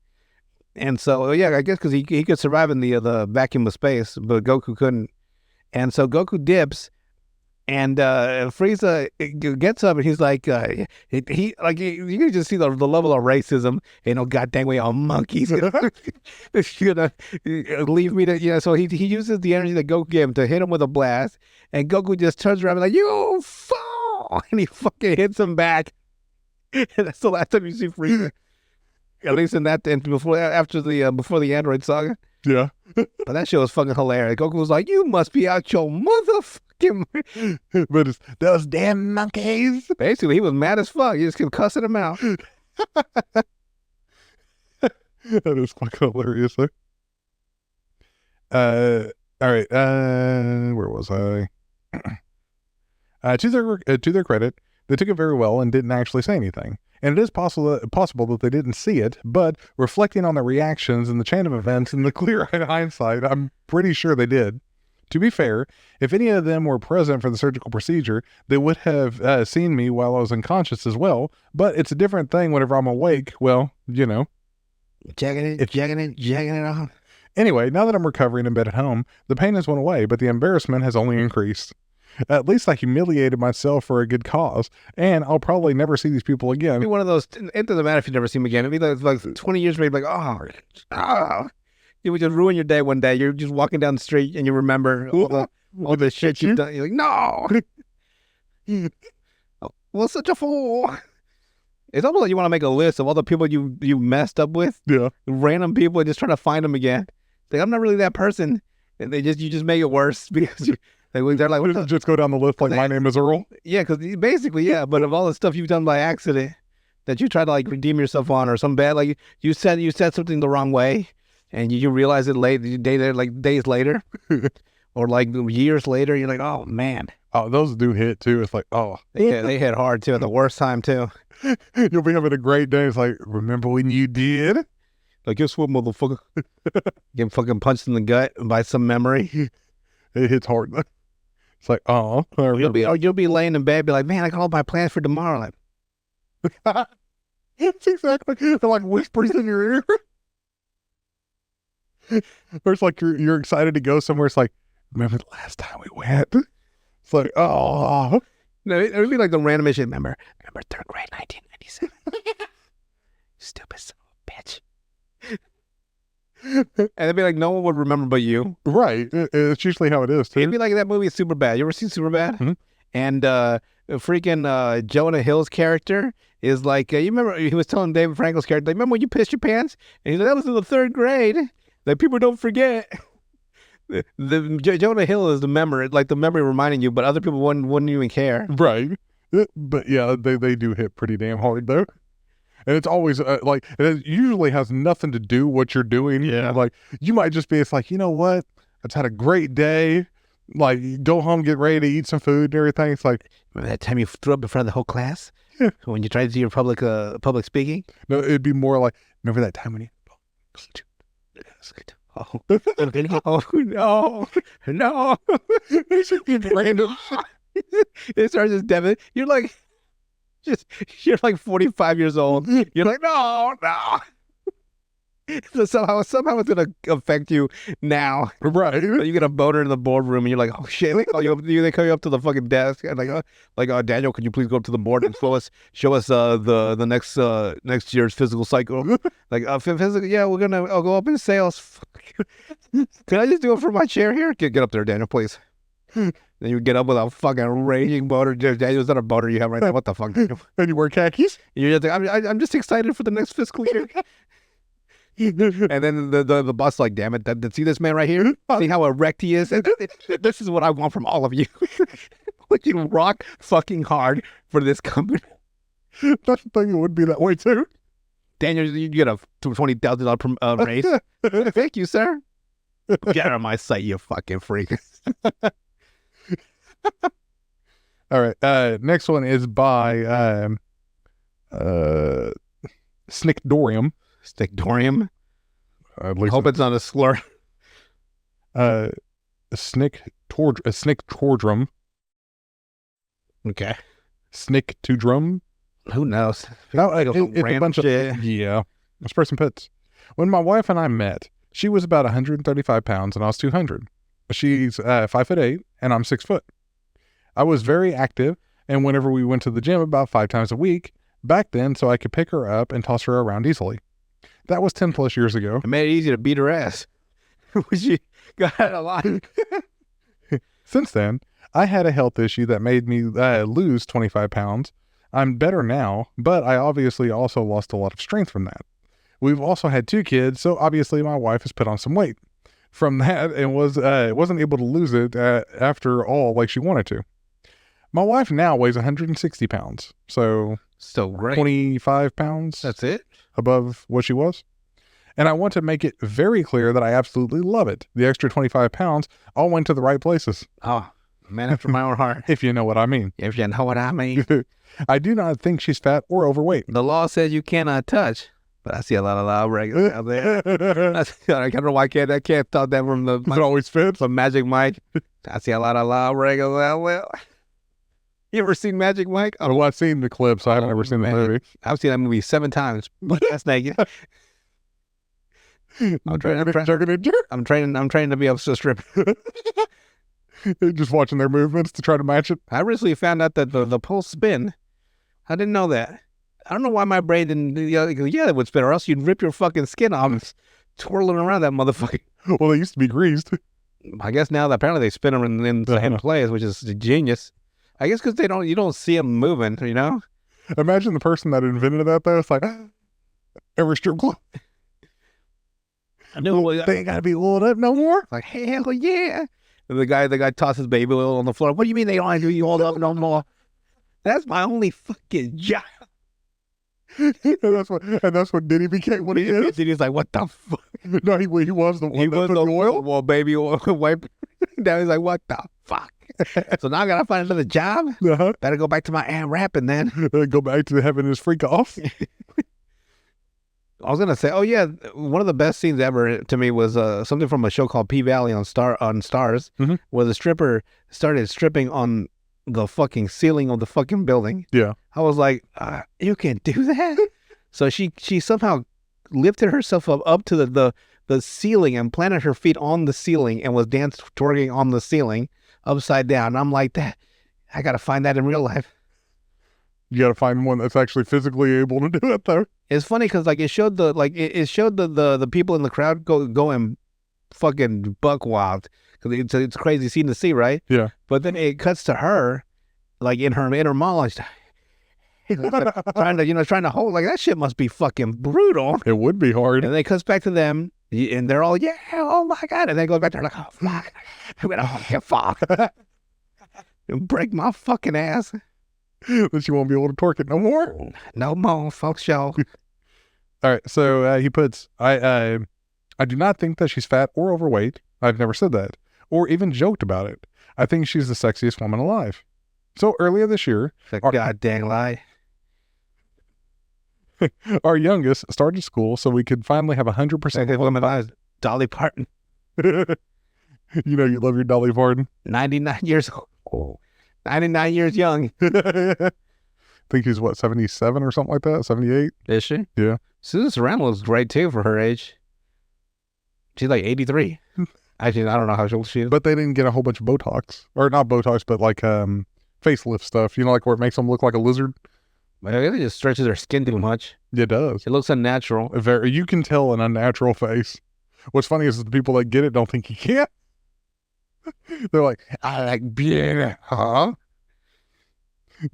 [SPEAKER 2] And so, yeah, I guess because he could survive in the vacuum of space, but Goku couldn't. And so Goku dips, and Frieza gets up, and he's like, you can just see the level of racism. God dang, we all monkeys. Gonna leave me to, So he uses the energy that Goku gave him to hit him with a blast, and Goku just turns around and like, you fall, and he fucking hits him back. And that's the last time you see Frieza. At least in that, and before the Android saga.
[SPEAKER 1] Yeah.
[SPEAKER 2] But that shit was fucking hilarious. Goku was like, you must be out your motherfucking...
[SPEAKER 1] But it's those damn monkeys.
[SPEAKER 2] Basically, he was mad as fuck. You just kept cussing him out.
[SPEAKER 1] That is fucking hilarious, though. All right. Where was I? To their credit, they took it very well and didn't actually say anything. And it is possible that they didn't see it, but reflecting on their reactions and the chain of events in the clear-eyed hindsight, I'm pretty sure they did. To be fair, if any of them were present for the surgical procedure, they would have seen me while I was unconscious as well, but it's a different thing whenever I'm awake. Well,
[SPEAKER 2] Jacking it on.
[SPEAKER 1] Anyway, now that I'm recovering in bed at home, the pain has went away, but the embarrassment has only increased. At least I humiliated myself for a good cause, and I'll probably never see these people again.
[SPEAKER 2] It'd be one of those, it doesn't matter if you never see them again. It'd be like 20 years later, like, you would just ruin your day one day. You're just walking down the street and you remember all the shit you've done. You're like, no! Well, such a fool. It's almost like you want to make a list of all the people you messed up with.
[SPEAKER 1] Yeah.
[SPEAKER 2] Random people and just trying to find them again. Like, I'm not really that person. And you just make it worse because they're like, what
[SPEAKER 1] just go down the list like my name is Earl.
[SPEAKER 2] Yeah, because basically, yeah. But of all the stuff you've done by accident that you try to like redeem yourself on, or some bad, like you said something the wrong way, and you realize it days later, or like years later, you're like, oh man.
[SPEAKER 1] Oh, those do hit too. It's like, oh,
[SPEAKER 2] yeah, they hit hard too at the worst time too.
[SPEAKER 1] You'll be having a great day. It's like, remember when you did?
[SPEAKER 2] Like, guess what, motherfucker? Get fucking punched in the gut by some memory.
[SPEAKER 1] It hits hard. It's like, oh,
[SPEAKER 2] you'll be laying in bed, be like, man, I got all my plans for tomorrow. Like,
[SPEAKER 1] it's exactly. They're like whispers in your ear. Or it's like you're excited to go somewhere. It's like, remember the last time we went? It's like, oh.
[SPEAKER 2] No, it would be like the random shit. Remember third grade, 1997. Stupid son of a bitch. And it'd be like no one would remember but you.
[SPEAKER 1] Right. It's usually how it is too.
[SPEAKER 2] It'd be like that movie Superbad. You ever seen Superbad?
[SPEAKER 1] Mm-hmm.
[SPEAKER 2] And freaking Jonah Hill's character is like, you remember he was telling David Frankel's character, like, remember when you pissed your pants? And he's like, that was in the third grade. Like, people don't forget. Jonah Hill is the memory reminding you, but other people wouldn't even care.
[SPEAKER 1] Right. But yeah, they do hit pretty damn hard though. And it's always like, it usually has nothing to do what you're doing.
[SPEAKER 2] Yeah.
[SPEAKER 1] Like, you might just be, it's like, you know what? I've had a great day. Like, go home, get ready to eat some food and everything. It's like,
[SPEAKER 2] remember that time you threw up in front of the whole class?
[SPEAKER 1] Yeah.
[SPEAKER 2] When you tried to do your public speaking?
[SPEAKER 1] No, it'd be more like, remember that time when you
[SPEAKER 2] Oh, oh no, no.
[SPEAKER 1] Random.
[SPEAKER 2] It starts just Devin. You're like 45 years old. You're like, no. So somehow it's gonna affect you now.
[SPEAKER 1] Right.
[SPEAKER 2] So you get a boner in the boardroom, and you're like, oh shit! They call you up to the fucking desk, and Daniel, can you please go up to the board and show us the next year's physical cycle? Like physical, yeah, I'll go up in sales. Can I just do it from my chair here? Get up there, Daniel, please. Then you get up with a fucking raging boner. Daniel, is that a boner you have right now? What the fuck, Daniel?
[SPEAKER 1] And you wear khakis?
[SPEAKER 2] You're just like, I'm just excited for the next fiscal year. And then the boss like, damn it, see this man right here? See how erect he is? This is what I want from all of you. Like, you rock fucking hard for this company.
[SPEAKER 1] That's the thing, it would be that way too.
[SPEAKER 2] Daniel, you get a $20,000 raise. Thank you, sir. Get out of my sight, you fucking freak.
[SPEAKER 1] All right. Next one is by Snickdorium.
[SPEAKER 2] Stickdorium.
[SPEAKER 1] At least
[SPEAKER 2] Hope it's not a slur.
[SPEAKER 1] Snicktordrum.
[SPEAKER 2] Okay.
[SPEAKER 1] Snick-to-drum.
[SPEAKER 2] Who knows?
[SPEAKER 1] No,
[SPEAKER 2] It's
[SPEAKER 1] it's a bunch
[SPEAKER 2] shit.
[SPEAKER 1] of yeah. This person puts, when my wife and I met, she was about 135 pounds and I was 200. She's 5'8" and I'm 6 foot. I was very active, and whenever we went to the gym about 5 times a week back then, so I could pick her up and toss her around easily. That was 10 plus years ago.
[SPEAKER 2] It made it easy to beat her ass. She got a lot.
[SPEAKER 1] Since then, I had a health issue that made me lose 25 pounds. I'm better now, but I obviously also lost a lot of strength from that. We've also had 2 kids, so obviously my wife has put on some weight from that and wasn't able to lose it after all like she wanted to. My wife now weighs 160 pounds, so
[SPEAKER 2] Great.
[SPEAKER 1] 25 pounds
[SPEAKER 2] That's it?
[SPEAKER 1] above what she was. And I want to make it very clear that I absolutely love it. The extra 25 pounds all went to the right places,
[SPEAKER 2] Oh, man after my own heart.
[SPEAKER 1] if you know what I mean.
[SPEAKER 2] If you know what I mean.
[SPEAKER 1] I do not think she's fat or overweight.
[SPEAKER 2] The law says you cannot touch, but I see a lot of loud regulars out there. I don't know why I can't talk that from
[SPEAKER 1] It always fits.
[SPEAKER 2] from Magic Mike. I see a lot of loud regulars out there. You ever seen Magic Mike?
[SPEAKER 1] Oh, well, I've seen the clips. I haven't ever seen the
[SPEAKER 2] man.
[SPEAKER 1] movie.
[SPEAKER 2] I've seen that movie 7 times. But that's naked. I'm training to be a stripper.
[SPEAKER 1] Just watching their movements to try to match it.
[SPEAKER 2] I recently found out that the pulse spin. I didn't know that. I don't know why my brain didn't. Yeah, it would spin, or else you'd rip your fucking skin off, twirling around that motherfucker.
[SPEAKER 1] Well, they used to be greased.
[SPEAKER 2] I guess now that apparently they spin them in the same place, which is genius. I guess because you don't see them moving, you know.
[SPEAKER 1] Imagine the person that invented that, though. It's like, every strip club.
[SPEAKER 2] I knew
[SPEAKER 1] They ain't got to be oiled up no more.
[SPEAKER 2] like, hell yeah. And the guy tosses baby oil on the floor. What do you mean they don't have to be oiled up no more? That's my only fucking job.
[SPEAKER 1] and that's what Diddy became what he is.
[SPEAKER 2] He's like, what the fuck?
[SPEAKER 1] No, he was the one that put the oil.
[SPEAKER 2] Well, baby oil wipe. Now he's like, what the fuck? So now I gotta find another job.
[SPEAKER 1] Uh-huh.
[SPEAKER 2] Better go back to my rapping then.
[SPEAKER 1] Go back to having his freak off.
[SPEAKER 2] I was gonna say, oh yeah, one of the best scenes ever to me was something from a show called P-Valley on Stars,
[SPEAKER 1] Mhm.
[SPEAKER 2] where the stripper started stripping on the fucking ceiling of the fucking building.
[SPEAKER 1] Yeah.
[SPEAKER 2] I was like, you can do that? So she somehow lifted herself up to the ceiling and planted her feet on the ceiling and was twerking on the ceiling upside down. I'm like, that I gotta find that in real life.
[SPEAKER 1] You got to find one that's actually physically able to do it, though.
[SPEAKER 2] It's funny because like it showed the people in the crowd going fucking buck wild because it's a crazy scene to see, right?
[SPEAKER 1] Yeah.
[SPEAKER 2] But then it cuts to her, like in her inner monologue, trying to hold, like, that shit must be fucking brutal.
[SPEAKER 1] It would be hard.
[SPEAKER 2] And then it cuts back to them, and they're all, yeah, oh my god, and then it goes back to her like, oh fuck, I'm gonna fuck, break my fucking ass.
[SPEAKER 1] That you won't be able to torque it no more.
[SPEAKER 2] No more, fuck show.
[SPEAKER 1] All right. So he puts, I do not think that she's fat or overweight. I've never said that or even joked about it. I think she's the sexiest woman alive. So earlier this year,
[SPEAKER 2] The goddamn lie.
[SPEAKER 1] Our youngest started school so we could finally have 100%.
[SPEAKER 2] Dolly Parton,
[SPEAKER 1] You know, you love your Dolly Parton.
[SPEAKER 2] 99 years old. 99 years young.
[SPEAKER 1] I think she's what, 77 or something like that? 78?
[SPEAKER 2] Is she?
[SPEAKER 1] Yeah.
[SPEAKER 2] Susan Sarandon looks great too for her age. She's like 83. Actually, I don't know how old she is.
[SPEAKER 1] But they didn't get a whole bunch of Botox. Or not Botox, but like facelift stuff. You know, like where it makes them look like a lizard?
[SPEAKER 2] I think it just stretches her skin too much.
[SPEAKER 1] It does.
[SPEAKER 2] It looks unnatural.
[SPEAKER 1] You can tell an unnatural face. What's funny is the people that get it don't think you can. They're like, I like being, huh?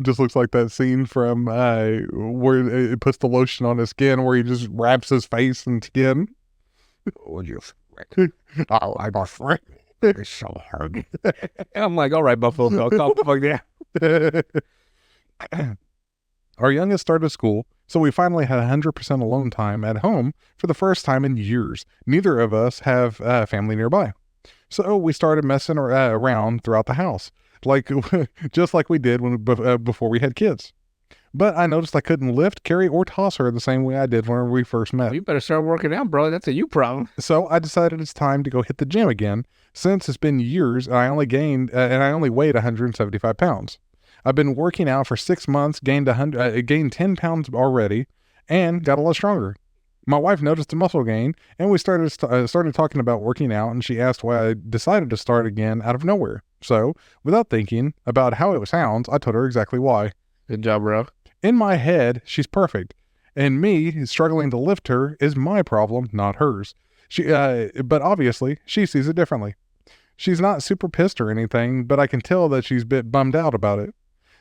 [SPEAKER 1] Just looks like that scene from where it puts the lotion on his skin, where he just wraps his face and skin.
[SPEAKER 2] Would you?
[SPEAKER 1] Oh, I got friend. It's so hard.
[SPEAKER 2] And I'm like, all right, Buffalo Bill, calm the fuck down.
[SPEAKER 1] Our youngest started school, so we finally had 100% alone time at home for the first time in years. Neither of us have family nearby. So we started messing around throughout the house, like just like we did before we had kids. But I noticed I couldn't lift, carry, or toss her the same way I did when we first met.
[SPEAKER 2] Well, you better start working out, bro. That's a you problem.
[SPEAKER 1] So I decided it's time to go hit the gym again, since it's been years and I only weighed 175 pounds. I've been working out for 6 months, gained 10 pounds already, and got a lot stronger. My wife noticed the muscle gain, and we started talking about working out, and she asked why I decided to start again out of nowhere. So, without thinking about how it sounds, I told her exactly why.
[SPEAKER 2] Good job, bro.
[SPEAKER 1] In my head, she's perfect, and me struggling to lift her is my problem, not hers. But obviously, she sees it differently. She's not super pissed or anything, but I can tell that she's a bit bummed out about it.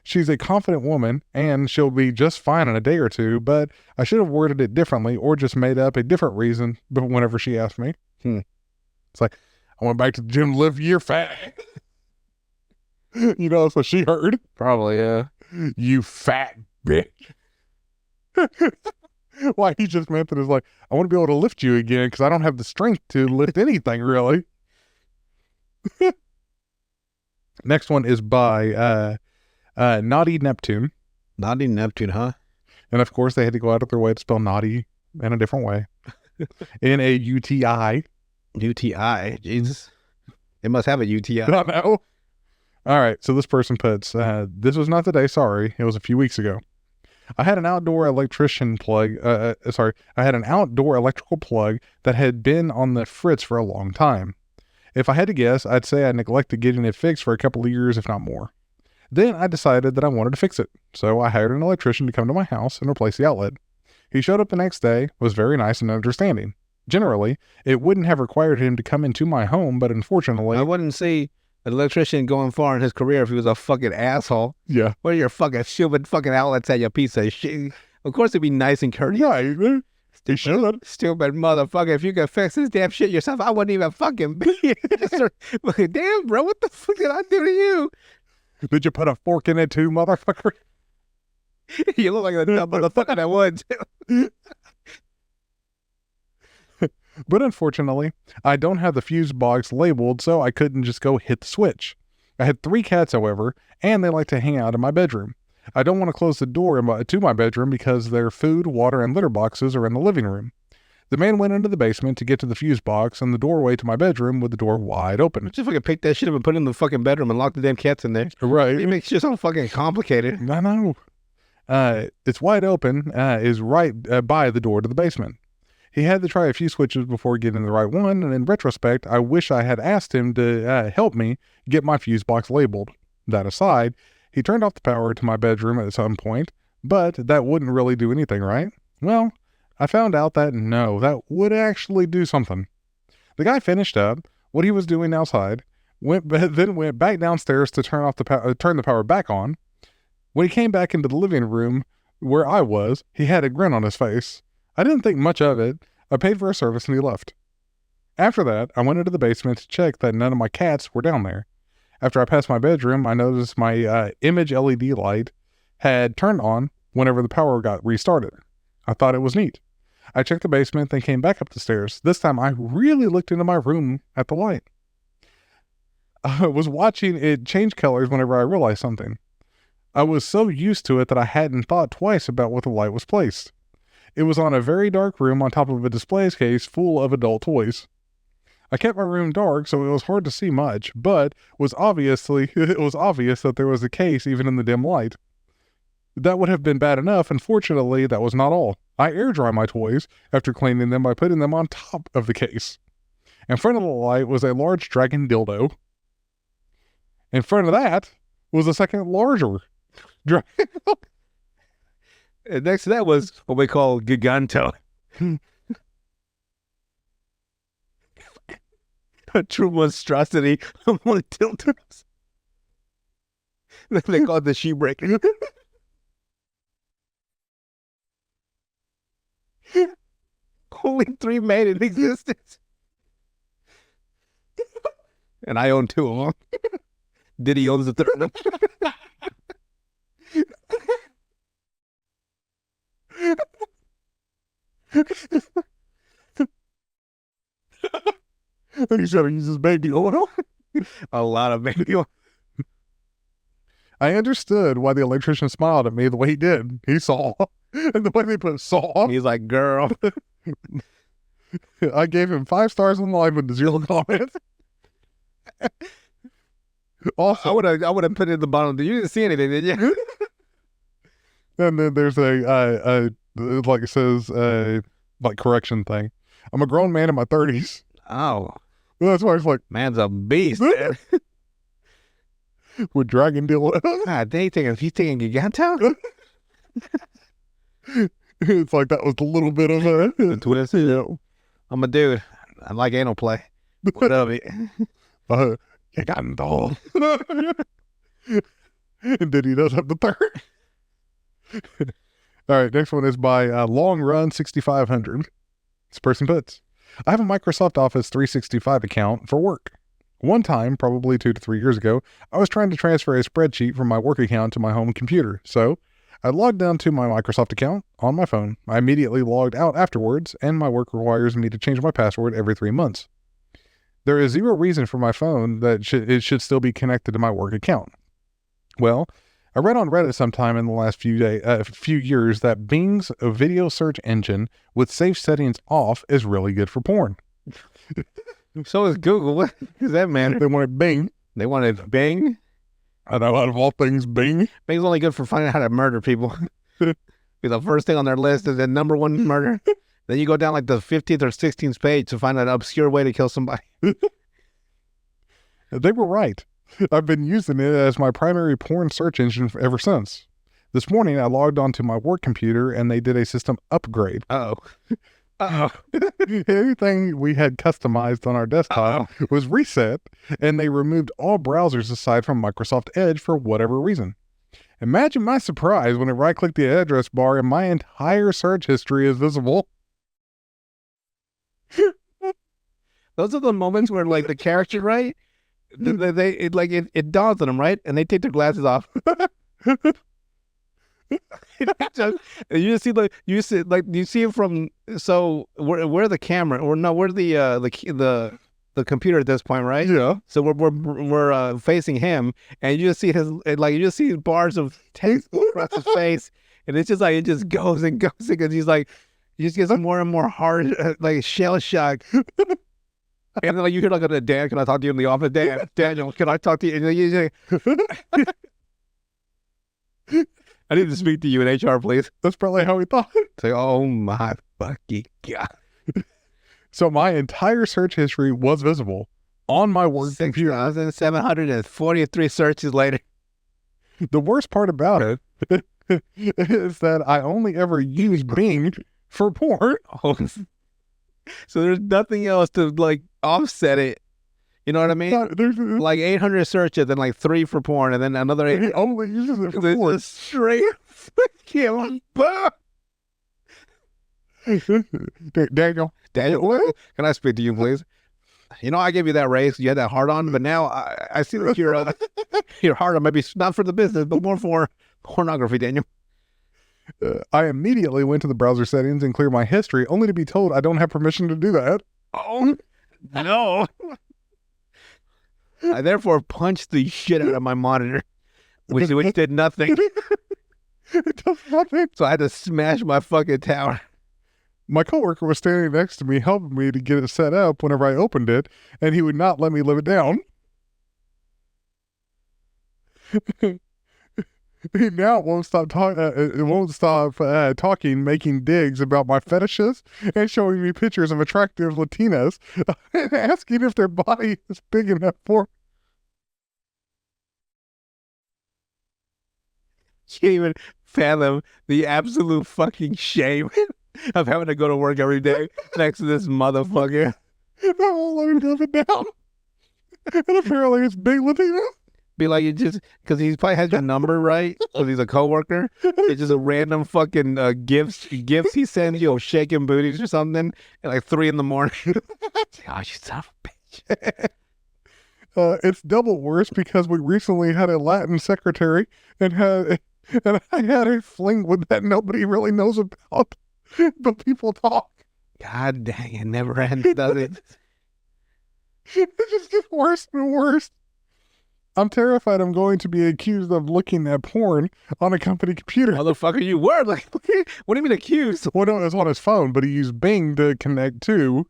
[SPEAKER 1] She's a confident woman, and she'll be just fine in a day or two, but I should have worded it differently or just made up a different reason whenever she asked me. It's like, I went back to the gym to lift, you're fat. You know, that's what she heard.
[SPEAKER 2] Probably, yeah.
[SPEAKER 1] You fat bitch. Why he just meant that is like, I want to be able to lift you again because I don't have the strength to lift anything, really. Next one is by Naughty Neptune.
[SPEAKER 2] Naughty Neptune, huh?
[SPEAKER 1] And of course, they had to go out of their way to spell naughty in a different way. N-A-U-T-I.
[SPEAKER 2] UTI. Jesus. It must have a UTI.
[SPEAKER 1] I know. All right. So this person puts, this was not today. Sorry. It was a few weeks ago. I had an outdoor electrician plug. I had an outdoor electrical plug that had been on the fritz for a long time. If I had to guess, I'd say I neglected getting it fixed for a couple of years, if not more. Then I decided that I wanted to fix it, so I hired an electrician to come to my house and replace the outlet. He showed up the next day, was very nice and understanding. Generally, it wouldn't have required him to come into my home, but unfortunately...
[SPEAKER 2] I wouldn't see an electrician going far in his career if he was a fucking asshole.
[SPEAKER 1] Yeah.
[SPEAKER 2] What are your fucking stupid fucking outlets at, you piece of shit? Of course it'd be nice and courteous.
[SPEAKER 1] Yeah, he should.
[SPEAKER 2] Stupid motherfucker. If you could fix this damn shit yourself, I wouldn't even fucking be here. Damn, bro, what the fuck did I do to you?
[SPEAKER 1] Did you put a fork in it too, motherfucker?
[SPEAKER 2] You look like a dumb motherfucker that would.
[SPEAKER 1] But unfortunately, I don't have the fuse box labeled, so I couldn't just go hit the switch. I had 3 cats, however, and they like to hang out in my bedroom. I don't want to close the door to my bedroom because their food, water, and litter boxes are in the living room. The man went into the basement to get to the fuse box and the doorway to my bedroom with the door wide open.
[SPEAKER 2] Just fucking pick that shit up and put it in the fucking bedroom and lock the damn cats in there.
[SPEAKER 1] Right.
[SPEAKER 2] It makes shit so fucking complicated.
[SPEAKER 1] I know. It's wide open, is right by the door to the basement. He had to try a few switches before getting the right one, and in retrospect, I wish I had asked him to help me get my fuse box labeled. That aside, he turned off the power to my bedroom at some point, but that wouldn't really do anything, right? Well, I found out that no, that would actually do something. The guy finished up what he was doing outside, then went back downstairs to turn the power back on. When he came back into the living room where I was, he had a grin on his face. I didn't think much of it. I paid for a service and he left. After that, I went into the basement to check that none of my cats were down there. After I passed my bedroom, I noticed my image LED light had turned on whenever the power got restarted. I thought it was neat. I checked the basement, then came back up the stairs. This time I really looked into my room at the light. I was watching it change colors whenever I realized something. I was so used to it that I hadn't thought twice about where the light was placed. It was on a very dark room on top of a display case full of adult toys. I kept my room dark, so it was hard to see much, but it was obvious that there was a case even in the dim light. That would have been bad enough, and fortunately, that was not all. I air dry my toys after cleaning them by putting them on top of the case. In front of the light was a large dragon dildo. In front of that was a second larger dragon.
[SPEAKER 2] And next to that was what we call Giganto. A true monstrosity of one of dildos. They call it the she-breaker. Only 3 made in existence. And I own 2 of them. Diddy owns the 3rd of them.
[SPEAKER 1] He's trying to use his baby oil.
[SPEAKER 2] A lot of baby oil.
[SPEAKER 1] I understood why the electrician smiled at me the way he did. He saw. And the way they put saw.
[SPEAKER 2] He's like, girl.
[SPEAKER 1] I gave him 5 stars online with 0 comments. Also,
[SPEAKER 2] I would have put it in the bottom. You didn't see anything, did you?
[SPEAKER 1] and then there's a like it says, like correction thing. I'm a grown man in my 30s.
[SPEAKER 2] Oh,
[SPEAKER 1] That's why it's like,
[SPEAKER 2] man's a beast. Man.
[SPEAKER 1] with dragon dildo.
[SPEAKER 2] God, he's taking Giganto?
[SPEAKER 1] It's like that was a little bit of a
[SPEAKER 2] twist.
[SPEAKER 1] Yeah.
[SPEAKER 2] I'm a dude. I like anal play. What up?
[SPEAKER 1] Giganto. And then he does have the 3rd. All right, next one is by Long Run 6500. This person puts, I have a Microsoft Office 365 account for work. One time, probably 2 to 3 years ago, I was trying to transfer a spreadsheet from my work account to my home computer. So I logged down to my Microsoft account on my phone. I immediately logged out afterwards, and my work requires me to change my password every 3 months. There is zero reason for my phone that it should still be connected to my work account. Well, I read on Reddit sometime in the last few years that Bing's video search engine with safe settings off is really good for porn.
[SPEAKER 2] So is Google. What does that matter?
[SPEAKER 1] They wanted Bing.
[SPEAKER 2] They wanted Bing.
[SPEAKER 1] I know, out of all things, Bing.
[SPEAKER 2] Bing's only good for finding out how to murder people. Be the first thing on their list is the number 1 murder. Then you go down like the 15th or 16th page to find an obscure way to kill somebody.
[SPEAKER 1] They were right. I've been using it as my primary porn search engine ever since. This morning, I logged onto my work computer and they did a system upgrade. Everything we had customized on our desktop was reset, and they removed all browsers aside from Microsoft Edge for whatever reason. Imagine my surprise when I right-clicked the address bar and my entire search history is visible.
[SPEAKER 2] Those are the moments where, like, the character, right? It dawns on them, right? And they take their glasses off. You see it from, so we're the camera, or no, we're the computer at this point, right?
[SPEAKER 1] Yeah.
[SPEAKER 2] So we're facing him, and you just see you just see bars of text across his face, and it's just like it just goes and goes because he's like, he just gets more and more hard, like shell shock. And then like you hear like, Dan, can I talk to you in the office? Daniel, can I talk to you? And you say, I need to speak to you in HR, please.
[SPEAKER 1] That's probably how he thought.
[SPEAKER 2] Say, oh my fucking God.
[SPEAKER 1] So my entire search history was visible on my work computer.
[SPEAKER 2] 6,743 searches later.
[SPEAKER 1] The worst part about it is that I only ever use Bing for porn.
[SPEAKER 2] Oh. So there's nothing else to like offset it. You know what I mean?
[SPEAKER 1] There's
[SPEAKER 2] like 800 searches and like 3 for porn and then another 8.
[SPEAKER 1] He only uses it for
[SPEAKER 2] This
[SPEAKER 1] porn.
[SPEAKER 2] is straight fucking
[SPEAKER 1] Daniel,
[SPEAKER 2] what? Can I speak to you, please? You know, I gave you that raise. You had that hard on, but now I see that your hard on might be not for the business, but more for pornography, Daniel.
[SPEAKER 1] I immediately went to the browser settings and cleared my history, only to be told I don't have permission to do that.
[SPEAKER 2] Oh, no. I therefore punched the shit out of my monitor, which did nothing.
[SPEAKER 1] It does nothing.
[SPEAKER 2] So I had to smash my fucking tower.
[SPEAKER 1] My coworker was standing next to me, helping me to get it set up whenever I opened it, and he would not let me live it down. He now won't stop talking, making digs about my fetishes, and showing me pictures of attractive Latinas, and asking if their body is big enough for.
[SPEAKER 2] Can't even fathom the absolute fucking shame of having to go to work every day next to this motherfucker.
[SPEAKER 1] They won't let me live it down. And apparently it's big Latina.
[SPEAKER 2] Be like, it just because he probably has your number, right? Because he's a coworker. It's just a random fucking gifts he sends you, shaking booties or something at like 3 a.m. Oh, you son of a bitch.
[SPEAKER 1] It's double worse because we recently had a Latin secretary and I had a fling with that nobody really knows about, but people talk.
[SPEAKER 2] God dang, it never ends, does it?
[SPEAKER 1] It just gets worse and worse. I'm terrified I'm going to be accused of looking at porn on a company computer.
[SPEAKER 2] Motherfucker, you were like, what do you mean accused?
[SPEAKER 1] Well, no, it was on his phone, but he used Bing to connect to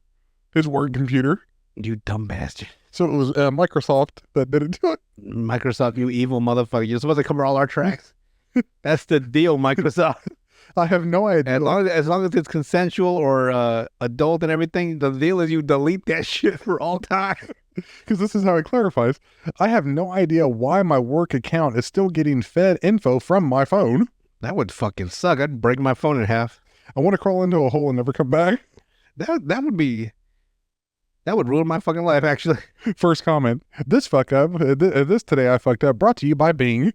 [SPEAKER 1] his work computer.
[SPEAKER 2] You dumb bastard.
[SPEAKER 1] So it was Microsoft that did it to it.
[SPEAKER 2] Microsoft, you evil motherfucker. You're supposed to cover all our tracks. That's the deal, Microsoft.
[SPEAKER 1] I have no idea.
[SPEAKER 2] As long as it's consensual or adult and everything, the deal is you delete that shit for all time.
[SPEAKER 1] Because this is how it clarifies. I have no idea why my work account is still getting fed info from my phone.
[SPEAKER 2] That would fucking suck. I'd break my phone in half.
[SPEAKER 1] I want to crawl into a hole and never come back.
[SPEAKER 2] That would ruin my fucking life, actually.
[SPEAKER 1] First comment. This fuck up. This today I fucked up. Brought to you by Bing.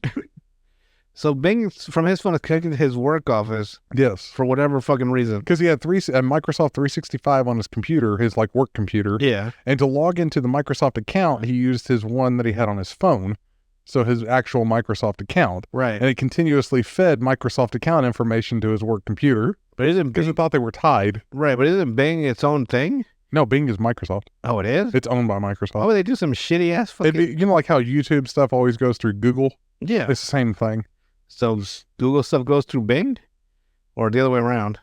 [SPEAKER 2] So Bing, from his phone, is connected to his work office
[SPEAKER 1] Yes.
[SPEAKER 2] for whatever fucking reason.
[SPEAKER 1] Because he had Microsoft 365 on his computer, his like work computer.
[SPEAKER 2] Yeah.
[SPEAKER 1] And to log into the Microsoft account, he used his one that he had on his phone. So his actual Microsoft account.
[SPEAKER 2] Right.
[SPEAKER 1] And it continuously fed Microsoft account information to his work computer.
[SPEAKER 2] But isn't
[SPEAKER 1] Because
[SPEAKER 2] Bing,
[SPEAKER 1] it thought they were tied.
[SPEAKER 2] right, but isn't Bing its own thing?
[SPEAKER 1] No, Bing is Microsoft.
[SPEAKER 2] Oh, it is?
[SPEAKER 1] It's owned by Microsoft.
[SPEAKER 2] Why would they do some shitty ass fucking...
[SPEAKER 1] It'd be, you know, like how YouTube stuff always goes through Google?
[SPEAKER 2] Yeah.
[SPEAKER 1] It's the same thing.
[SPEAKER 2] So Google stuff goes through Bing? Or the other way around?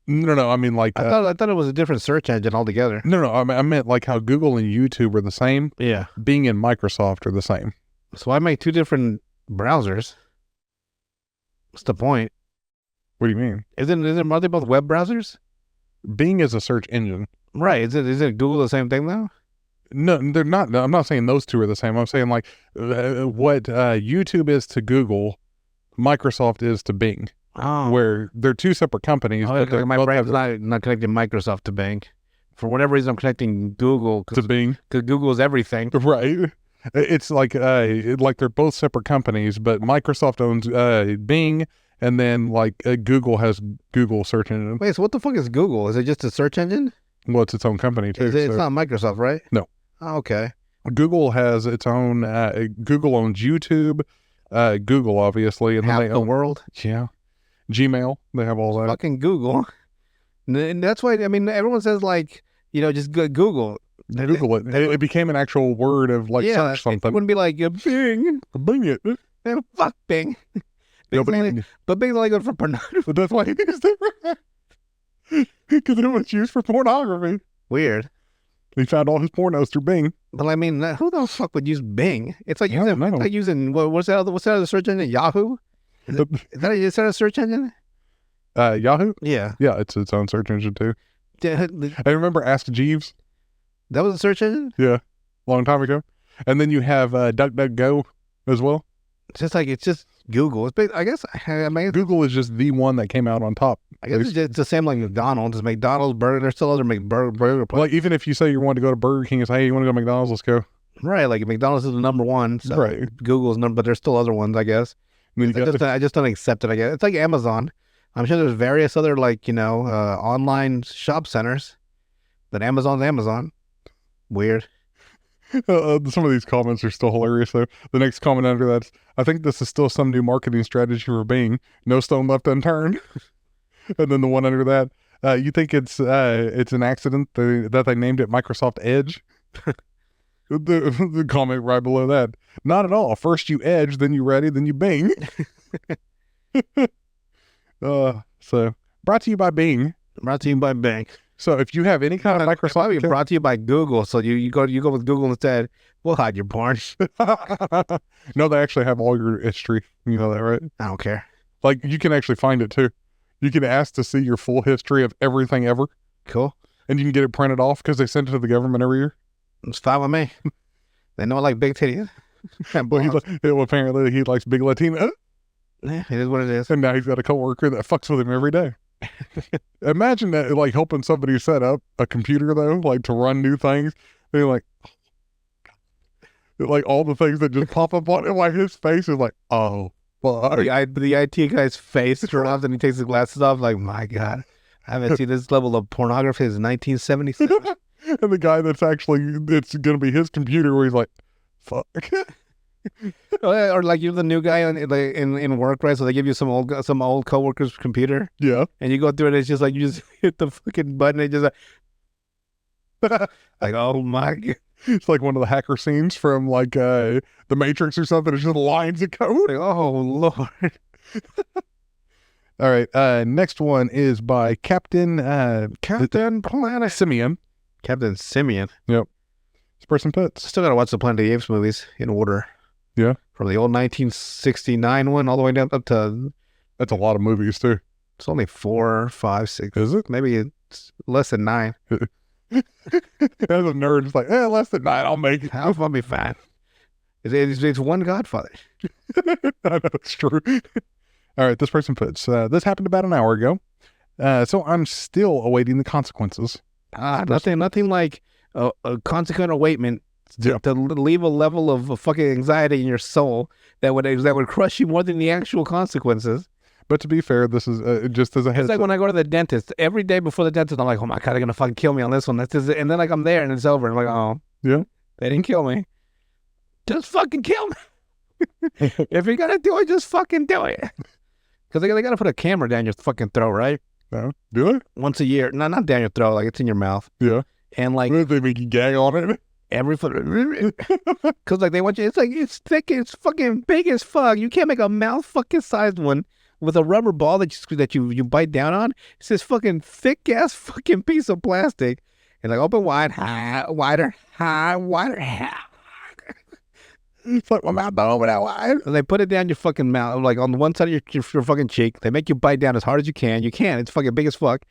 [SPEAKER 1] No, I mean like...
[SPEAKER 2] I thought it was a different search engine altogether.
[SPEAKER 1] No, I meant like how Google and YouTube are the same.
[SPEAKER 2] Yeah.
[SPEAKER 1] Bing and Microsoft are the same.
[SPEAKER 2] So I make 2 different browsers. What's the point?
[SPEAKER 1] What do you mean?
[SPEAKER 2] Are they both web browsers?
[SPEAKER 1] Bing is a search engine.
[SPEAKER 2] Right. Isn't Google the same thing though?
[SPEAKER 1] No, they're not. I'm not saying those two are the same. I'm saying like what YouTube is to Google, Microsoft is to Bing.
[SPEAKER 2] Oh.
[SPEAKER 1] Where they're two separate companies.
[SPEAKER 2] Oh,
[SPEAKER 1] but they're
[SPEAKER 2] my
[SPEAKER 1] both
[SPEAKER 2] brain's
[SPEAKER 1] have
[SPEAKER 2] not connecting Microsoft to Bing. For whatever reason, I'm connecting Google
[SPEAKER 1] to Bing.
[SPEAKER 2] because Google's everything.
[SPEAKER 1] Right. It's like they're both separate companies, but Microsoft owns Bing, and then like Google has Google search engine.
[SPEAKER 2] Wait, so what the fuck is Google? Is it just a search engine?
[SPEAKER 1] Well, it's its own company too.
[SPEAKER 2] It's
[SPEAKER 1] so-
[SPEAKER 2] not Microsoft, right?
[SPEAKER 1] No.
[SPEAKER 2] Oh, okay.
[SPEAKER 1] Google has its own. Google owns YouTube, Google obviously, and
[SPEAKER 2] Half
[SPEAKER 1] then they
[SPEAKER 2] the
[SPEAKER 1] own
[SPEAKER 2] world.
[SPEAKER 1] Gmail. They have all that.
[SPEAKER 2] Fucking Google. And that's why, I mean, everyone says like, just Google.
[SPEAKER 1] Google it. It became an actual word of like
[SPEAKER 2] Yeah,
[SPEAKER 1] search something.
[SPEAKER 2] It wouldn't be like Bing.
[SPEAKER 1] Bing it.
[SPEAKER 2] Man, fuck Bing.
[SPEAKER 1] No,
[SPEAKER 2] Bing's only- but Bing's only good for pornography.
[SPEAKER 1] but that's why he used it. Because it was used for pornography.
[SPEAKER 2] Weird.
[SPEAKER 1] He found all his pornos through Bing.
[SPEAKER 2] But I mean, who the fuck would use Bing? It's like
[SPEAKER 1] I don't know.
[SPEAKER 2] using what's that other search engine? Yahoo? Is that a search engine?
[SPEAKER 1] Yahoo?
[SPEAKER 2] Yeah.
[SPEAKER 1] Yeah, it's its own search engine too.
[SPEAKER 2] That
[SPEAKER 1] I remember Ask Jeeves.
[SPEAKER 2] was a search engine?
[SPEAKER 1] Yeah, long time ago. And then you have DuckDuckGo as well.
[SPEAKER 2] It's just Google. I guess
[SPEAKER 1] Google is just the one that came out on top.
[SPEAKER 2] it's the same like McDonald's. It's McDonald's, burger. There's still other burger places.
[SPEAKER 1] Like even if you say you want to go to Burger King and say, hey, you want to go to McDonald's, let's go.
[SPEAKER 2] Right, like McDonald's is the number one. So
[SPEAKER 1] Right.
[SPEAKER 2] Google's number, but there's still other ones, I guess.
[SPEAKER 1] And then you got
[SPEAKER 2] I just don't accept it. I guess it's like Amazon. I'm sure there's various other online shop centers, but Amazon's Amazon. Weird.
[SPEAKER 1] some of these comments are still hilarious though. The next comment under that, I think this is still some new marketing strategy for Bing. No stone left unturned. And then the one under that, you think it's an accident that they named it Microsoft Edge? the comment right below that, not at all. First you Edge, then you Ready, then you Bing. So brought to you by Bing.
[SPEAKER 2] Brought to you by Bank.
[SPEAKER 1] So if you have any kind of
[SPEAKER 2] It's probably
[SPEAKER 1] Microsoft
[SPEAKER 2] brought to you by Google. So you go with Google instead. We'll hide your porn.
[SPEAKER 1] account, no, they actually have all your history. You know that, right?
[SPEAKER 2] I don't care.
[SPEAKER 1] Like you can actually find it too. You can ask to see your full history of everything ever,
[SPEAKER 2] Cool.
[SPEAKER 1] and you can get it printed off because they send it to the government every year.
[SPEAKER 2] It's fine with me. They know I like big titties.
[SPEAKER 1] Well, apparently he likes big Latina,
[SPEAKER 2] Yeah, it is what it is.
[SPEAKER 1] and now he's got a coworker that fucks with him every day. Imagine that, like helping somebody set up a computer though, like to run new things. They're like all the things that just pop up on it. Like his face is like, oh fuck.
[SPEAKER 2] The IT guy's face drops and he takes his glasses off. Like, my God, I haven't seen this level of pornography since 1977.
[SPEAKER 1] And the guy that's actually, it's gonna be his computer where he's like, fuck.
[SPEAKER 2] Or like you're the new guy in work, right? So they give you some old coworker's computer,
[SPEAKER 1] Yeah.
[SPEAKER 2] and you go through it. It's just like you just hit the fucking button. And it just like oh my God.
[SPEAKER 1] It's like one of the hacker scenes from like The Matrix or something. It's just lines of code.
[SPEAKER 2] Like, oh Lord.
[SPEAKER 1] All right. Next one is by Captain
[SPEAKER 2] Planet.
[SPEAKER 1] Simeon.
[SPEAKER 2] Captain Simeon.
[SPEAKER 1] This person puts.
[SPEAKER 2] Still gotta watch the Planet of the Apes movies in order.
[SPEAKER 1] Yeah.
[SPEAKER 2] From the old 1969 one all the way down up to,
[SPEAKER 1] That's a lot of movies too.
[SPEAKER 2] it's only 4, 5, 6.
[SPEAKER 1] Is it?
[SPEAKER 2] Maybe it's less than 9.
[SPEAKER 1] As a nerd, it's like, less than 9, I'll make it.
[SPEAKER 2] I'll be fine. It's one Godfather.
[SPEAKER 1] I know it's true. All right. This person puts, this happened about an hour ago. So I'm still awaiting the consequences.
[SPEAKER 2] Nothing like a consequent awaitment
[SPEAKER 1] Yeah.
[SPEAKER 2] to leave a level of fucking anxiety in your soul that would crush you more than the actual consequences.
[SPEAKER 1] But to be fair, this is just as a
[SPEAKER 2] It's
[SPEAKER 1] heads
[SPEAKER 2] like
[SPEAKER 1] up.
[SPEAKER 2] when I go to the dentist. Every day before the dentist, I'm like, oh my God, they're going to fucking kill me on this one. That's just it. And then like I'm there and it's over. And I'm like, oh.
[SPEAKER 1] Yeah.
[SPEAKER 2] They didn't kill me. Just fucking kill me. If you're going to do it, just fucking do it. Because they got to put a camera down your fucking throat, right?
[SPEAKER 1] No, do they?
[SPEAKER 2] Once a year. No, not down your throat. Like it's in your mouth.
[SPEAKER 1] Yeah.
[SPEAKER 2] And like
[SPEAKER 1] They make you gag on it.
[SPEAKER 2] every foot. Because like they want you. It's like it's thick. It's fucking big as fuck. You can't make a mouth fucking sized one with a rubber ball that you bite down on. It's this fucking thick ass fucking piece of plastic. And like open wide, high, wider, high, wider, high.
[SPEAKER 1] It's like my mouth don't open that wide.
[SPEAKER 2] And they put it down your fucking mouth, like on one side of your fucking cheek. They make you bite down as hard as you can. You can. It's fucking big as fuck.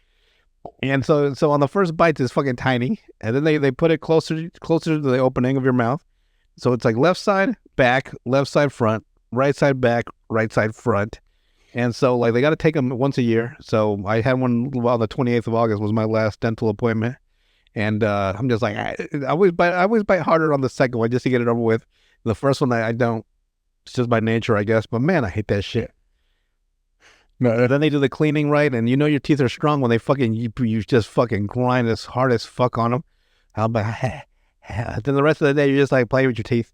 [SPEAKER 2] And so on the first bite, it's fucking tiny. And then they put it closer to the opening of your mouth. So it's like left side, back, left side, front, right side, back, right side, front. And so like they got to take them once a year. So I had one on the 28th of August was my last dental appointment. And I'm just like, I always bite harder on the second one just to get it over with. The first one, I don't. It's just by nature, I guess. But man, I hate that shit.
[SPEAKER 1] No,
[SPEAKER 2] Then they do the cleaning right, and you know your teeth are strong when they fucking, you just fucking grind as hard as fuck on them. I'll be, then the rest of the day, you're just like playing with your teeth.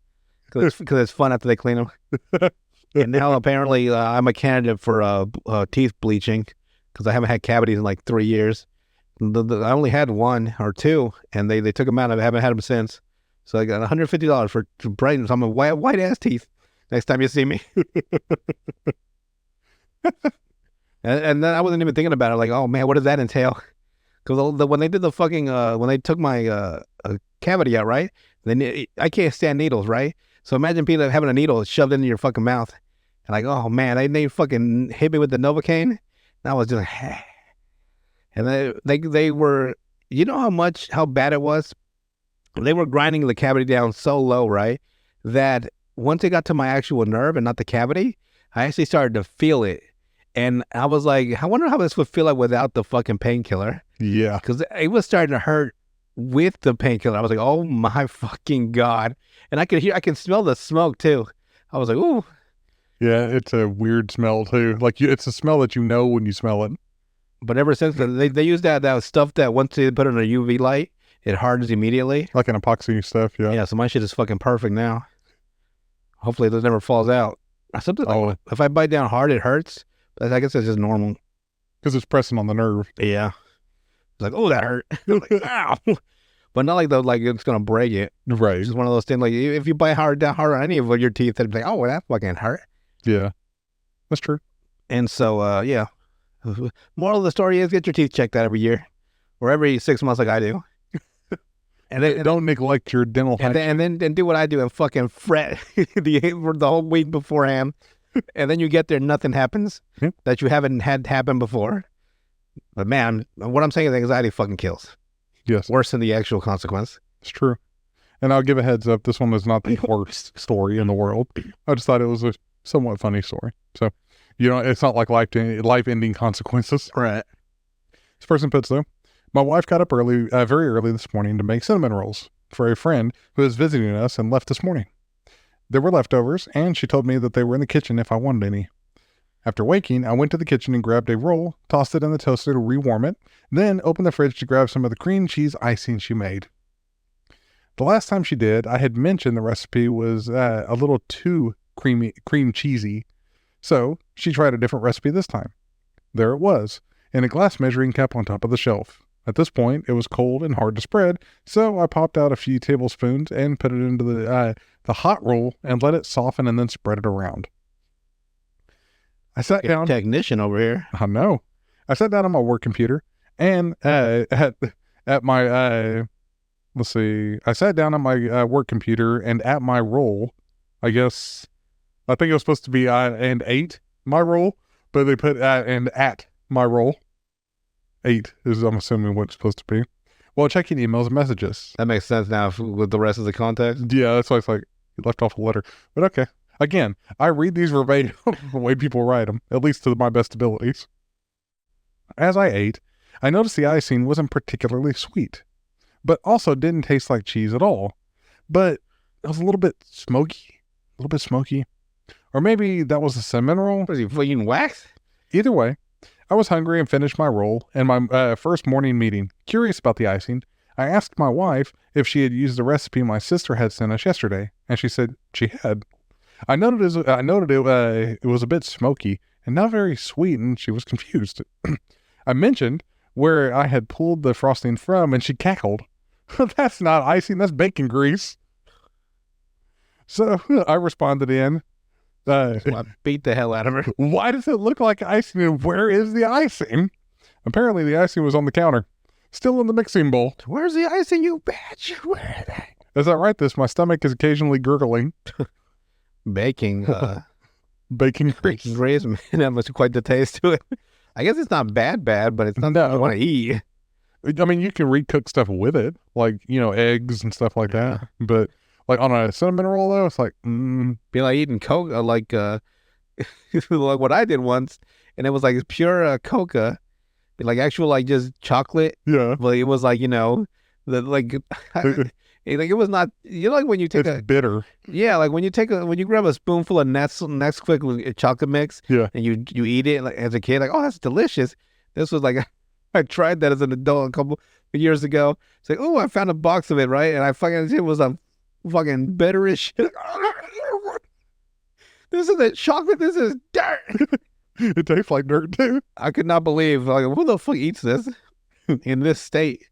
[SPEAKER 2] Because it's fun after they clean them. And now apparently I'm a candidate for teeth bleaching because I haven't had cavities in like 3 years. I only had 1 or 2, and they took them out. I haven't had them since. So I got $150 for brighten some white ass teeth next time you see me. and then I wasn't even thinking about it. Like, oh man, what does that entail? Because when they did the fucking when they took my cavity out, right? Then I can't stand needles, right? So imagine people having a needle shoved into your fucking mouth, and like, oh man, they fucking hit me with the Novocaine. And I was just like, and they were, you know how bad it was. They were grinding the cavity down so low, right, that once it got to my actual nerve and not the cavity, I actually started to feel it. And I was like, I wonder how this would feel like without the fucking painkiller.
[SPEAKER 1] yeah.
[SPEAKER 2] Because it was starting to hurt with the painkiller. I was like, oh my fucking God. And I can smell the smoke too. I was like, ooh.
[SPEAKER 1] Yeah, it's a weird smell too. Like it's a smell that you know when you smell it.
[SPEAKER 2] But ever since then, they used that stuff that once they put it in a UV light, it hardens immediately.
[SPEAKER 1] Like an epoxy stuff, yeah.
[SPEAKER 2] Yeah, so my shit is fucking perfect now. Hopefully it never falls out. Something like, if I bite down hard, it hurts. But I guess it's just normal.
[SPEAKER 1] Because it's pressing on the nerve.
[SPEAKER 2] Yeah. It's like, oh, that hurt. Like, ow. But not like it's gonna break it.
[SPEAKER 1] Right.
[SPEAKER 2] It's just one of those things. Like if you bite hard on any of your teeth, it'd be like, oh, well, that fucking hurt.
[SPEAKER 1] Yeah. That's true.
[SPEAKER 2] And so, yeah, Moral of the story is get your teeth checked out every year or every 6 months like I do. And then
[SPEAKER 1] Don't neglect your dental hygiene.
[SPEAKER 2] and then do what I do and fucking fret for the whole week beforehand. And then you get there, nothing happens
[SPEAKER 1] Yep.
[SPEAKER 2] that you haven't had happen before. But man, what I'm saying is anxiety fucking kills.
[SPEAKER 1] Yes,
[SPEAKER 2] Worse than the actual consequence.
[SPEAKER 1] it's true. And I'll give a heads up. This one was not the worst story in the world. I just thought it was a somewhat funny story. So, it's not like life-ending consequences.
[SPEAKER 2] Right.
[SPEAKER 1] This person puts, though, my wife got up early, very early this morning to make cinnamon rolls for a friend who was visiting us and left this morning. There were leftovers, and she told me that they were in the kitchen if I wanted any. After waking, I went to the kitchen and grabbed a roll, tossed it in the toaster to rewarm it, then opened the fridge to grab some of the cream cheese icing she made. The last time she did, I had mentioned the recipe was a little too cream cheesy, so she tried a different recipe this time. There it was, in a glass measuring cup on top of the shelf. At this point, it was cold and hard to spread, so I popped out a few tablespoons and put it into the hot roll and let it soften and then spread it around. I sat down.
[SPEAKER 2] Technician over here.
[SPEAKER 1] I know. I sat down on my work computer and at my let's see. I sat down on my work computer and at my roll, I think it was supposed to be and ate my roll, but they put and at my roll. 8 is, I'm assuming, what it's supposed to be. While checking emails and messages.
[SPEAKER 2] That makes sense now with the rest of the context.
[SPEAKER 1] Yeah, that's why it's like you left off a letter. But okay. Again, I read these verbatim the way people write them, at least to my best abilities. As I ate, I noticed the icing wasn't particularly sweet, but also didn't taste like cheese at all. But it was a little bit smoky. Or maybe that was a cinnamon roll.
[SPEAKER 2] Was he eating wax?
[SPEAKER 1] Either way, I was hungry and finished my roll and my first morning meeting. Curious about the icing, I asked my wife if she had used the recipe my sister had sent us yesterday, and she said she had. I noted it was a bit smoky and not very sweet, and she was confused. I mentioned where I had pulled the frosting from, and she cackled. That's not icing, that's bacon grease. So I responded in,
[SPEAKER 2] So I beat the hell out of her.
[SPEAKER 1] why does it look like icing and where is the icing? Apparently the icing was on the counter, still in the mixing bowl.
[SPEAKER 2] Where's the icing, you bitch? Where are they?
[SPEAKER 1] As I write this, my stomach is occasionally gurgling.
[SPEAKER 2] Baking,
[SPEAKER 1] Bacon grease.
[SPEAKER 2] baking grease, man, that must quite the taste to it. I guess it's not bad, but it's not what I want to eat.
[SPEAKER 1] I mean, you can recook stuff with it, like, eggs and stuff like that. But like on a cinnamon roll, though, it's like,
[SPEAKER 2] Be like eating Coke, like like what I did once, and it was like pure coca, like actual like just chocolate.
[SPEAKER 1] yeah.
[SPEAKER 2] But it was like the like. Like it was not, like when you take
[SPEAKER 1] It's bitter.
[SPEAKER 2] like when you grab a spoonful of Nesquik chocolate mix,
[SPEAKER 1] Yeah.
[SPEAKER 2] and you eat it like as a kid, like, oh, that's delicious. This was like, I tried that as an adult a couple of years ago. It's like, oh, I found a box of it, right? And I fucking, it was a fucking bitter as shit. This isn't chocolate, this is dirt.
[SPEAKER 1] It tastes like dirt too.
[SPEAKER 2] I could not believe, like, who the fuck eats this in this state?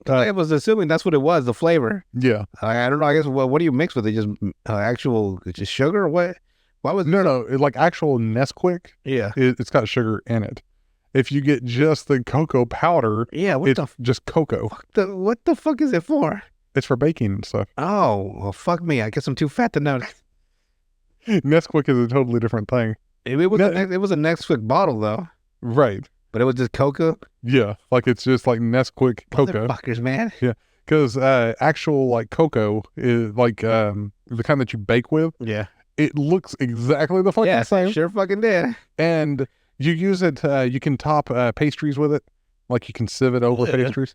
[SPEAKER 2] I was assuming that's what it was, the flavor.
[SPEAKER 1] Yeah.
[SPEAKER 2] I don't know. I guess what do you mix with it? Just actual just sugar or what? Why was
[SPEAKER 1] No, like actual Nesquik,
[SPEAKER 2] Yeah,
[SPEAKER 1] it's got sugar in it. If you get just the cocoa powder,
[SPEAKER 2] yeah. What
[SPEAKER 1] it's just cocoa.
[SPEAKER 2] what the fuck is it for?
[SPEAKER 1] It's for baking and stuff.
[SPEAKER 2] Oh, well, fuck me. I guess I'm too fat to know.
[SPEAKER 1] Nesquik is a totally different thing.
[SPEAKER 2] It was it was a Nesquik bottle though,
[SPEAKER 1] Right.
[SPEAKER 2] but it was just cocoa.
[SPEAKER 1] Yeah. Like it's just like Nesquik cocoa.
[SPEAKER 2] Motherfuckers, man.
[SPEAKER 1] Because actual like cocoa is like the kind that you bake with.
[SPEAKER 2] Yeah,
[SPEAKER 1] It looks exactly the fucking
[SPEAKER 2] yeah.
[SPEAKER 1] same.
[SPEAKER 2] Sure, fucking did.
[SPEAKER 1] And you use it, you can top pastries with it. Like you can sieve it over
[SPEAKER 2] Yeah.
[SPEAKER 1] pastries.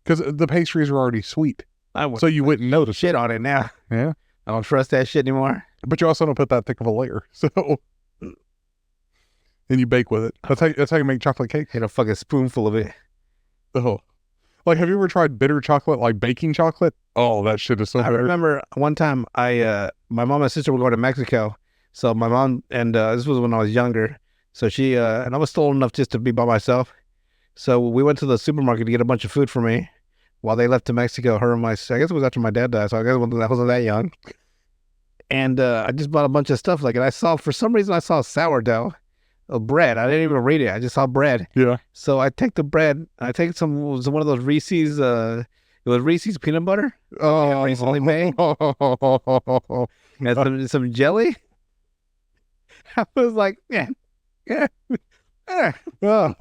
[SPEAKER 1] Because the pastries are already sweet.
[SPEAKER 2] I would
[SPEAKER 1] So you wouldn't notice
[SPEAKER 2] shit on it now.
[SPEAKER 1] Yeah.
[SPEAKER 2] I don't trust that shit anymore.
[SPEAKER 1] But you also don't put that thick of a layer. So, and you bake with it. That's how you make chocolate cake.
[SPEAKER 2] Hit a fucking spoonful of it.
[SPEAKER 1] Oh. Like, have you ever tried bitter chocolate, like baking chocolate? Oh, that shit is so
[SPEAKER 2] I
[SPEAKER 1] bitter.
[SPEAKER 2] remember one time my mom and sister were going to Mexico. So my mom, and this was when I was younger. So she, and I was still old enough just to be by myself. So we went to the supermarket to get a bunch of food for me while they left to Mexico. Her and I guess it was after my dad died. So I guess I wasn't that young. And I just bought a bunch of stuff. And for some reason, I saw sourdough. bread. I didn't even read it. I just saw bread.
[SPEAKER 1] Yeah.
[SPEAKER 2] So I take the bread. I take some one of those Reese's. It was Reese's peanut butter.
[SPEAKER 1] Oh,
[SPEAKER 2] Recently made. And some jelly. I was like, yeah.
[SPEAKER 1] They don't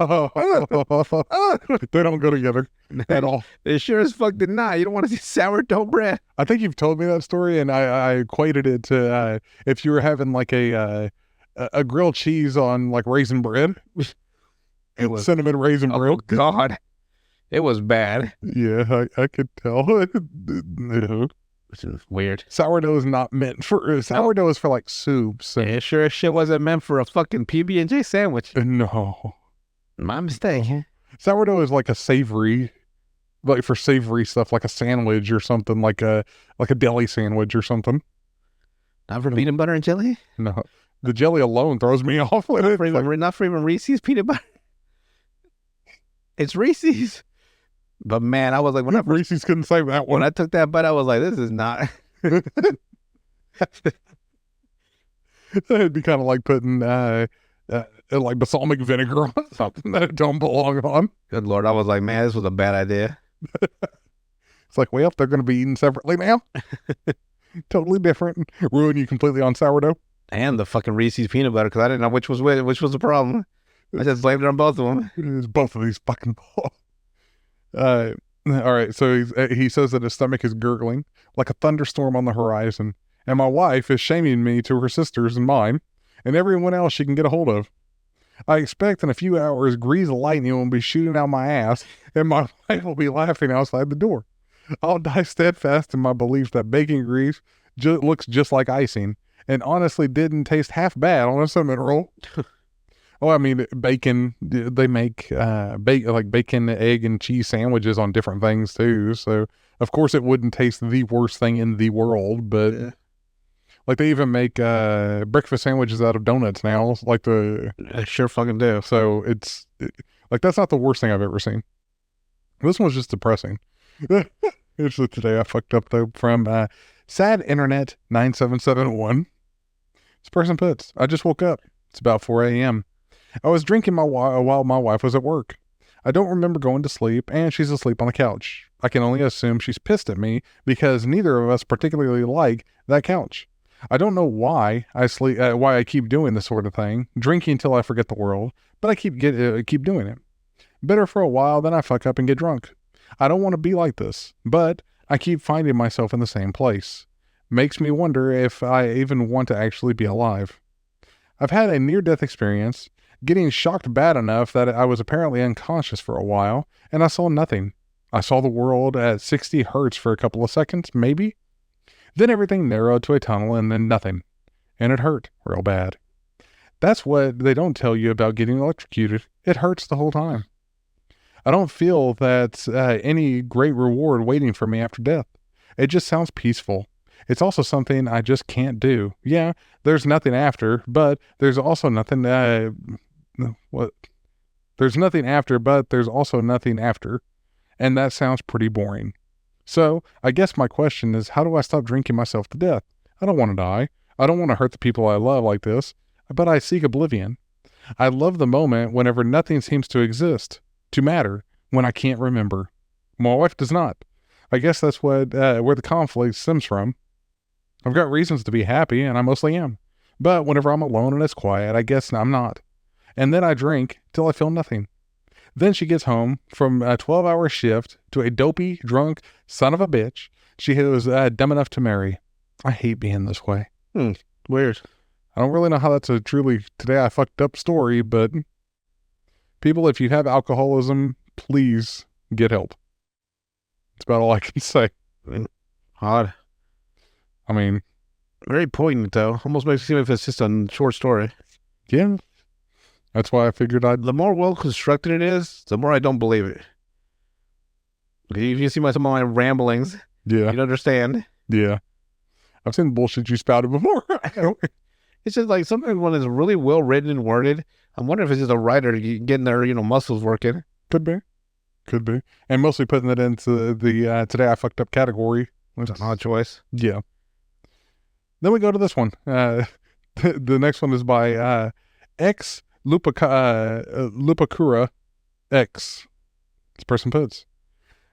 [SPEAKER 1] go together at all.
[SPEAKER 2] It sure as fuck did not. You don't want to see sourdough bread.
[SPEAKER 1] I think you've told me that story, and I equated it to if you were having like a grilled cheese on like raisin bread.
[SPEAKER 2] It was
[SPEAKER 1] cinnamon raisin bread.
[SPEAKER 2] Oh God, it was bad.
[SPEAKER 1] Yeah, I could tell.
[SPEAKER 2] Which is weird.
[SPEAKER 1] Sourdough is not meant for sourdough is for like soups. And,
[SPEAKER 2] It sure as shit wasn't meant for a fucking PB&J sandwich.
[SPEAKER 1] no,
[SPEAKER 2] My mistake.
[SPEAKER 1] sourdough is like a savory, like for savory stuff, like a sandwich or something, like a deli sandwich or something.
[SPEAKER 2] Not for peanut butter and jelly.
[SPEAKER 1] No, the jelly alone throws me off. With it.
[SPEAKER 2] Not for even Reese's peanut butter. It's Reese's. But man, I was like,
[SPEAKER 1] Reese's couldn't save that
[SPEAKER 2] when
[SPEAKER 1] one.
[SPEAKER 2] I took that bite, I was like, this is not.
[SPEAKER 1] It'd be kind of like putting like balsamic vinegar on something that it don't belong on.
[SPEAKER 2] Good Lord. I was like, man, this was a bad idea.
[SPEAKER 1] It's like, well, they're going to be eaten separately now. Totally different. Ruin you completely on sourdough.
[SPEAKER 2] And the fucking Reese's peanut butter, because I didn't know which was the problem. I just blamed it on both of them.
[SPEAKER 1] It is both of these fucking balls. All right, so he says that his stomach is gurgling like a thunderstorm on the horizon, and my wife is shaming me to her sisters and mine, and everyone else she can get a hold of. I expect in a few hours, grease lightning will be shooting out my ass, and my wife will be laughing outside the door. I'll die steadfast in my belief that bacon grease looks just like icing, and honestly didn't taste half bad on a cinnamon roll. Oh, I mean, bacon, they make like bacon, egg, and cheese sandwiches on different things too. So, of course, it wouldn't taste the worst thing in the world, but like they even make breakfast sandwiches out of donuts now. Like
[SPEAKER 2] I sure fucking do.
[SPEAKER 1] So like that's not the worst thing I've ever seen. This one's just depressing. It's today I fucked up though from Sad Internet 9771. This person puts, I just woke up. It's about 4 a.m. I was drinking while my wife was at work. I don't remember going to sleep, and she's asleep on the couch. I can only assume she's pissed at me because neither of us particularly like that couch. I don't know why I keep doing this sort of thing, drinking until I forget the world, but I keep doing it. Better for a while, then I fuck up and get drunk. I don't want to be like this, but I keep finding myself in the same place. Makes me wonder if I even want to actually be alive. I've had a near-death experience, getting shocked bad enough that I was apparently unconscious for a while, and I saw nothing. I saw the world at 60 hertz for a couple of seconds, maybe. Then everything narrowed to a tunnel and then nothing. And it hurt real bad. That's what they don't tell you about getting electrocuted. It hurts the whole time. I don't feel that's any great reward waiting for me after death. It just sounds peaceful. It's also something I just can't do. Yeah, there's nothing after, but there's also nothing There's nothing after, but there's also nothing after. And that sounds pretty boring. So, I guess my question is, how do I stop drinking myself to death? I don't want to die. I don't want to hurt the people I love like this, but I seek oblivion. I love the moment whenever nothing seems to exist, to matter, when I can't remember. My wife does not. I guess that's where the conflict stems from. I've got reasons to be happy, and I mostly am. But whenever I'm alone and it's quiet, I guess I'm not. And then I drink till I feel nothing. Then she gets home from a 12-hour shift to a dopey, drunk son of a bitch she was dumb enough to marry. I hate being this way.
[SPEAKER 2] Weird.
[SPEAKER 1] I don't really know how that's a truly today I fucked up story, but people, if you have alcoholism, please get help. That's about all I can say.
[SPEAKER 2] Odd.
[SPEAKER 1] I mean,
[SPEAKER 2] very poignant though. Almost makes it seem if it's just a short story.
[SPEAKER 1] Yeah. That's why I figured
[SPEAKER 2] the more well constructed it is, the more I don't believe it. If you see some of my ramblings, you'd understand.
[SPEAKER 1] Yeah. I've seen bullshit you spouted before.
[SPEAKER 2] It's just like sometimes when it's really well written and worded, I'm wondering if it's just a writer getting their, muscles working.
[SPEAKER 1] Could be. And mostly putting it into the today I fucked up category.
[SPEAKER 2] It's an odd choice.
[SPEAKER 1] Yeah. Then we go to this one. The next one is by X Lupacura X. This person puts.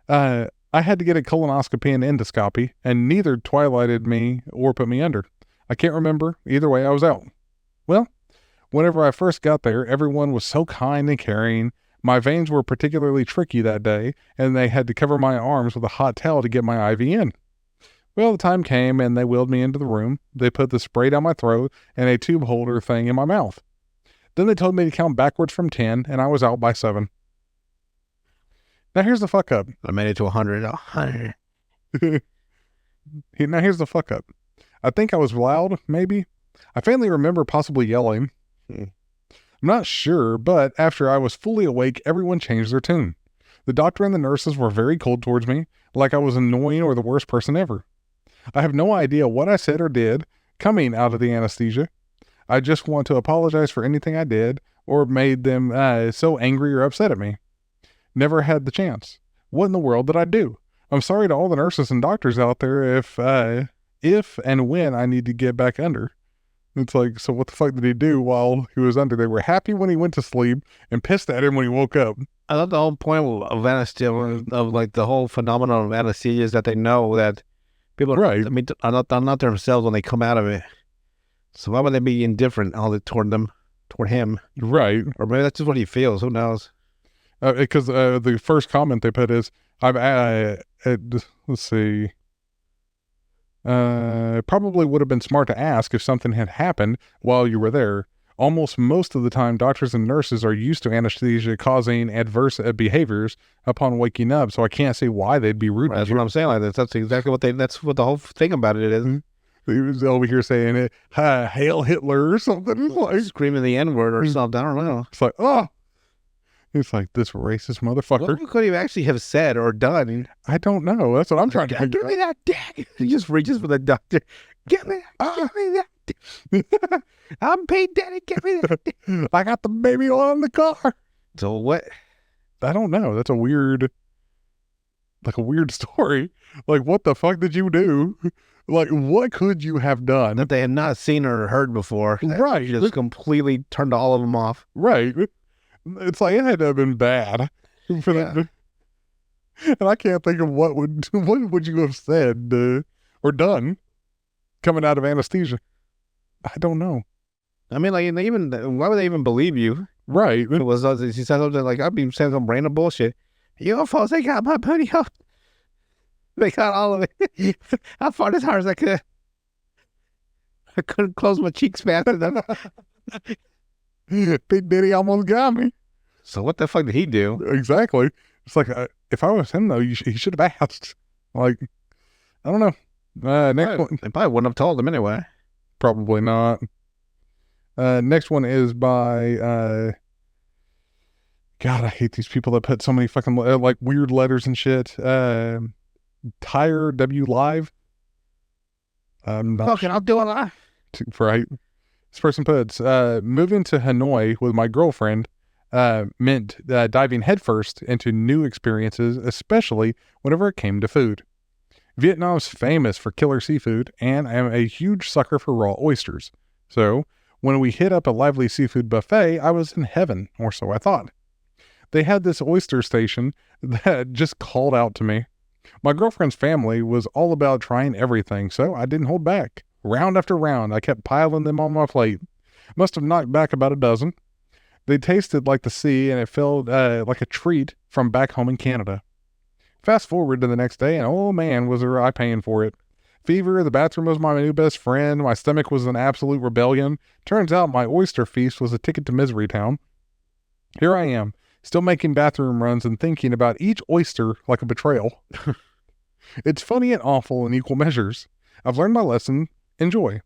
[SPEAKER 1] I had to get a colonoscopy and endoscopy, and neither twilighted me or put me under. I can't remember. Either way, I was out. Well, whenever I first got there, everyone was so kind and caring. My veins were particularly tricky that day, and they had to cover my arms with a hot towel to get my IV in. Well, the time came, and they wheeled me into the room. They put the spray down my throat and a tube holder thing in my mouth. Then they told me to count backwards from 10, and I was out by 7. Now here's the fuck up.
[SPEAKER 2] I made it to 100. 100.
[SPEAKER 1] Now here's the fuck up. I think I was loud, maybe. I faintly remember possibly yelling. I'm not sure, but after I was fully awake, everyone changed their tune. The doctor and the nurses were very cold towards me, like I was annoying or the worst person ever. I have no idea what I said or did coming out of the anesthesia. I just want to apologize for anything I did or made them so angry or upset at me. Never had the chance. What in the world did I do? I'm sorry to all the nurses and doctors out there if and when I need to get back under. It's like, so what the fuck did he do while he was under? They were happy when he went to sleep and pissed at him when he woke up.
[SPEAKER 2] I thought the whole point of anesthesia, of like the whole phenomenon of anesthesia, is that they know that people
[SPEAKER 1] Right.
[SPEAKER 2] are not themselves when they come out of it. So why would they be indifferent toward him?
[SPEAKER 1] Right.
[SPEAKER 2] Or maybe that's just what he feels. Who knows?
[SPEAKER 1] Because the first comment they put is, let's see. Probably would have been smart to ask if something had happened while you were there. Almost most of the time, doctors and nurses are used to anesthesia causing adverse behaviors upon waking up, so I can't see why they'd be rude.
[SPEAKER 2] That's what I'm saying. Like that's exactly what that's what the whole thing about it is.
[SPEAKER 1] He was over here saying it, Hail Hitler or something. Like,
[SPEAKER 2] Screaming the N-word or something. I don't know.
[SPEAKER 1] it's like, oh. It's like, this racist motherfucker.
[SPEAKER 2] What could he actually have said or done?
[SPEAKER 1] I don't know. That's what I'm trying to figure
[SPEAKER 2] Give me that dick. He just reaches for the doctor. Give me that dick. I'm paid daddy. Give me that dick.
[SPEAKER 1] I got the baby oil in the car.
[SPEAKER 2] So what?
[SPEAKER 1] I don't know. That's a weird story. Like, what the fuck did you do? Like, what could you have done?
[SPEAKER 2] That they had not seen or heard before.
[SPEAKER 1] Right.
[SPEAKER 2] Just completely turned all of them off.
[SPEAKER 1] Right. It's like, it had to have been bad. For that. And I can't think of what would you have said or done coming out of anesthesia. I don't know.
[SPEAKER 2] I mean, like, why would they even believe you?
[SPEAKER 1] Right.
[SPEAKER 2] It was, he said something like, I'd be saying some random bullshit. UFOs, they got my booty up. They got all of it. I fought as hard as I could. I couldn't close my cheeks fast enough.
[SPEAKER 1] Big Diddy almost got me.
[SPEAKER 2] So what the fuck did he do?
[SPEAKER 1] Exactly. It's like, if I was him, though, he should have asked. Like, I don't know. Next one.
[SPEAKER 2] They probably wouldn't have told him anyway.
[SPEAKER 1] Probably not. Next one is by, God, I hate these people that put so many fucking, like, weird letters and shit. Tire W Live. I'm not
[SPEAKER 2] Fucking, I'll do it live.
[SPEAKER 1] Right. This person puts, moving to Hanoi with my girlfriend meant diving headfirst into new experiences, especially whenever it came to food. Vietnam's famous for killer seafood, and I am a huge sucker for raw oysters. So, when we hit up a lively seafood buffet, I was in heaven, or so I thought. They had this oyster station that just called out to me. My girlfriend's family was all about trying everything, so I didn't hold back. Round after round, I kept piling them on my plate. Must have knocked back about a dozen. They tasted like the sea, and it felt like a treat from back home in Canada. Fast forward to the next day, and oh man, was I paying for it. Fever, the bathroom was my new best friend, my stomach was an absolute rebellion. Turns out my oyster feast was a ticket to Misery Town. Here I am, still making bathroom runs and thinking about each oyster like a betrayal. It's funny and awful in equal measures. I've learned my lesson. Enjoy.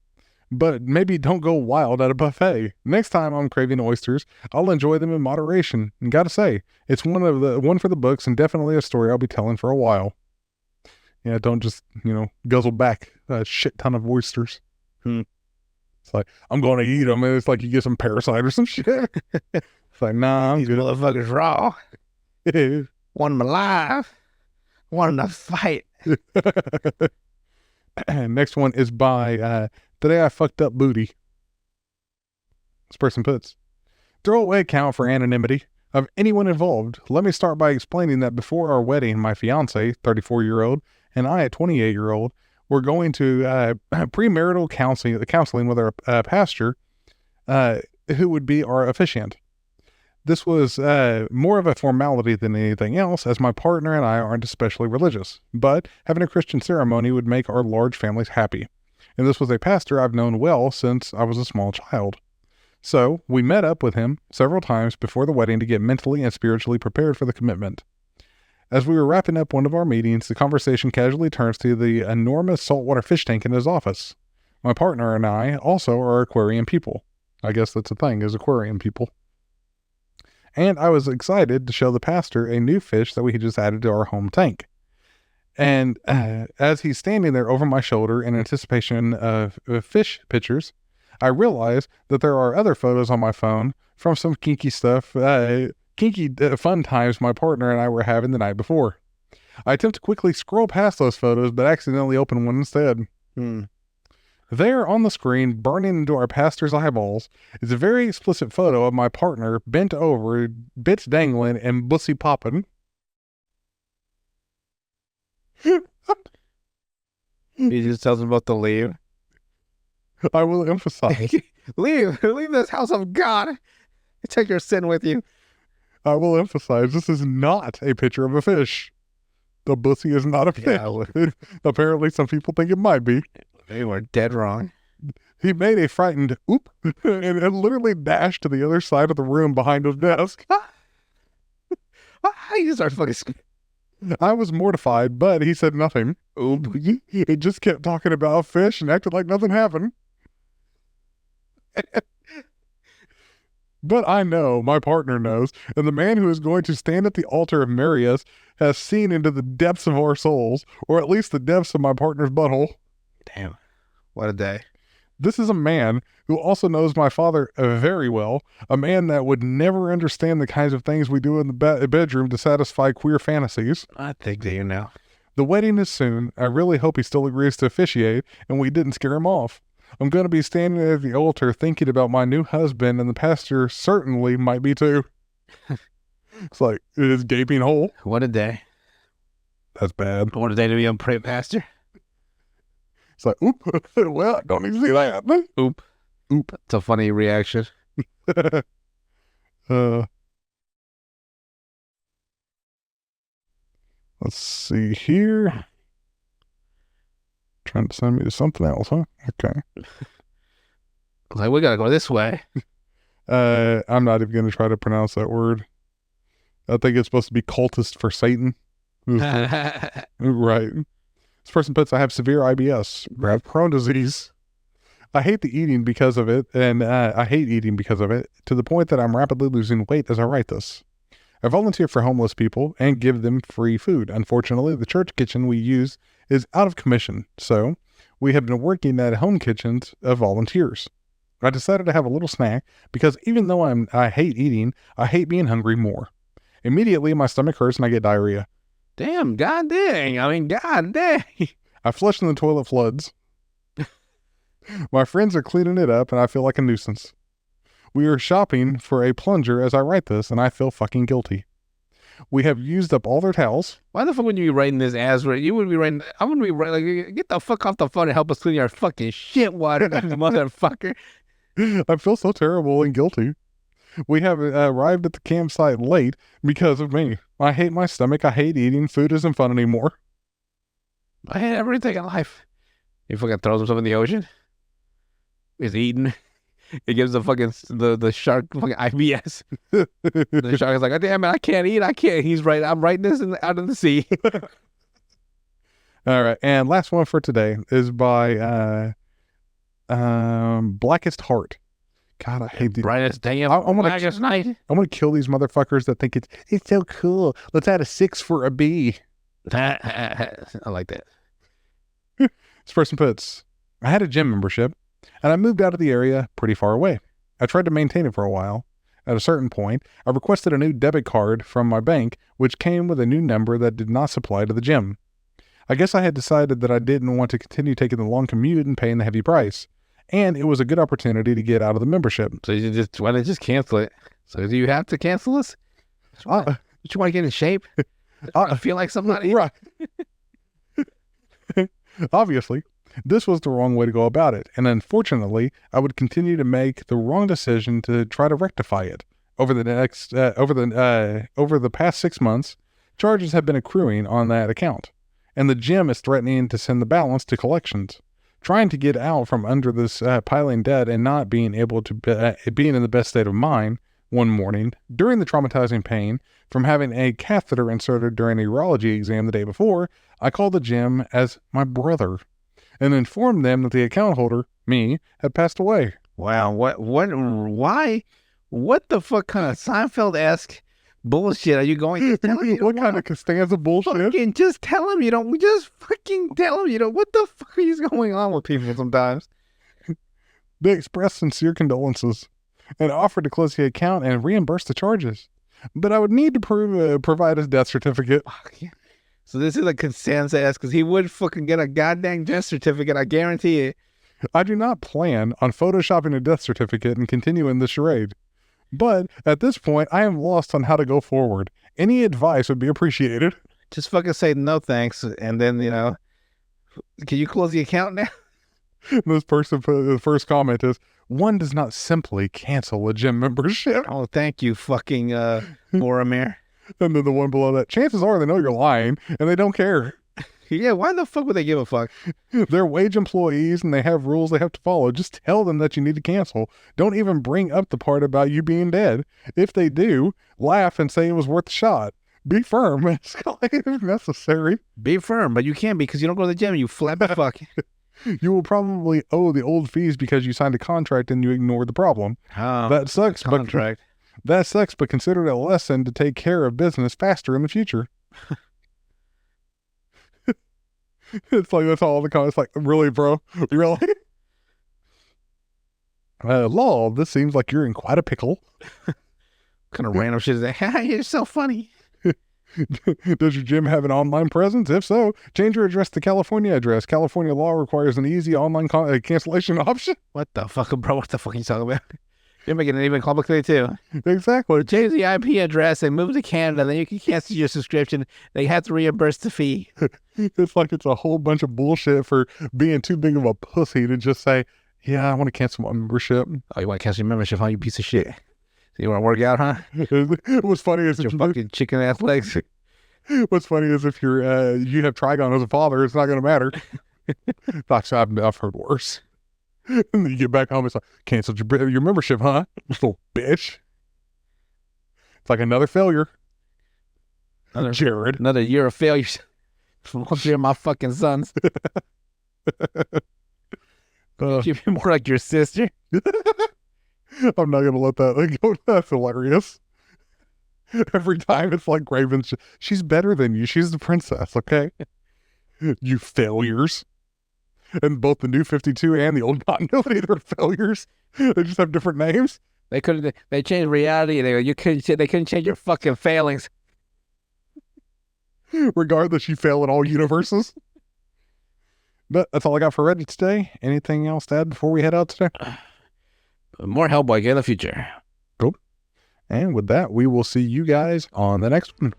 [SPEAKER 1] But maybe don't go wild at a buffet. Next time I'm craving oysters, I'll enjoy them in moderation. And gotta say, it's one for the books and definitely a story I'll be telling for a while. Yeah, don't just, guzzle back a shit ton of oysters. It's like, I'm going to eat them. And it's like you get some parasite or some shit. It's like, nah, I'm
[SPEAKER 2] These
[SPEAKER 1] good.
[SPEAKER 2] motherfuckers raw. Want them alive. Want them to fight.
[SPEAKER 1] Next one is by Today I Fucked Up Booty. This person puts, Throwaway account for anonymity of anyone involved. Let me start by explaining that before our wedding, my fiance, 34-year-old, and I, a 28-year-old, were going to premarital counseling with our pastor, who would be our officiant. This was more of a formality than anything else, as my partner and I aren't especially religious, but having a Christian ceremony would make our large families happy. And this was a pastor I've known well since I was a small child. So we met up with him several times before the wedding to get mentally and spiritually prepared for the commitment. As we were wrapping up one of our meetings, the conversation casually turns to the enormous saltwater fish tank in his office. My partner and I also are aquarium people. I guess that's a thing, is aquarium people. And I was excited to show the pastor a new fish that we had just added to our home tank. And as he's standing there over my shoulder in anticipation of fish pictures, I realize that there are other photos on my phone from some kinky stuff, fun times my partner and I were having the night before. I attempt to quickly scroll past those photos, but accidentally open one instead. There on the screen, burning into our pastor's eyeballs, is a very explicit photo of my partner bent over, bits dangling, and bussy popping.
[SPEAKER 2] He just tells him about to leave.
[SPEAKER 1] I will emphasize.
[SPEAKER 2] Leave this house of God. Take your sin with you.
[SPEAKER 1] I will emphasize, this is not a picture of a fish. The bussy is not a fish.
[SPEAKER 2] Yeah,
[SPEAKER 1] Apparently, some people think it might be.
[SPEAKER 2] they were dead wrong.
[SPEAKER 1] He made a frightened oop and literally dashed to the other side of the room behind his desk.
[SPEAKER 2] He just started fucking.
[SPEAKER 1] I was mortified, but he said nothing.
[SPEAKER 2] Oop.
[SPEAKER 1] He just kept talking about fish and acted like nothing happened. But I know, my partner knows, and the man who is going to stand at the altar and marry us has seen into the depths of our souls, or at least the depths of my partner's butthole.
[SPEAKER 2] Damn. What a day.
[SPEAKER 1] This is a man who also knows my father very well, a man that would never understand the kinds of things we do in the bedroom to satisfy queer fantasies.
[SPEAKER 2] I think that you know.
[SPEAKER 1] The wedding is soon. I really hope he still agrees to officiate and we didn't scare him off. I'm going to be standing at the altar thinking about my new husband, and the pastor certainly might be too. It's like, it is gaping hole.
[SPEAKER 2] What a day.
[SPEAKER 1] That's bad.
[SPEAKER 2] What a day to be a pastor.
[SPEAKER 1] It's like, oop, well, I don't even see that.
[SPEAKER 2] Oop.
[SPEAKER 1] Oop.
[SPEAKER 2] It's a funny reaction.
[SPEAKER 1] Let's see here. Trying to send me to something else, huh? Okay.
[SPEAKER 2] Like, we gotta go this way.
[SPEAKER 1] I'm not even going to try to pronounce that word. I think it's supposed to be cultist for Satan. Right. This person puts, I have severe IBS, I have Crohn's disease. I hate the eating because of it, and I hate eating because of it, to the point that I'm rapidly losing weight as I write this. I volunteer for homeless people and give them free food. Unfortunately, the church kitchen we use is out of commission, so we have been working at home kitchens of volunteers. I decided to have a little snack because even though I hate eating, I hate being hungry more. Immediately, my stomach hurts and I get diarrhea.
[SPEAKER 2] Damn, god dang. I mean, god dang.
[SPEAKER 1] I flush and the toilet floods. My friends are cleaning it up and I feel like a nuisance. We are shopping for a plunger as I write this and I feel fucking guilty. We have used up all their towels.
[SPEAKER 2] Why the fuck would you be writing this as you wouldn't be writing? I wouldn't be writing, like, get the fuck off the phone and help us clean your fucking shit water, motherfucker.
[SPEAKER 1] I feel so terrible and guilty. We have arrived at the campsite late because of me. I hate my stomach. I hate eating. Food isn't fun anymore.
[SPEAKER 2] I hate everything in life. He fucking throws himself in the ocean. He's eating. He gives the fucking the shark fucking IBS. The shark is like, oh, damn it, I can't eat. I can't. He's right. I'm writing this out of the sea.
[SPEAKER 1] All right, and last one for today is by Blackest Heart. God, I hate these.
[SPEAKER 2] Brightest day of blackest night.
[SPEAKER 1] I'm gonna kill these motherfuckers that think it's so cool. Let's add a 6 for a B.
[SPEAKER 2] I like that.
[SPEAKER 1] This person puts, I had a gym membership and I moved out of the area pretty far away. I tried to maintain it for a while. At a certain point, I requested a new debit card from my bank, which came with a new number that did not supply to the gym. I guess I had decided that I didn't want to continue taking the long commute and paying the heavy price. And it was a good opportunity to get out of the membership.
[SPEAKER 2] So why didn't you just cancel it? So do you have to cancel this?
[SPEAKER 1] Uh,
[SPEAKER 2] You want to get in shape? I feel like somebody.
[SPEAKER 1] right. Obviously, this was the wrong way to go about it, and unfortunately, I would continue to make the wrong decision to try to rectify it. Over the past 6 months, charges have been accruing on that account, and the gym is threatening to send the balance to collections. Trying to get out from under this piling debt and not being able to being in the best state of mind, one morning, during the traumatizing pain from having a catheter inserted during a urology exam the day before, I called the gym as my brother and informed them that the account holder, me, had passed away.
[SPEAKER 2] Wow. Why? What the fuck kind of Seinfeld-esque bullshit are you going to tell him?
[SPEAKER 1] What kind of Costanza bullshit?
[SPEAKER 2] Fucking just tell him you don't. Just fucking tell him you don't. What the fuck is going on with people sometimes?
[SPEAKER 1] They expressed sincere condolences and offered to close the account and reimburse the charges. But I would need to provide his death certificate.
[SPEAKER 2] Fuck yeah. So this is a Costanza-esque because he would fucking get a goddamn death certificate. I guarantee it.
[SPEAKER 1] I do not plan on photoshopping a death certificate and continuing the charade. But at this point, I am lost on how to go forward. Any advice would be appreciated.
[SPEAKER 2] Just fucking say no thanks, and then can you close the account now?
[SPEAKER 1] This person put the first comment is, one does not simply cancel a gym membership.
[SPEAKER 2] Oh, thank you, fucking Boromir.
[SPEAKER 1] And then the one below that, chances are they know you're lying and they don't care.
[SPEAKER 2] Yeah, why the fuck would they give a fuck?
[SPEAKER 1] They're wage employees and they have rules they have to follow. Just tell them that you need to cancel. Don't even bring up the part about you being dead. If they do, laugh and say it was worth a shot. Be firm and escalate if necessary.
[SPEAKER 2] Be firm, but you can't because you don't go to the gym, you flabby fuck.
[SPEAKER 1] You will probably owe the old fees because you signed a contract and you ignored the problem.
[SPEAKER 2] Oh,
[SPEAKER 1] That sucks,
[SPEAKER 2] contract.
[SPEAKER 1] but consider it a lesson to take care of business faster in the future. It's like, that's all the comments. Like, really, bro? Really? Lol, this seems like you're in quite a pickle.
[SPEAKER 2] Kind of random shit is that? You're so funny.
[SPEAKER 1] Does your gym have an online presence? If so, change your address to California address. California law requires an easy online cancellation option.
[SPEAKER 2] What the fuck, bro? What the fuck are you talking about? You're making it even complicated too.
[SPEAKER 1] Exactly.
[SPEAKER 2] Change the IP address and move to Canada, then you can cancel your subscription. They have to reimburse the fee.
[SPEAKER 1] It's like it's a whole bunch of bullshit for being too big of a pussy to just say, yeah, I want to cancel my membership.
[SPEAKER 2] Oh, you want to cancel your membership, huh? You piece of shit. So you want to work out, huh?
[SPEAKER 1] What's funny is
[SPEAKER 2] Your fucking chicken ass legs.
[SPEAKER 1] What's funny is if you're you have Trigon as a father, it's not going to matter. Actually, I've heard worse. And then you get back home, it's like, canceled your membership, huh? Little bitch. It's like another failure. Jared.
[SPEAKER 2] Another year of failures from all three of my fucking sons. You'd be more like your sister.
[SPEAKER 1] I'm not going to let that go. That's hilarious. Every time it's like Raven's, she's better than you. She's the princess, okay? You failures. And both the new 52 and the old continuity, they're failures. They just have different names.
[SPEAKER 2] They changed reality. They couldn't change your fucking failings.
[SPEAKER 1] Regardless, you fail in all universes. But that's all I got for Reddit today. Anything else to add before we head out today?
[SPEAKER 2] More Hellboy in the future.
[SPEAKER 1] Cool. And with that, we will see you guys on the next one.